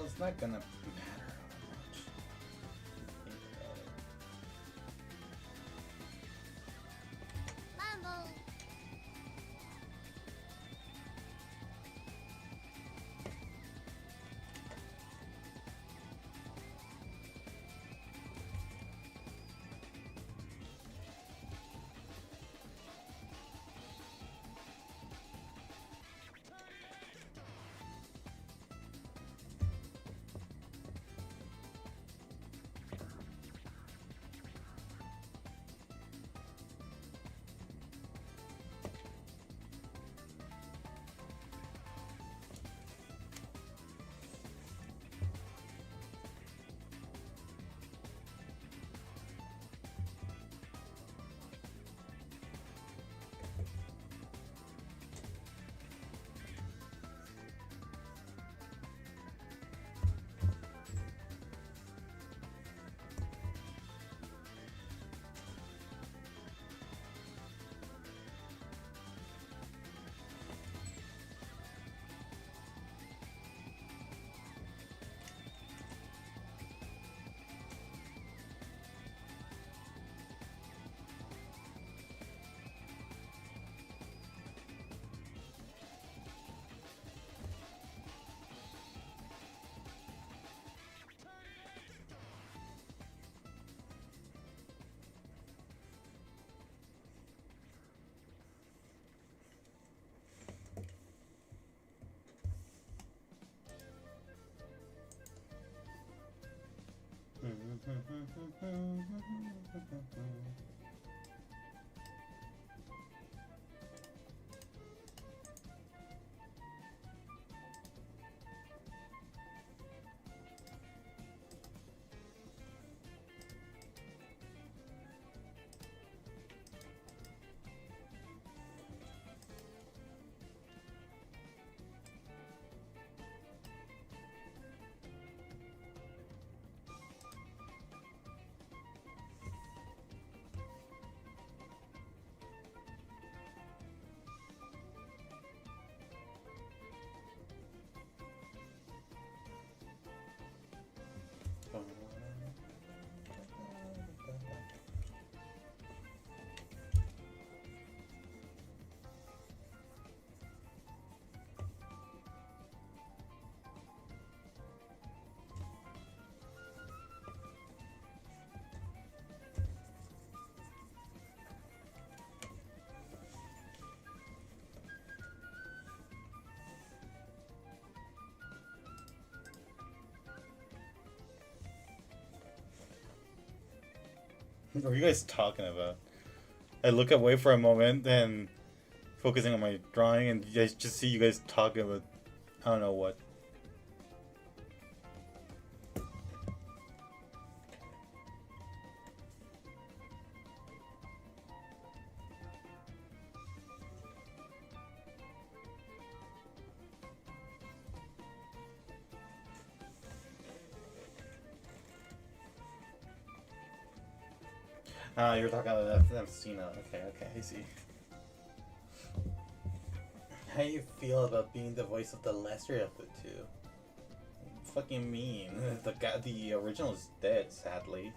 Well, it's not gonna matter how much you think about it. What are you guys talking about? I look away for a moment, then focusing on my drawing, and I just see you guys talking about I don't know what. Ah, you're talking about that Cena. Okay, I see. How do you feel about being the voice of the lesser of the two? Fucking mean. The original is dead, sadly.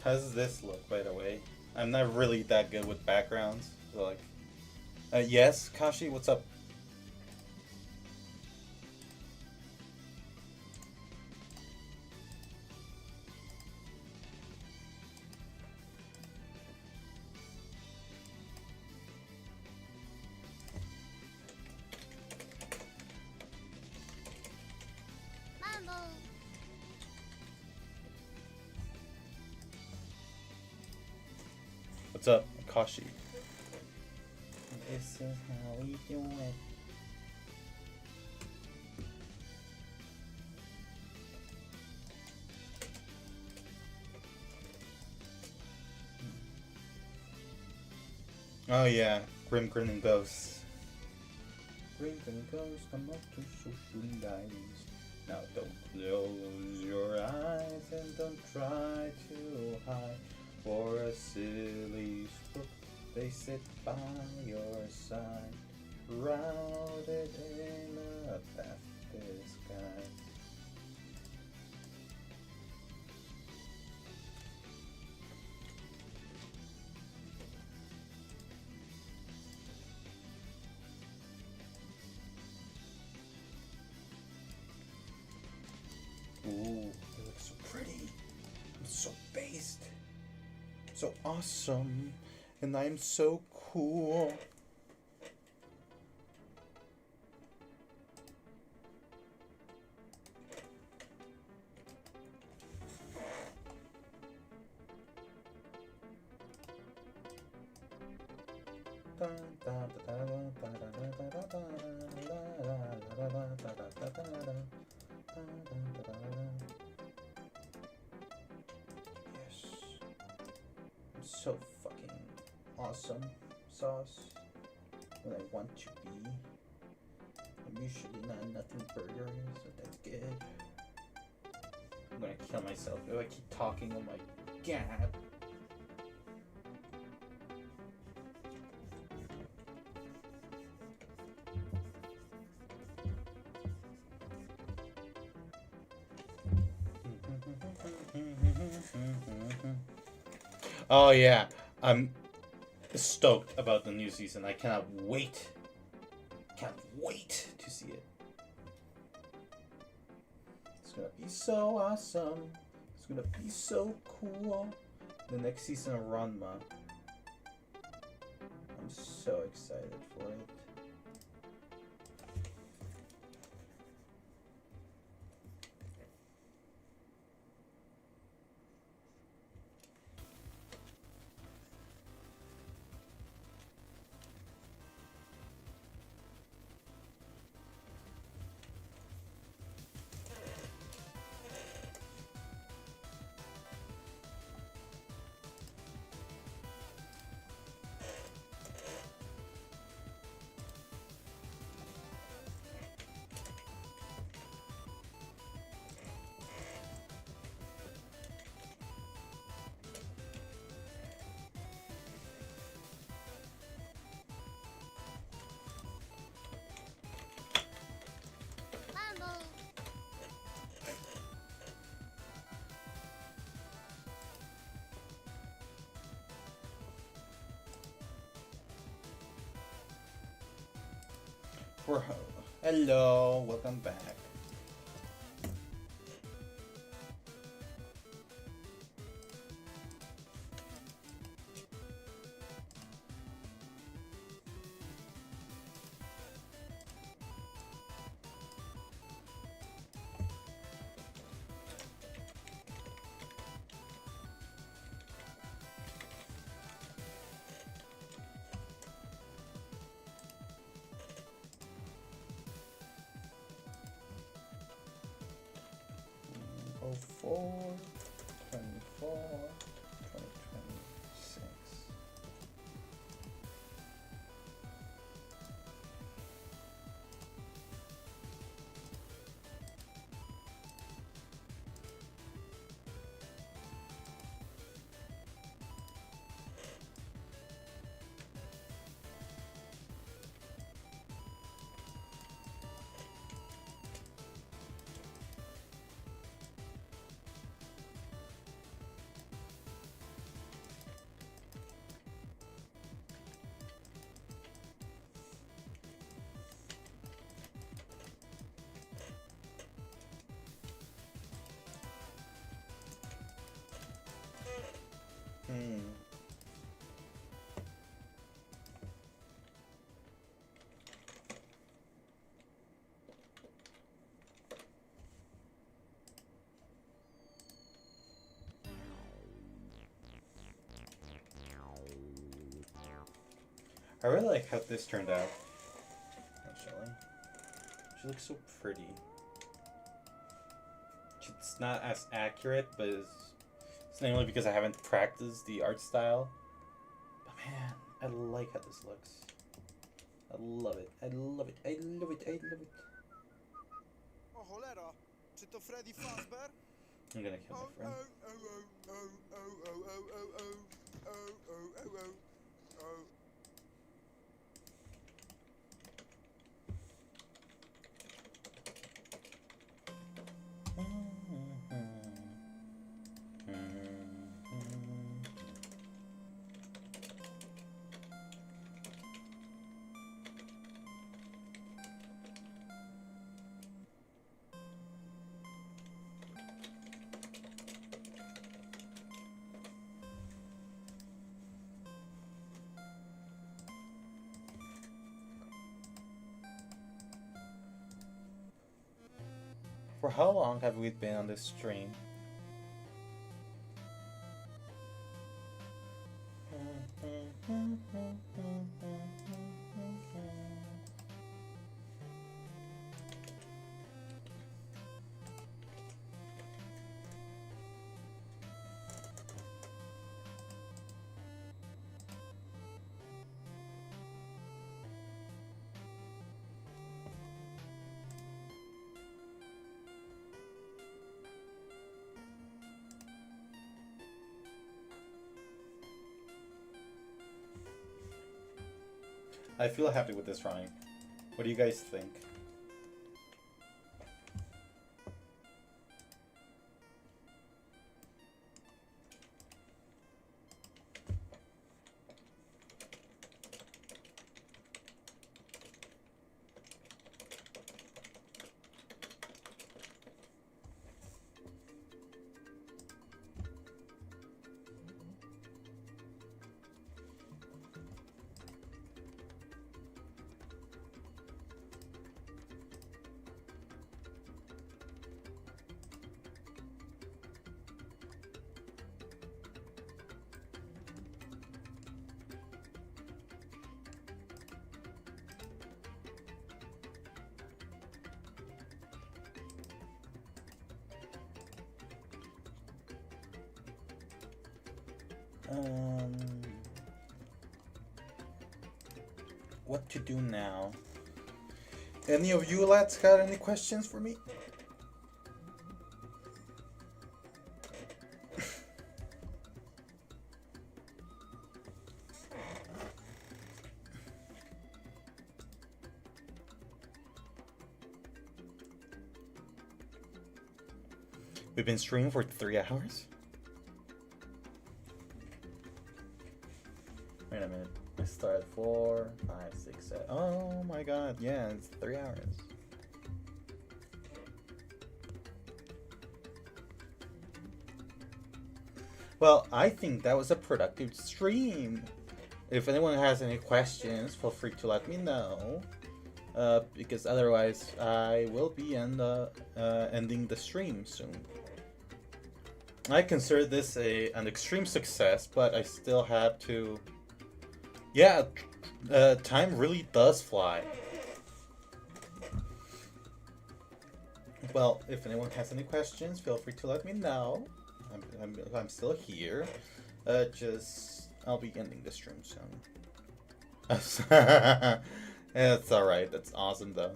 How does this look, by the way? I'm not really that good with backgrounds. So like, yes, Kashi, what's up? What's up, Kashi? This is how we do it. Oh yeah, Grim Grinning Ghosts. Grim Grinning Ghosts come up to social diaries. Now don't close your eyes and don't try to hide. For a silly spook, they sit by your side, routed in a path disguise. Ooh, it looks so pretty. I'm so based. So awesome. And I'm so cool. Yes. I'm so fucking awesome, sauce. When I want to be. I'm usually not nothing burger, so that's good. I'm gonna kill myself if I keep talking. Oh my god. Oh yeah, I'm stoked about the new season. I cannot wait. Can't wait to see it. It's gonna be so awesome. It's gonna be so cool. The next season of Ranma. I'm so excited for it. Bro, hello, welcome back. Oh, 24, 2026. I really like how this turned out. Actually, she looks so pretty. It's not as accurate, but it's mainly because I haven't practiced the art style. But man, I like how this looks. I love it. I love it. I love it. I love it. O cholera, czy to Freddy Fazbear? I'm gonna kill my friend. For how long have we been on this stream? I feel happy with this drawing. What do you guys think? What to do now? Any of you lads got any questions for me? We've been streaming for 3 hours? Wait a minute. I started 4, 5, 6, 7. Oh my god, yeah, it's 3 hours. Well, I think that was a productive stream. If anyone has any questions, feel free to let me know. Because otherwise, I will be ending the stream soon. I consider this an extreme success, but I still have to... Yeah, time really does fly. Well, if anyone has any questions, feel free to let me know. I'm still here. I'll be ending the stream soon. It's alright, that's awesome though.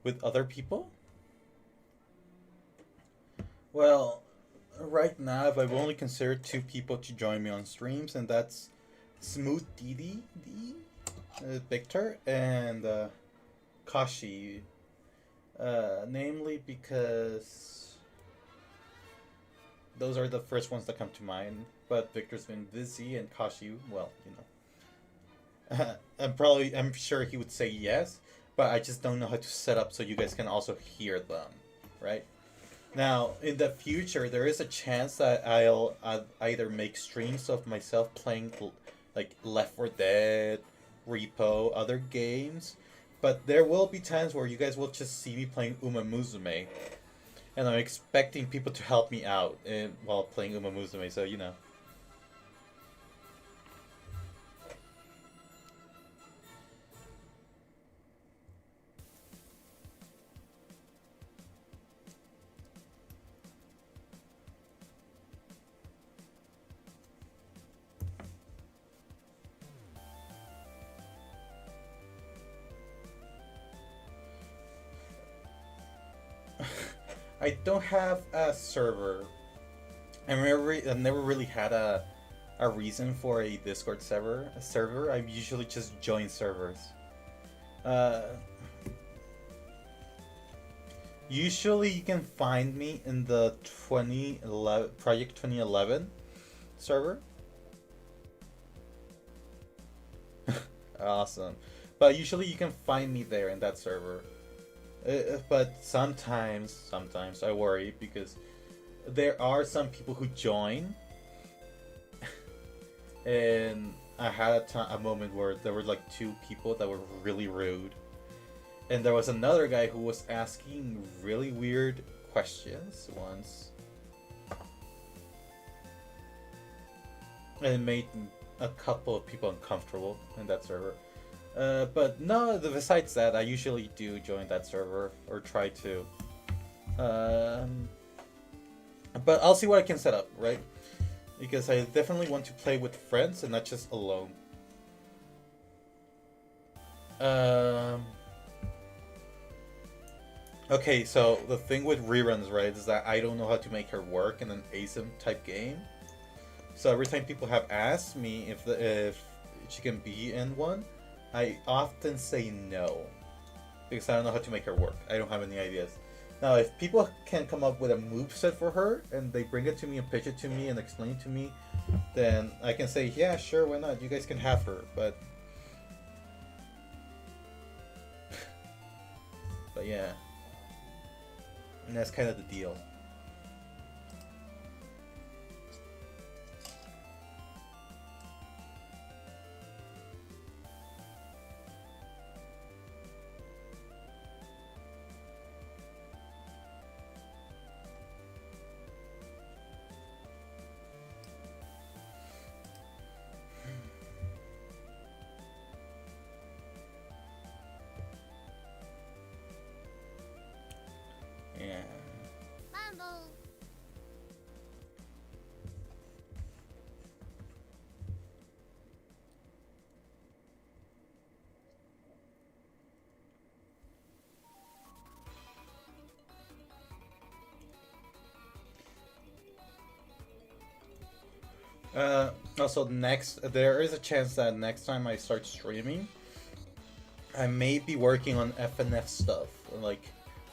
With other people? Well, right now, I've only considered two people to join me on streams, and that's Smooth DD, Victor, and Kashi. Namely because those are the first ones that come to mind. But Victor's been busy, and Kashi, well, I'm sure he would say yes, but I just don't know how to set up so you guys can also hear them, right? Now, in the future, there is a chance that I'll either make streams of myself playing like Left 4 Dead, Repo, other games, but there will be times where you guys will just see me playing Uma Musume, and I'm expecting people to help me out while playing Uma Musume, so you know. I don't have a server. I've never really had a reason for a Discord server. I usually just join servers. Usually you can find me in the 2011 Project 2011 server. Awesome. But usually you can find me there in that server. But sometimes I worry because there are some people who join, and I had a moment where there were like two people that were really rude, and there was another guy who was asking really weird questions once, and it made a couple of people uncomfortable in that server. But no, besides that, I usually do join that server, or try to. But I'll see what I can set up, right? Because I definitely want to play with friends and not just alone. Okay, so the thing with reruns, right, is that I don't know how to make her work in an ASIM type game. So every time people have asked me if she can be in one, I often say no, because I don't know how to make her work. I don't have any ideas. Now, if people can come up with a moveset for her, and they bring it to me and pitch it to me and explain it to me, then I can say, yeah, sure, why not? You guys can have her, but yeah. And that's kind of the deal. Yeah. Also, there is a chance that next time I start streaming, I may be working on FNF stuff, like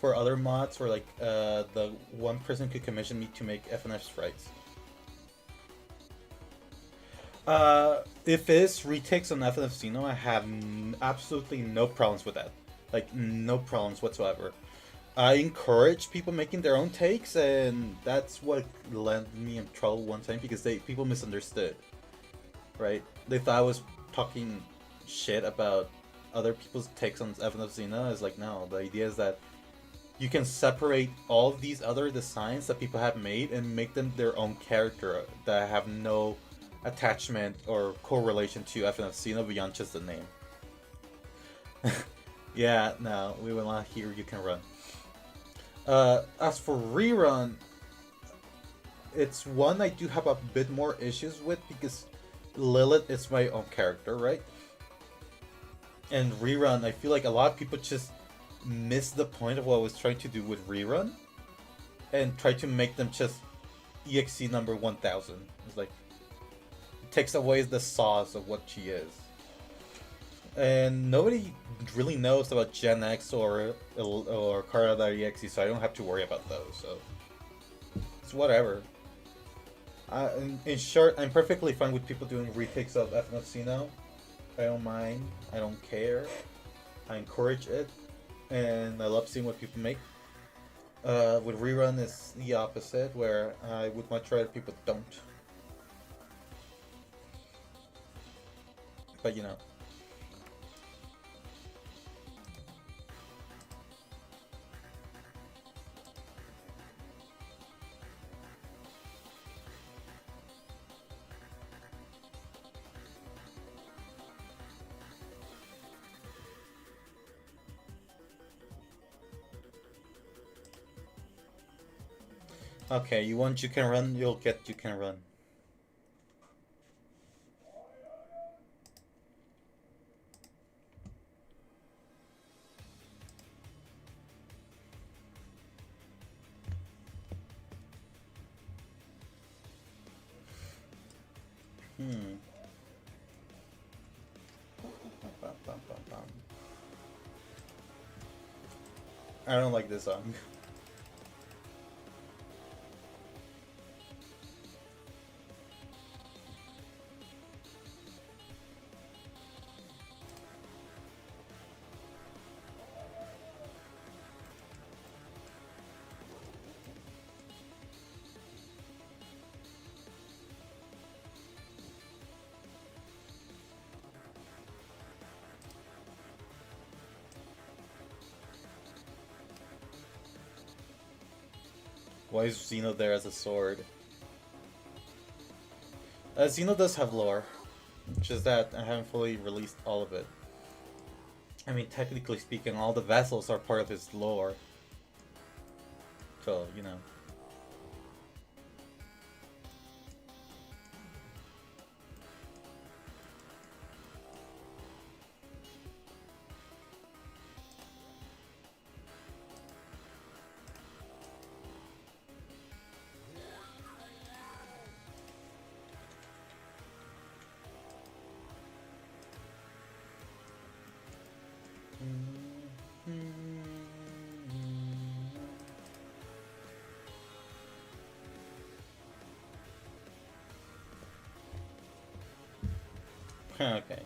for other mods, where like the one person could commission me to make FNF sprites. If it's retakes on FNF Xeno, I have absolutely no problems with that. Like, no problems whatsoever. I encourage people making their own takes, and that's what landed me in trouble one time, because people misunderstood, right? They thought I was talking shit about other people's takes on FNF Xeno. It's like, no, the idea is that you can separate all of these other designs that people have made and make them their own character that have no attachment or correlation to FNF Xeno beyond just the name. Yeah, no, we will not hear You Can Run. As for rerun, it's one I do have a bit more issues with, because Lilith is my own character, right? And rerun, I feel like a lot of people just miss the point of what I was trying to do with rerun. and try to make them just EXE number 1000. It's like, it takes away the sauce of what she is. And nobody really knows about Gen X or Kara.exe, so I don't have to worry about those. So it's whatever. In short, I'm perfectly fine with people doing retakes of FNFC. I don't mind. I don't care. I encourage it, and I love seeing what people make. With rerun is the opposite, where I would much rather people don't. But you know. Okay, you want you can run, you'll get you can run. I don't like this song. Why is Xeno there as a sword? Xeno does have lore. Just that I haven't fully released all of it. I mean, technically speaking, all the vessels are part of his lore. So, you know. Okay.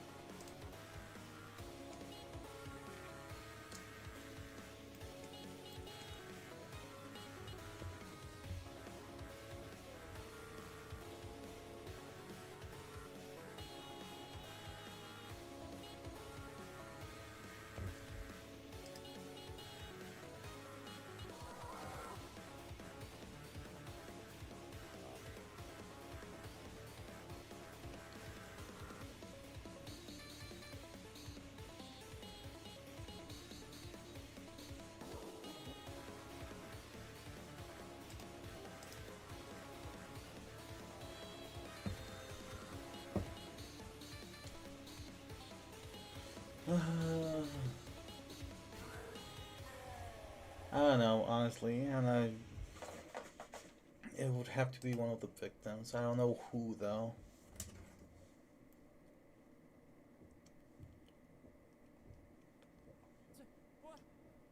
I don't know, honestly, and it would have to be one of the victims. I don't know who though. What?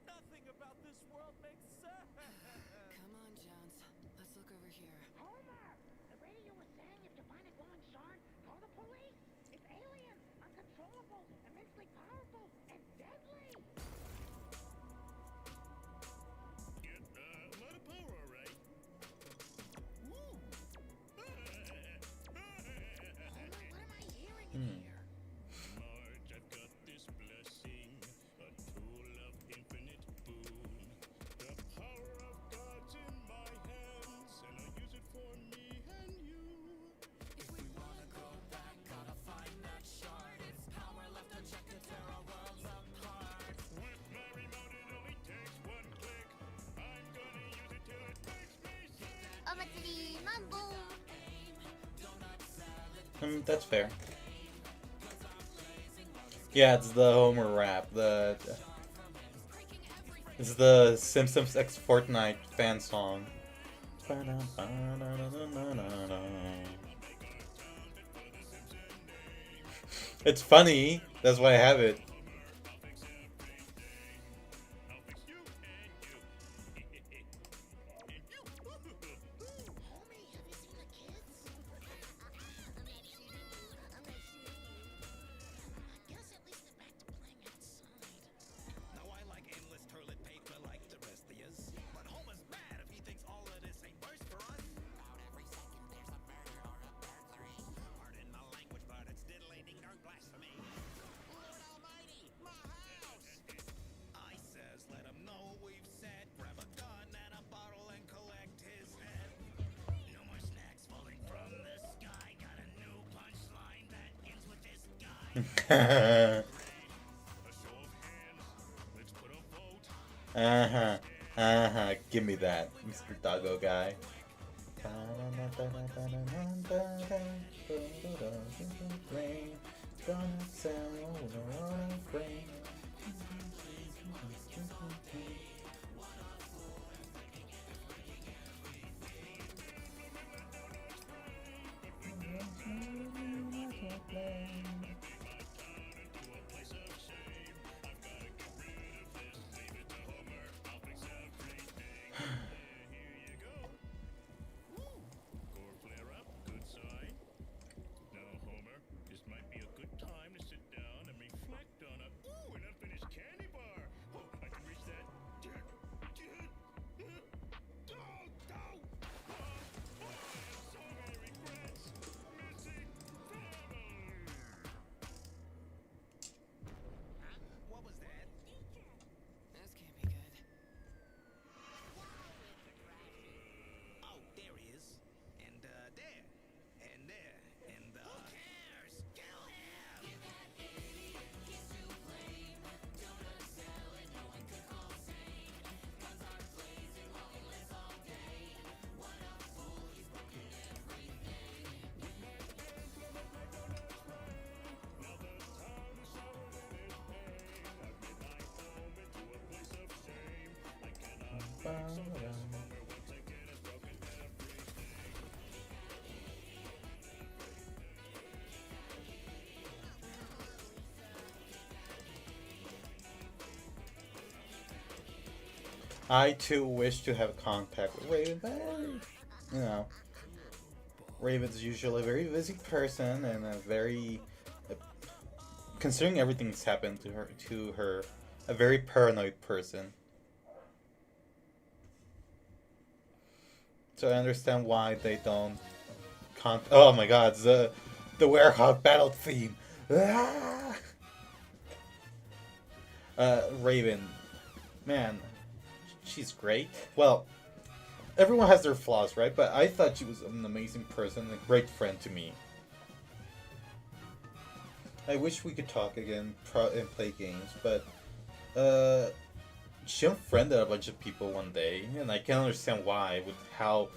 Nothing about this world makes sense. Come on, Jones. Let's look over here. Homer! The radio was saying if you find a glowing shard, call the police! It's alien, uncontrollable, immensely powerful, and deadly! Get a lot of power, all right. Woo! Homer, what am I hearing in here? Marge, I've got this blessing, a tool of infinite boon. The power of God's in my hands, and I use it for me and you. If we wanna go back, gotta find that shard. It's power left unchecked to tear our worlds apart. With my remote, it only takes one click. I'm gonna use it till it makes me sick. Omatsuri Mambo! That's fair. Yeah, it's the Homer rap. It's the Simpsons X Fortnite fan song. It's funny. That's why I have it. Now I like endless toilet paper like the rest of yous. But Homer's mad if he thinks all of this ain't worse for us. About every second there's a bird or a burglary. Pardon my language, but it's diddly-ding darn blasphemy. Lord almighty, my house! I says, let him know we've said. Grab a gun and a bottle and collect his head. No more snacks falling from the sky. Got a new punchline that ends with this guy. Give me that, Mr. Doggo guy. What was that? This can't be good. Oh, there he is. And, there. And there. And, who cares? Kill him! Give that idiot kiss to flame. Donut salad, no one could call sane. Guns are blazing while he lives all day. What a fool, he's broken everything. I too wish to have contact with Raven. You know, Raven's usually a very busy person and a very, considering everything that's happened to her, a very paranoid person. So I understand why they don't oh my god, the Werehog battle theme. Ah! Raven, man, she's great. Well, everyone has their flaws, right? But I thought she was an amazing person, a great friend to me. I wish we could talk again and play games, but she unfriended a bunch of people one day, and I can understand why, with how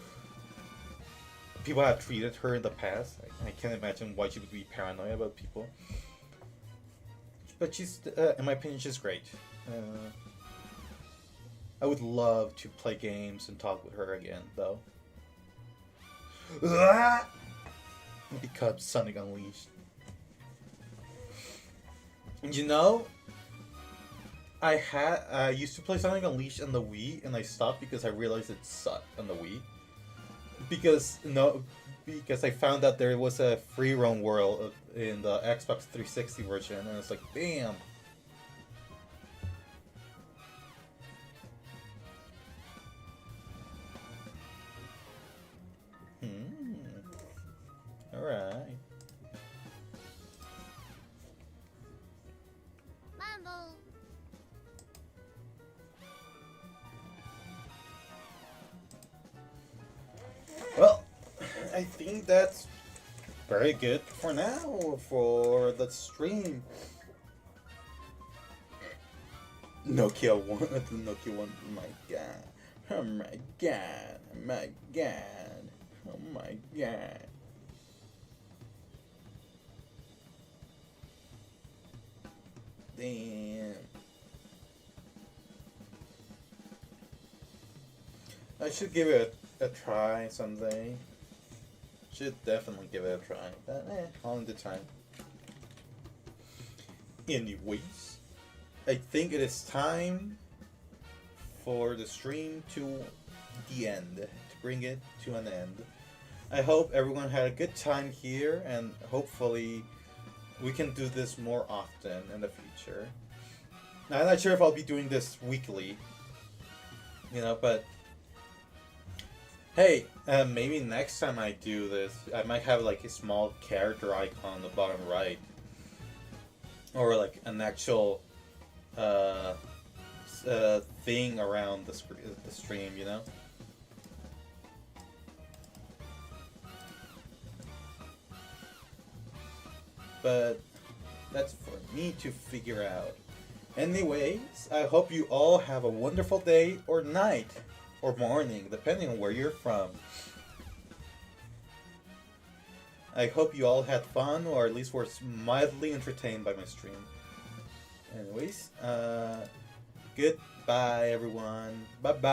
people have treated her in the past. I can't imagine why she would be paranoid about people. But she's, in my opinion, she's great. I would love to play games and talk with her again, though. Because Sonic Unleashed. You know, I used to play Sonic Unleashed on the Wii, and I stopped because I realized it sucked on the Wii. Because I found out there was a free roam world in the Xbox 360 version, and it's like, damn. Alright. Mambo. Well, I think that's very good for now, for the stream. Nokia 1, the Nokia 1, oh my god. Oh my god, oh my god, oh my god. Damn. I should give it a try someday. Should definitely give it a try, but all in the time. Anyways, I think it is time for the stream to the end, to bring it to an end. I hope everyone had a good time here, and hopefully we can do this more often in the future. Now, I'm not sure if I'll be doing this weekly, but hey, maybe next time I do this, I might have like a small character icon on the bottom right, or like an actual thing around the stream, But that's for me to figure out. Anyways, I hope you all have a wonderful day or night or morning, depending on where you're from. I hope you all had fun, or at least were mildly entertained by my stream. Anyways, goodbye everyone. Bye bye.